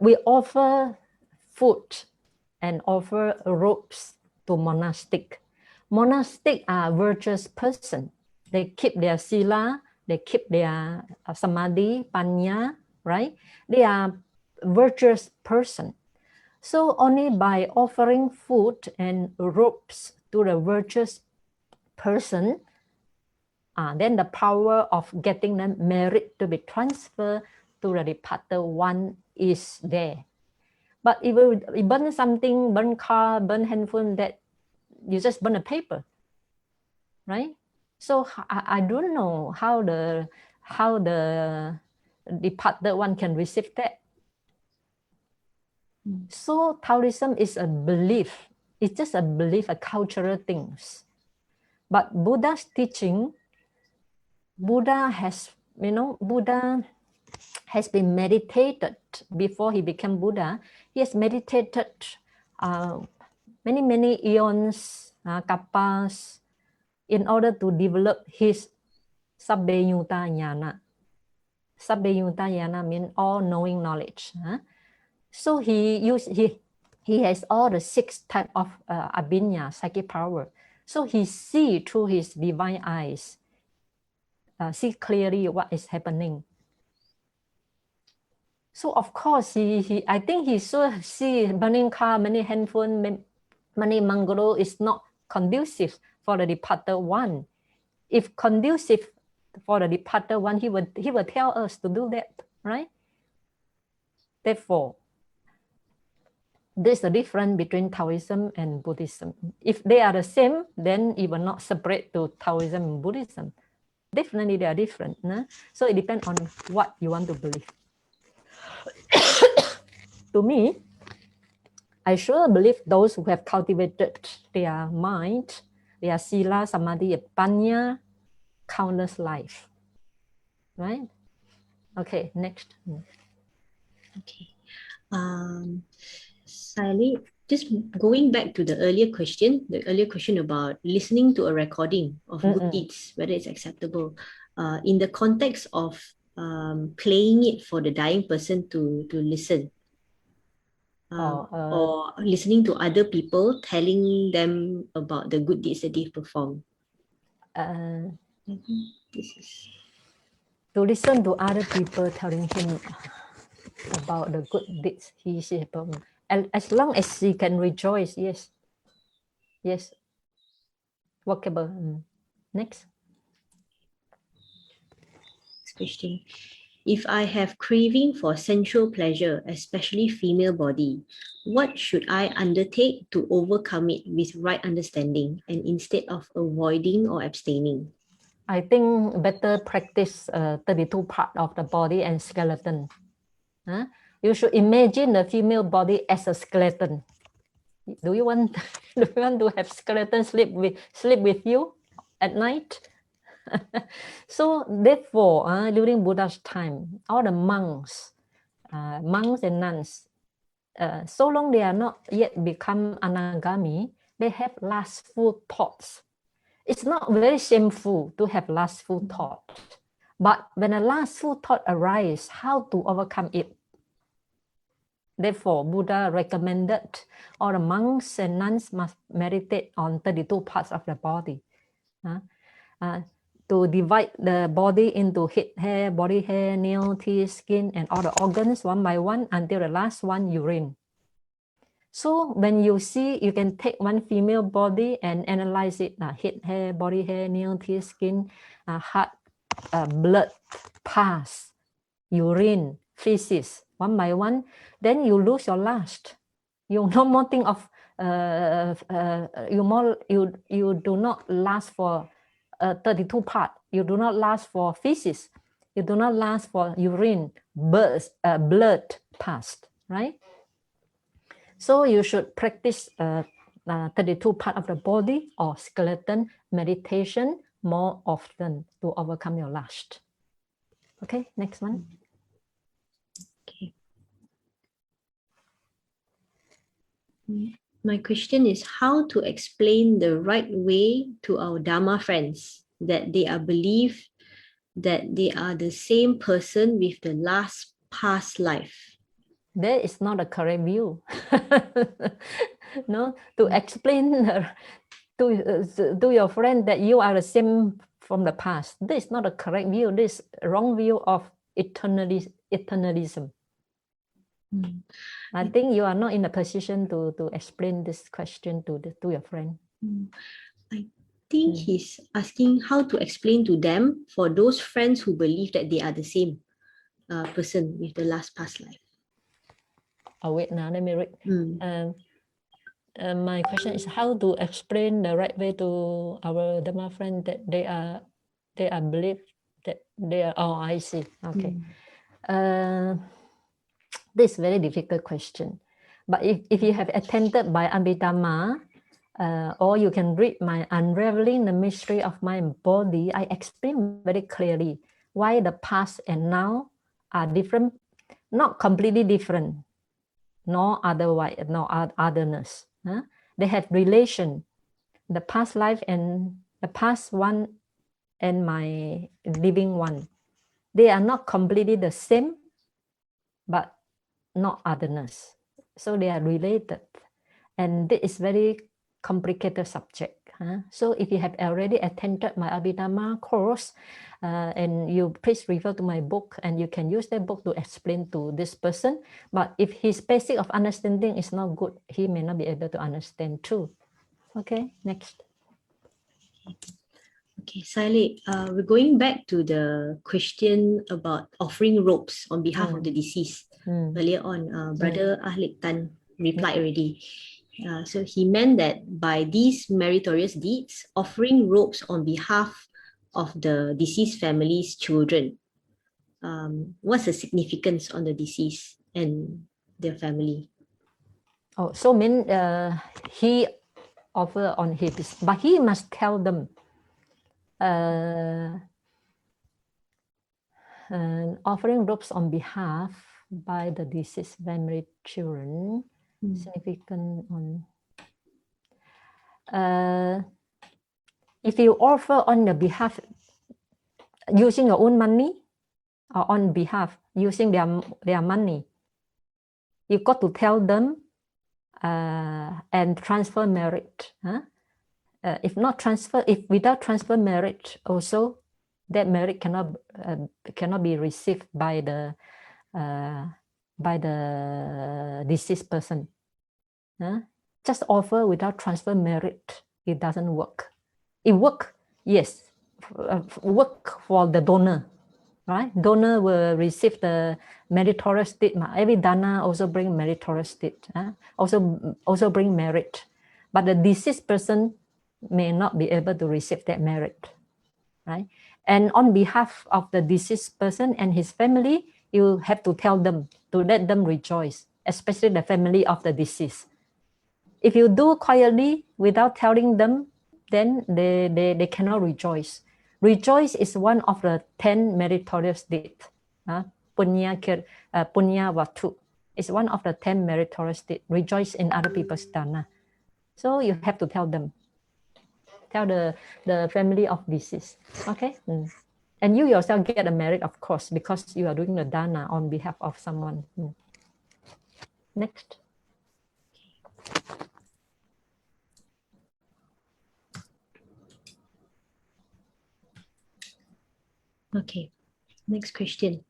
S3: we offer food and offer robes to monastic. Monastic are virtuous person. They keep their sila they keep their samadhi, panya, right? They are virtuous person. So only by offering food and robes to the virtuous person, then the power of getting the merit to be transferred to the departed one is there. But if you burn something, burn car, burn handphone, that you just burn a paper, right? So I don't know how the departed one can receive that. So Taoism is a belief. It's just a belief, a cultural things. But Buddha's teaching, Buddha has been meditated before he became Buddha. He has meditated many eons, kapas, in order to develop his Sabbe-yuta jnana. Sabbe-yuta jnana means all-knowing knowledge. So he has all the 6 types of abhinya, psychic power. So he see through his divine eyes, see clearly what is happening. So of course, I think he see burning car, many handphone, many bungalow is not conducive for the departed one. If conducive for the departed one, he would tell us to do that, right? Therefore, there's a difference between Taoism and Buddhism. If they are the same, then it will not separate to Taoism and Buddhism. Definitely they are different. No? So it depends on what you want to believe. To me, I sure believe those who have cultivated their mind, their sila, samadhi, panya, countless life. Right? Okay, next.
S1: Okay. Sayalay, just going back to the earlier question about listening to a recording of good deeds, whether it's acceptable, in the context of playing it for the dying person to listen, or listening to other people telling them about the good deeds that they've performed.
S3: To listen to other people telling him about the good deeds she performed. As long as she can rejoice, yes. Yes. Workable. Next.
S1: Next question. If I have craving for sensual pleasure, especially female body, what should I undertake to overcome it with right understanding and instead of avoiding or abstaining?
S3: I think better practice 32 part of the body and skeleton. You should imagine the female body as a skeleton. Do you want to have skeleton sleep with you at night? So therefore, during Buddha's time, all the monks and nuns, so long they are not yet become anagami, they have lustful thoughts. It's not very shameful to have lustful thought, but when a lustful thought arises, how to overcome it? Therefore, Buddha recommended all the monks and nuns must meditate on 32 parts of the body. To divide the body into head hair, body hair, nail, teeth, skin, and all the organs one by one until the last one, urine. So when you see, you can take one female body and analyze it, head hair, body hair, nail, teeth, skin, heart, blood, pus, urine, feces, one by one, then you lose your lust. You no more think of, you do not last for 32 parts. You do not last for feces. You do not last for urine, blood, pus, right? So you should practice 32 parts of the body or skeleton meditation more often to overcome your lust. Okay, next one.
S1: Okay. My question is how to explain the right way to our Dhamma friends that they are believed that they are the same person with the last past life.
S3: That is not a correct view. No, to explain to your friend that you are the same from the past. This is not a correct view. This is a wrong view of eternalism. I think you are not in a position to explain this question to your friend.
S1: I think he's asking how to explain to them for those friends who believe that they are the same person with the last past life.
S3: Oh, wait, now let me read. My question is how to explain the right way to our Dhamma friend that they are believe that they are. Oh, I see. Okay. This is a very difficult question. But if you have attended by Abhidhamma, or you can read my Unraveling the Mystery of Mind and Body, I explain very clearly why the past and now are different, not completely different, nor otherwise, nor otherness. They have relation. The past life and the past one and my living one. They are not completely the same, but not otherness. So they are related. And this is very complicated subject. So if you have already attended my Abhidhamma course, and you please refer to my book, and you can use that book to explain to this person. But if his basic of understanding is not good, he may not be able to understand too. Okay, next.
S1: Okay, Sayalay, we're going back to the question about offering robes on behalf of the deceased. Earlier on, Brother Ahlik Tan replied already. So he meant that by these meritorious deeds, offering robes on behalf of the deceased family's children, what's the significance on the deceased and their family?
S3: Oh, so mean he offer on his, but he must tell them. Offering robes on behalf by the deceased family children, significant on. If you offer on the behalf using your own money, or on behalf using their money, you got to tell them and transfer merit. If not transfer, if without transfer merit, also that merit cannot be received by the deceased person. Just offer without transfer merit, it doesn't work. It work, yes, work for the donor, right? Donor will receive the meritorious deed. Every dana also bring meritorious deed, also bring merit. But the deceased person may not be able to receive that merit, right? And on behalf of the deceased person and his family, you have to tell them, to let them rejoice, especially the family of the deceased. If you do quietly without telling them, then they cannot rejoice. Rejoice is one of the 10 meritorious deeds. Punya Vatu is one of the 10 meritorious deeds. Rejoice in other people's dana. So you have to tell them. Tell the family of deceased. Okay? And you yourself get a merit, of course, because you are doing the dana on behalf of someone. Next.
S1: Okay, next question.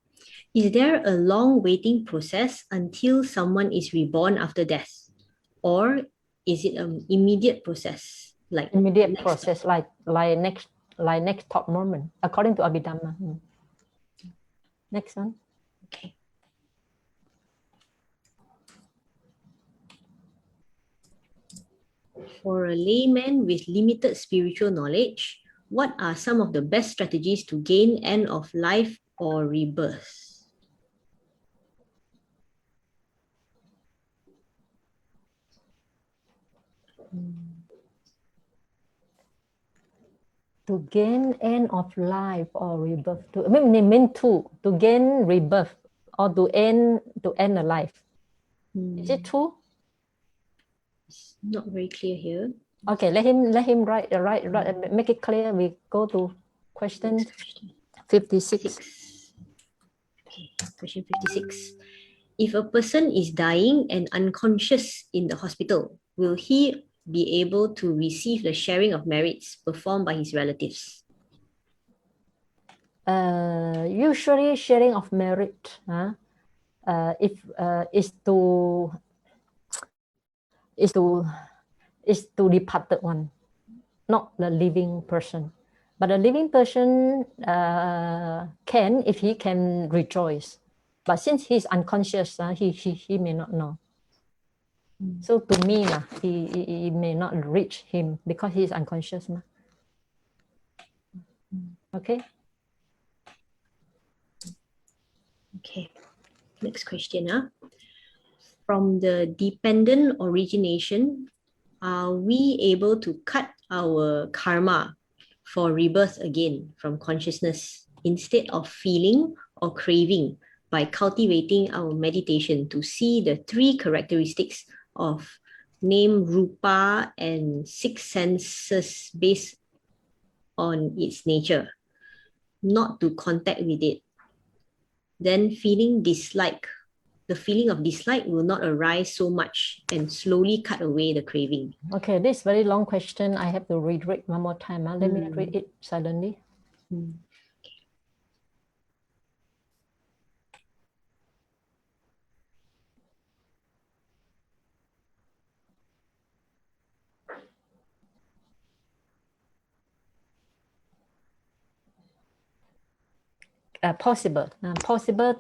S1: Is there a long waiting process until someone is reborn after death? Or is it an immediate process? Like
S3: immediate process, like next thought moment, according to Abhidhamma. Next one.
S1: Okay. For a layman with limited spiritual knowledge, what are some of the best strategies to gain end of life or rebirth?
S3: To gain end of life or rebirth. Mean two. To gain rebirth or to end a life. Is it true?
S1: It's not very clear here.
S3: Okay, let him write. Make it clear. We go to question 56.
S1: Okay, question 56. If a person is dying and unconscious in the hospital, will he be able to receive the sharing of merits performed by his relatives?
S3: Usually sharing of merit is to departed one, not the living person. But a living person can, if he can rejoice. But since he's unconscious, he may not know. So to me, he may not reach him because he is unconscious. Okay.
S1: Okay. Next question. From the dependent origination, are we able to cut our karma for rebirth again from consciousness instead of feeling or craving by cultivating our meditation to see the three characteristics of name, rupa, and six senses based on its nature, not to contact with it? Then the feeling of dislike will not arise so much and slowly cut away the craving.
S3: Okay, this very long question. I have to read it one more time. Let me read it suddenly. Possible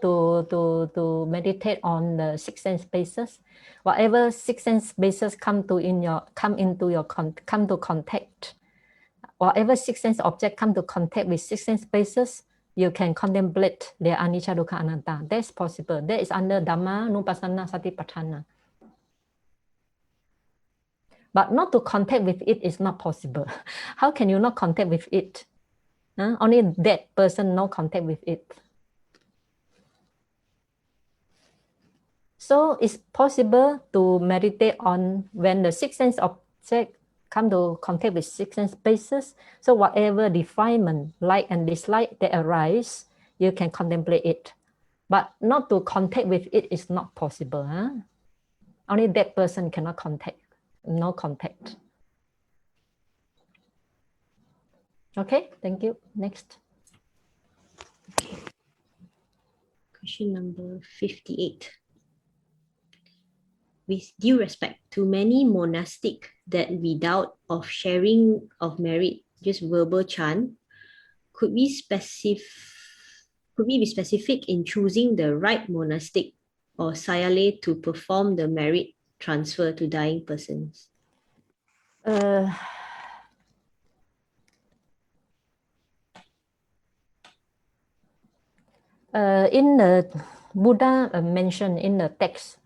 S3: to meditate on the six sense bases. Whatever six sense bases come to contact. Whatever six sense object come to contact with six sense bases, you can contemplate their anicca, dukkha, anatta. That's possible. That is under Dhamma, Nupassana, Satipatthana. But not to contact with it is not possible. How can you not contact with it? Only that person no contact with it. So it's possible to meditate on when the six sense object come to contact with six sense bases. So whatever defilement, like and dislike that arise, you can contemplate it. But not to contact with it is not possible. Only that person cannot contact, no contact. Okay, thank you. Next.
S1: Okay. Question number 58. With due respect to many monastic that we doubt of sharing of merit, just verbal chant, could we be specific in choosing the right monastic or Sayalay to perform the merit transfer to dying persons?
S3: In the Buddha mentioned in the text,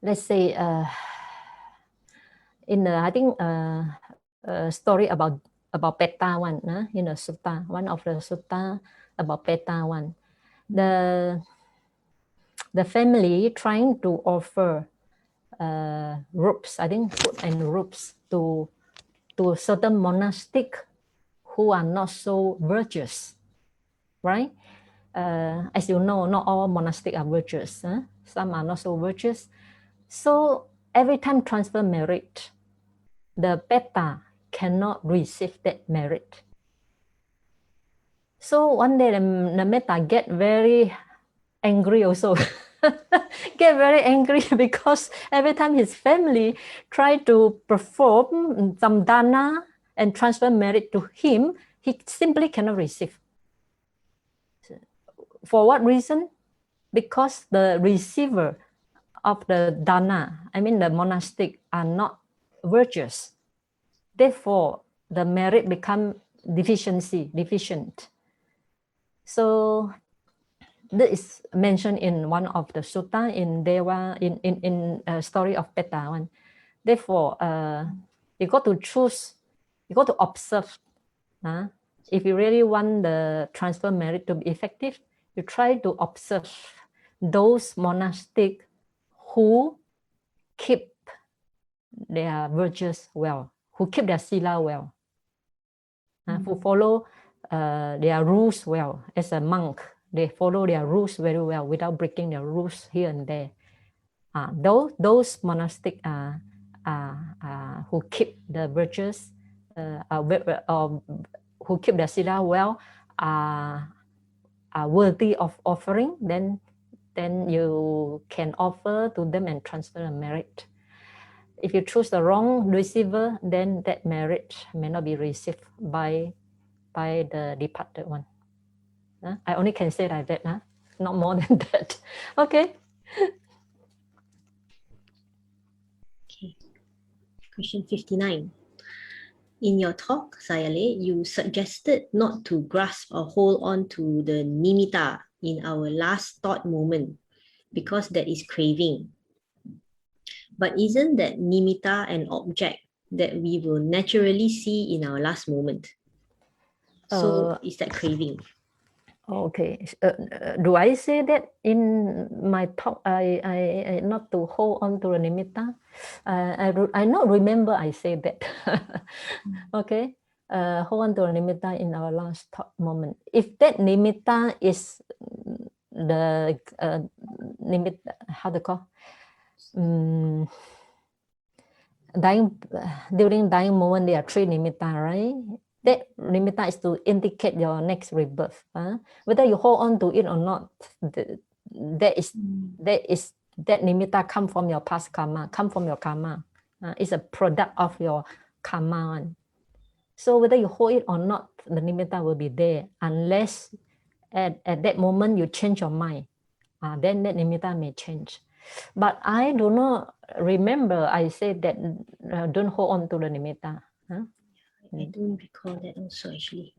S3: let's say in the I think story about Peta one, in the sutta, one of the sutta about Peta one, the family trying to offer robes, I think food and robes to certain monastic who are not so virtuous, right? As you know, not all monastics are virtuous. Some are not so virtuous. So every time transfer merit, the Peta cannot receive that merit. So one day the Metta get very angry also. Get very angry because every time his family try to perform some dana and transfer merit to him, he simply cannot receive. For what reason? Because the receiver of the dana, I mean the monastic, are not virtuous. Therefore, the merit become deficient. So this is mentioned in one of the sutta in Dewa, in story of Peta one. Therefore, you got to choose, you got to observe. If you really want the transfer merit to be effective, you try to observe those monastic who keep their virtues well, who keep their sila well, who follow their rules well. As a monk, they follow their rules very well without breaking their rules here and there. Those monastic who keep the virtues who keep their sila well are worthy of offering, then you can offer to them and transfer a merit. If you choose the wrong receiver, then that merit may not be received by the departed one. I only can say like that, not more than that. Okay.
S1: Okay. Question 59. In your talk, Sayalay, you suggested not to grasp or hold on to the nimitta in our last thought moment because that is craving. But isn't that nimitta an object that we will naturally see in our last moment? So is that craving?
S3: Okay. Do I say that in my talk? I not to hold on to the nimitta. I not remember I say that. Okay. Hold on to the nimitta in our last thought moment. If that nimitta is the nimitta, how to call? During dying moment, there are three nimitta, right? That nimitta is to indicate your next rebirth. Whether you hold on to it or not, that nimitta come from your past karma, come from your karma. It's a product of your karma. So whether you hold it or not, the nimitta will be there unless at that moment you change your mind. Then that nimitta may change. But I do not remember I said that don't hold on to the nimitta.
S1: I don't recall that also actually.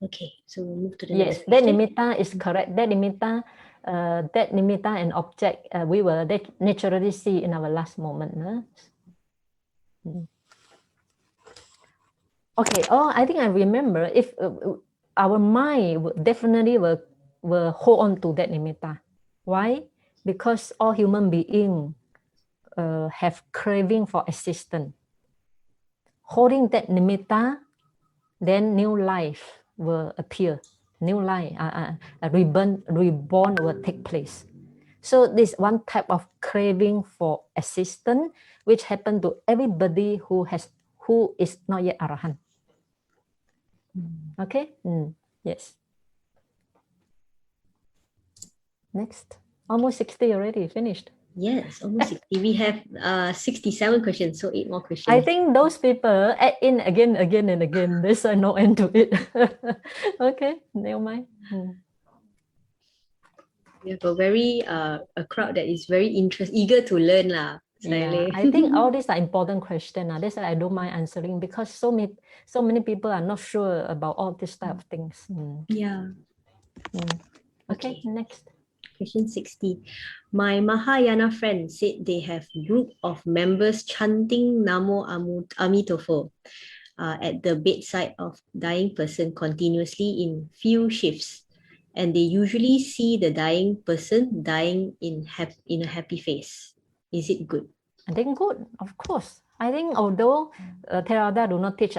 S1: Okay, so we'll move to the next question.
S3: That nimitta is correct. That nimitta and object we will naturally see in our last moment. Okay. I think I remember. If our mind definitely will hold on to that nimitta. Why? Because all human beings have craving for existence. Holding that nimitta, then new life will appear. New life, reborn will take place. So this one type of craving for existence, which happen to everybody who is not yet arahant. Okay. Yes. Next. Almost 60 already. Finished.
S1: Yes, almost 60. We have 67 questions, so 8 more questions.
S3: I think those people add in again and again. There's no end to it. Okay, never mind.
S1: We have a crowd that is very eager to learn lah.
S3: Yeah, I think all these are important questions. That's why I don't mind answering, because so many people are not sure about all these type of things.
S1: Yeah.
S3: Okay, next.
S1: Question 60. My Mahayana friend said they have a group of members chanting Namo Amitofo at the bedside of dying person continuously in few shifts. And they usually see the dying person dying in a happy face. Is it good?
S3: I think good, of course. I think although Theravada do not teach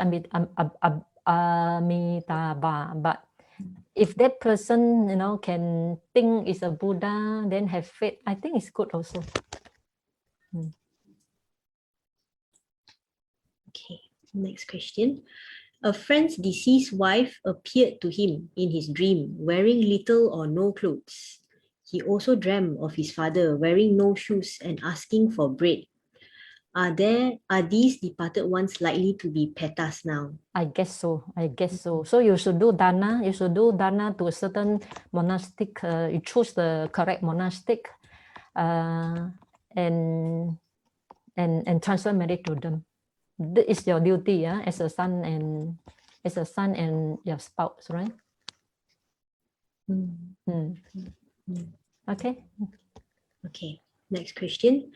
S3: Amitabha, but if that person, can think is a Buddha, then have faith, I think it's good also.
S1: Okay, next question. A friend's deceased wife appeared to him in his dream wearing little or no clothes. He also dreamt of his father wearing no shoes and asking for bread. Are these departed ones likely to be petas now?
S3: I guess so. So you should do dana. You should do dana to a certain monastic. You choose the correct monastic, and transfer merit to them. This is your duty, as a son and your spouse, right? Okay.
S1: Okay. Next question.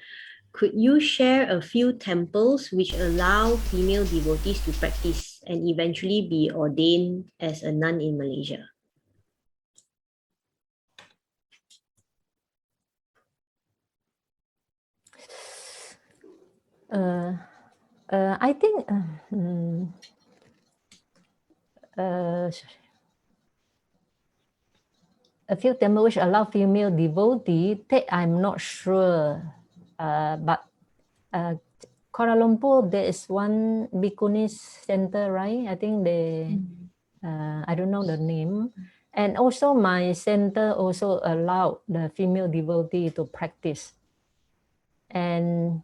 S1: Could you share a few temples which allow female devotees to practice and eventually be ordained as a nun in Malaysia?
S3: I think a few temples which allow female devotee, I'm not sure, but Kuala Lumpur, there is one Bhikkhunis center, right? I think they, I don't know the name. And also my center also allowed the female devotee to practice. And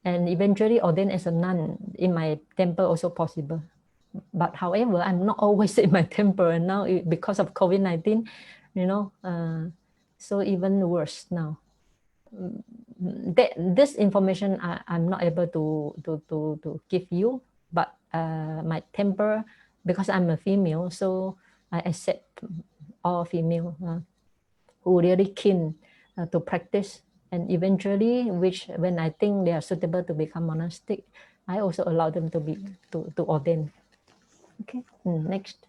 S3: eventually ordained as a nun in my temple also possible. But however, I'm not always in my temple, and now because of COVID-19, you know, so even worse now. This information I'm not able to give you, but my temper, because I'm a female, so I accept all female who really keen to practice, and eventually, when I think they are suitable to become monastic, I also allow them to be to ordain. Okay, next.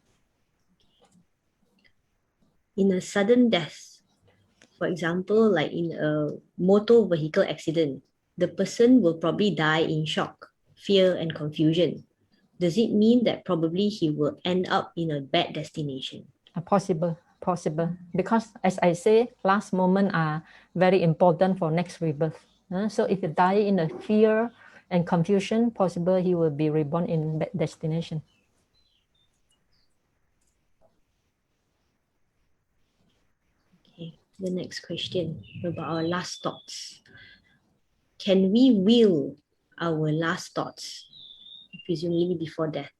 S1: In a sudden death, for example, like in a motor vehicle accident, the person will probably die in shock, fear, and confusion. Does it mean that probably he will end up in a bad destination?
S3: Possible, because as I say, last moment are very important for next rebirth. So if you die in a fear and confusion, possible he will be reborn in bad destination.
S1: Okay, the next question about our last thoughts. Can we will our last thoughts, presumably before death?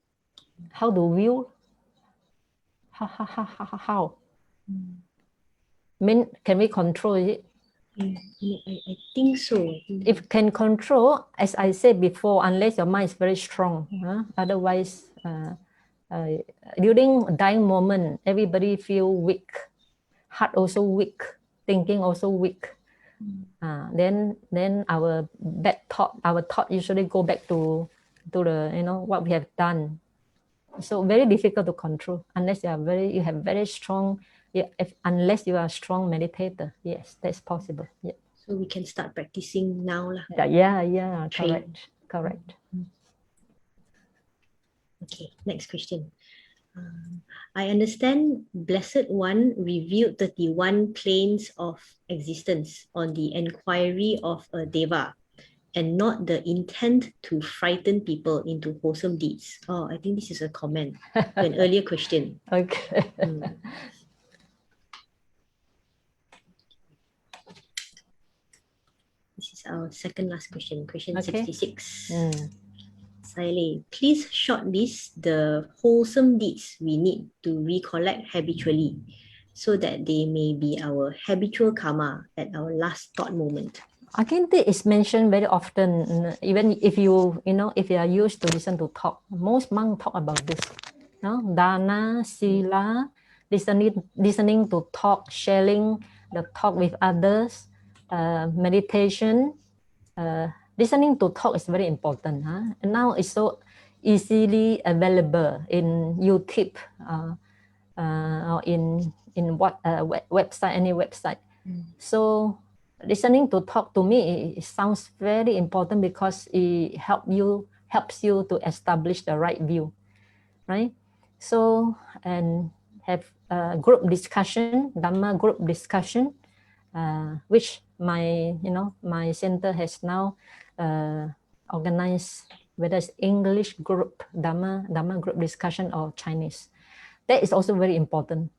S3: How do will? How? Mean, can we control it?
S1: I think so.
S3: If can control, as I said before, unless your mind is very strong, otherwise, during dying moment, everybody feel weak, heart also weak, thinking also weak. Then our bad thought, our thought usually go back to the what we have done. So very difficult to control unless you have very strong. Unless you are a strong meditator, yes, that's possible. Yeah.
S1: So we can start practicing now, lah.
S3: Yeah, correct.
S1: Okay, next question. I understand Blessed One revealed 31 planes of existence on the enquiry of a deva, and not the intent to frighten people into wholesome deeds. Oh, I think this is a comment to an earlier question.
S3: Okay.
S1: This is our second last question, question
S3: Okay.
S1: 66. Sayalay, please shortlist the wholesome deeds we need to recollect habitually so that they may be our habitual karma at our last thought moment.
S3: I think this is mentioned very often, even if you are used to listen to talk. Most monks talk about this. Dana, sila, listening to talk, sharing the talk with others, meditation. Listening to talk is very important. And now it's so easily available in YouTube or in what website, any website. So listening to talk, to me, it sounds very important because it helps you to establish the right view, right? So, and have a group discussion, Dhamma group discussion, which my center has now organized, whether it's English group Dhamma group discussion or Chinese. That is also very important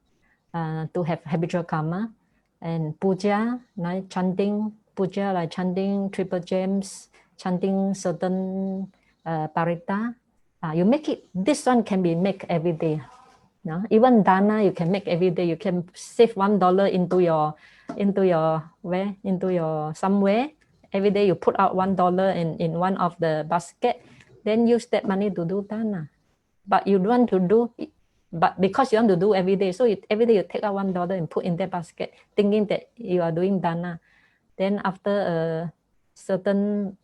S3: to have habitual karma. And puja, like chanting triple gems, chanting certain parita. You make it. This one can be made every day. Even dana you can make every day. You can save $1 into your somewhere. Every day you put out $1 in one of the basket, then use that money to do dana. But you want to do it. But because you want to do every day, so every day you take out $1 and put in that basket, thinking that you are doing dana. Then after a certain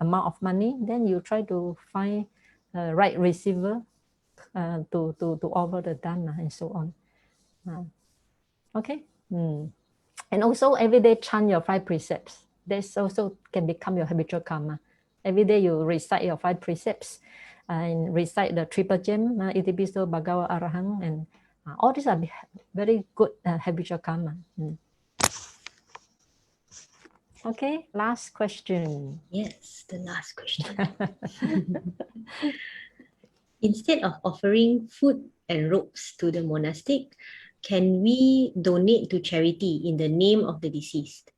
S3: amount of money, then you try to find a right receiver to offer the dana and so on. Okay. And also every day chant your 5 precepts. This also can become your habitual karma. Every day you recite your 5 precepts. And recite the triple gem, Itipiso, Bhagawa, Arahang, and all these are very good habitual karma. Okay, last question.
S1: Yes, the last question. Instead of offering food and robes to the monastic, can we donate to charity in the name of the deceased?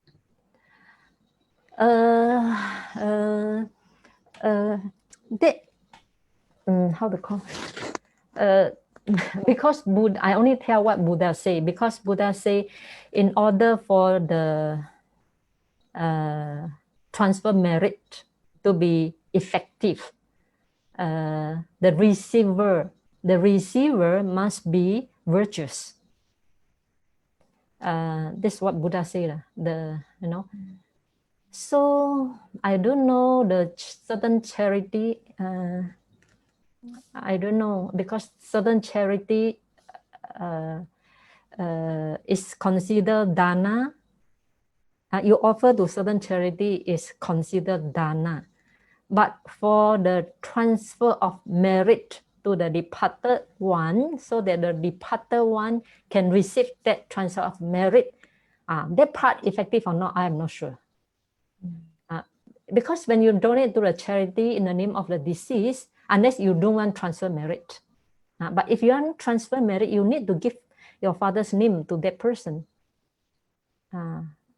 S3: How to call? Because Buddha, I only tell what Buddha say. Because Buddha say, in order for the transfer merit to be effective, the receiver must be virtuous. This is what Buddha said. So I don't know the certain charity. I don't know, because certain charity is considered dana. You offer to certain charity is considered dana. But for the transfer of merit to the departed one, so that the departed one can receive that transfer of merit, that part effective or not, I am not sure. Because when you donate to the charity in the name of the deceased, unless you don't want transfer merit. But if you want transfer merit, you need to give your father's name to that person.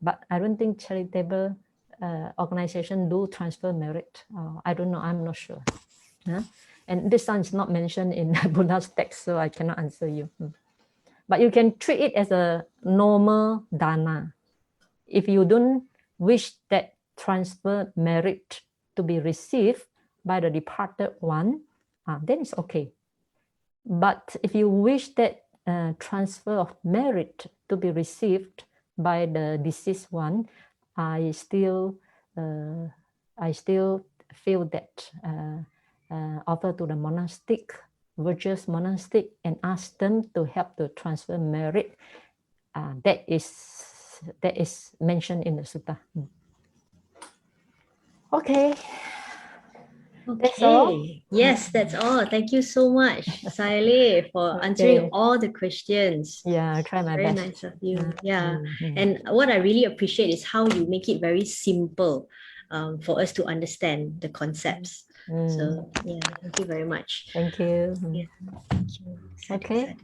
S3: But I don't think charitable organization do transfer merit. I don't know, I'm not sure. And this one is not mentioned in Buddha's text, so I cannot answer you. But you can treat it as a normal dana. If you don't wish that transfer merit to be received by the departed one, then it's okay. But if you wish that transfer of merit to be received by the deceased one, I still feel that offer to the monastic, virtuous monastic, and ask them to help to transfer merit. That is mentioned in the sutta. Okay. That's all.
S1: Yes, that's all. Thank you so much, Sayalay, for answering all the questions.
S3: Yeah, I try my
S1: very
S3: best.
S1: Very nice of you. Yeah. And what I really appreciate is how you make it very simple for us to understand the concepts. So yeah, thank you very much.
S3: Thank you.
S1: Yeah, thank you.
S3: Okay.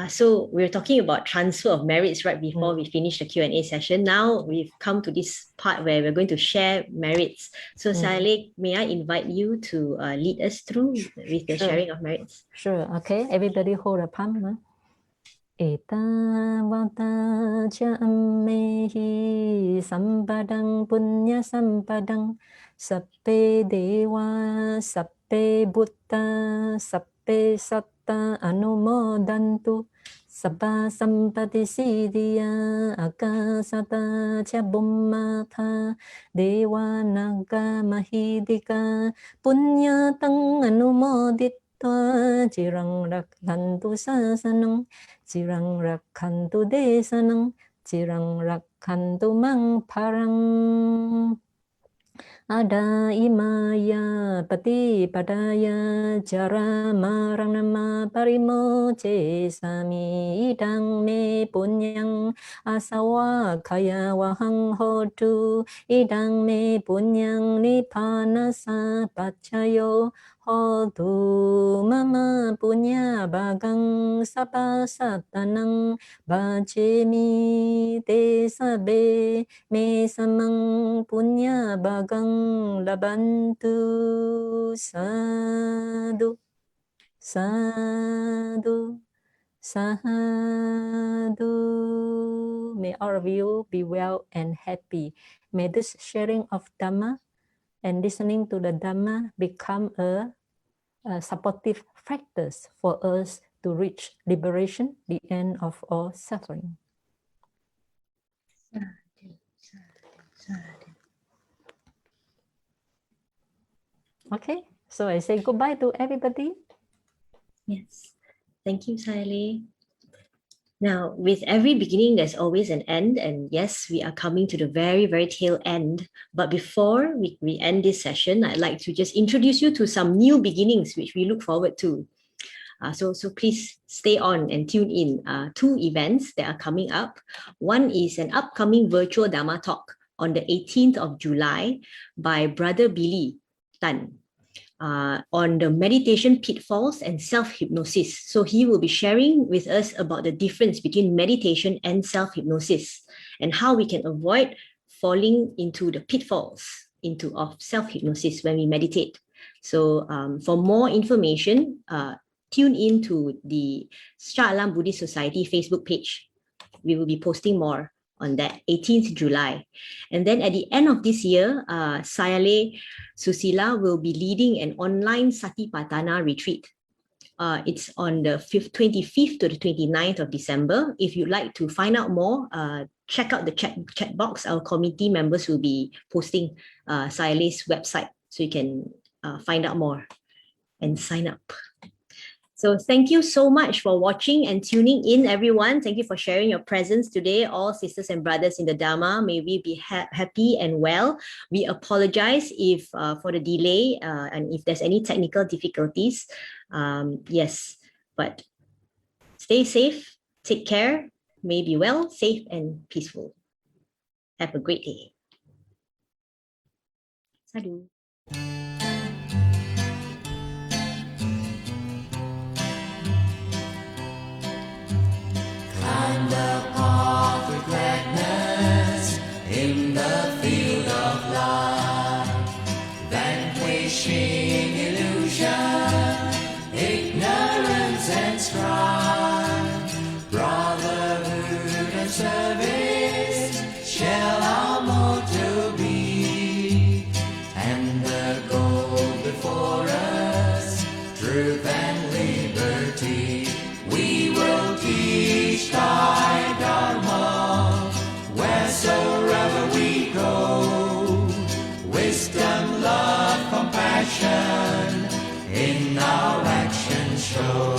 S1: So we're talking about transfer of merits right before we finish the Q&A session. Now we've come to this part where we're going to share merits. So Sayalay, may I invite you to lead us through with the sharing of merits?
S3: Sure. Okay. Everybody hold a palm. Etavata cha ammehi sampadang punya sampadang sappe dewa sappe buddha sappe satta anumodantu sabba sampati siddhya akasata cha bummata dewa naga mahidika punyatang anumodit Cirang rakhantu sasanang, cirang rakhantu desanang, cirang rakhantu mang parang. Ada imaya pati padaya jara marang nama parimoce sami idang me punyang asawa kaya wahang hotu idang me punyang nipanasa pacayo hotu mama punya bagang sapa satanang bacemi te sabe me samang punya bagang labantu sadhu sadhu sadhu. May all of you be well and happy. May this sharing of Dhamma and listening to the Dhamma become a supportive factors for us to reach liberation, the end of all suffering. Okay, so I say goodbye to everybody.
S1: Yes, thank you, Sayalay. Now, with every beginning, there's always an end. And yes, we are coming to the very, very tail end. But before we end this session, I'd like to just introduce you to some new beginnings, which we look forward to. So please stay on and tune in. Two events that are coming up. One is an upcoming virtual Dhamma talk on the 18th of July by Brother Billy Tan on the meditation pitfalls and self-hypnosis. So he will be sharing with us about the difference between meditation and self-hypnosis and how we can avoid falling into the pitfalls of self-hypnosis when we meditate. So for more information, tune in to the Shah Buddhist Society Facebook page. We will be posting more on that 18th July. And then at the end of this year, Sayalay Susila will be leading an online Satipatthana retreat. It's on the 25th to the 29th of December. If you'd like to find out more, check out the chat box. Our committee members will be posting Sayalay's website so you can find out more and sign up. So thank you so much for watching and tuning in, everyone. Thank you for sharing your presence today, all sisters and brothers in the Dhamma. May we be happy and well. We apologize if for the delay and if there's any technical difficulties. Yes, but stay safe, take care, may be well, safe and peaceful. Have a great day. Sadhu.
S14: Climb the path with gladness in the field of life, vanquishing illusion, ignorance and strife, brotherhood and service shall our motto be, and the goal before us, truth and liberty. We will teach Thy Dharma wheresoever we go. Wisdom, love, compassion in our actions show.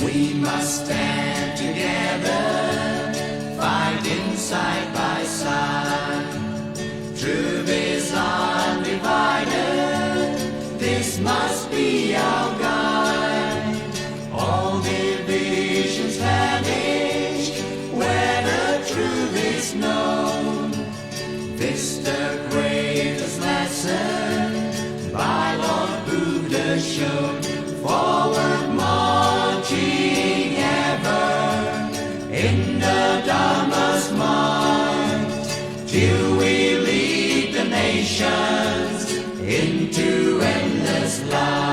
S14: We must stand together, fighting side by side. Truth is undivided, this must be our guide. All divisions vanish where the truth is known. This the greatest lesson by Lord Buddha shown. Forward marching ever in the Dhamma's might, till we lead the nations into endless light.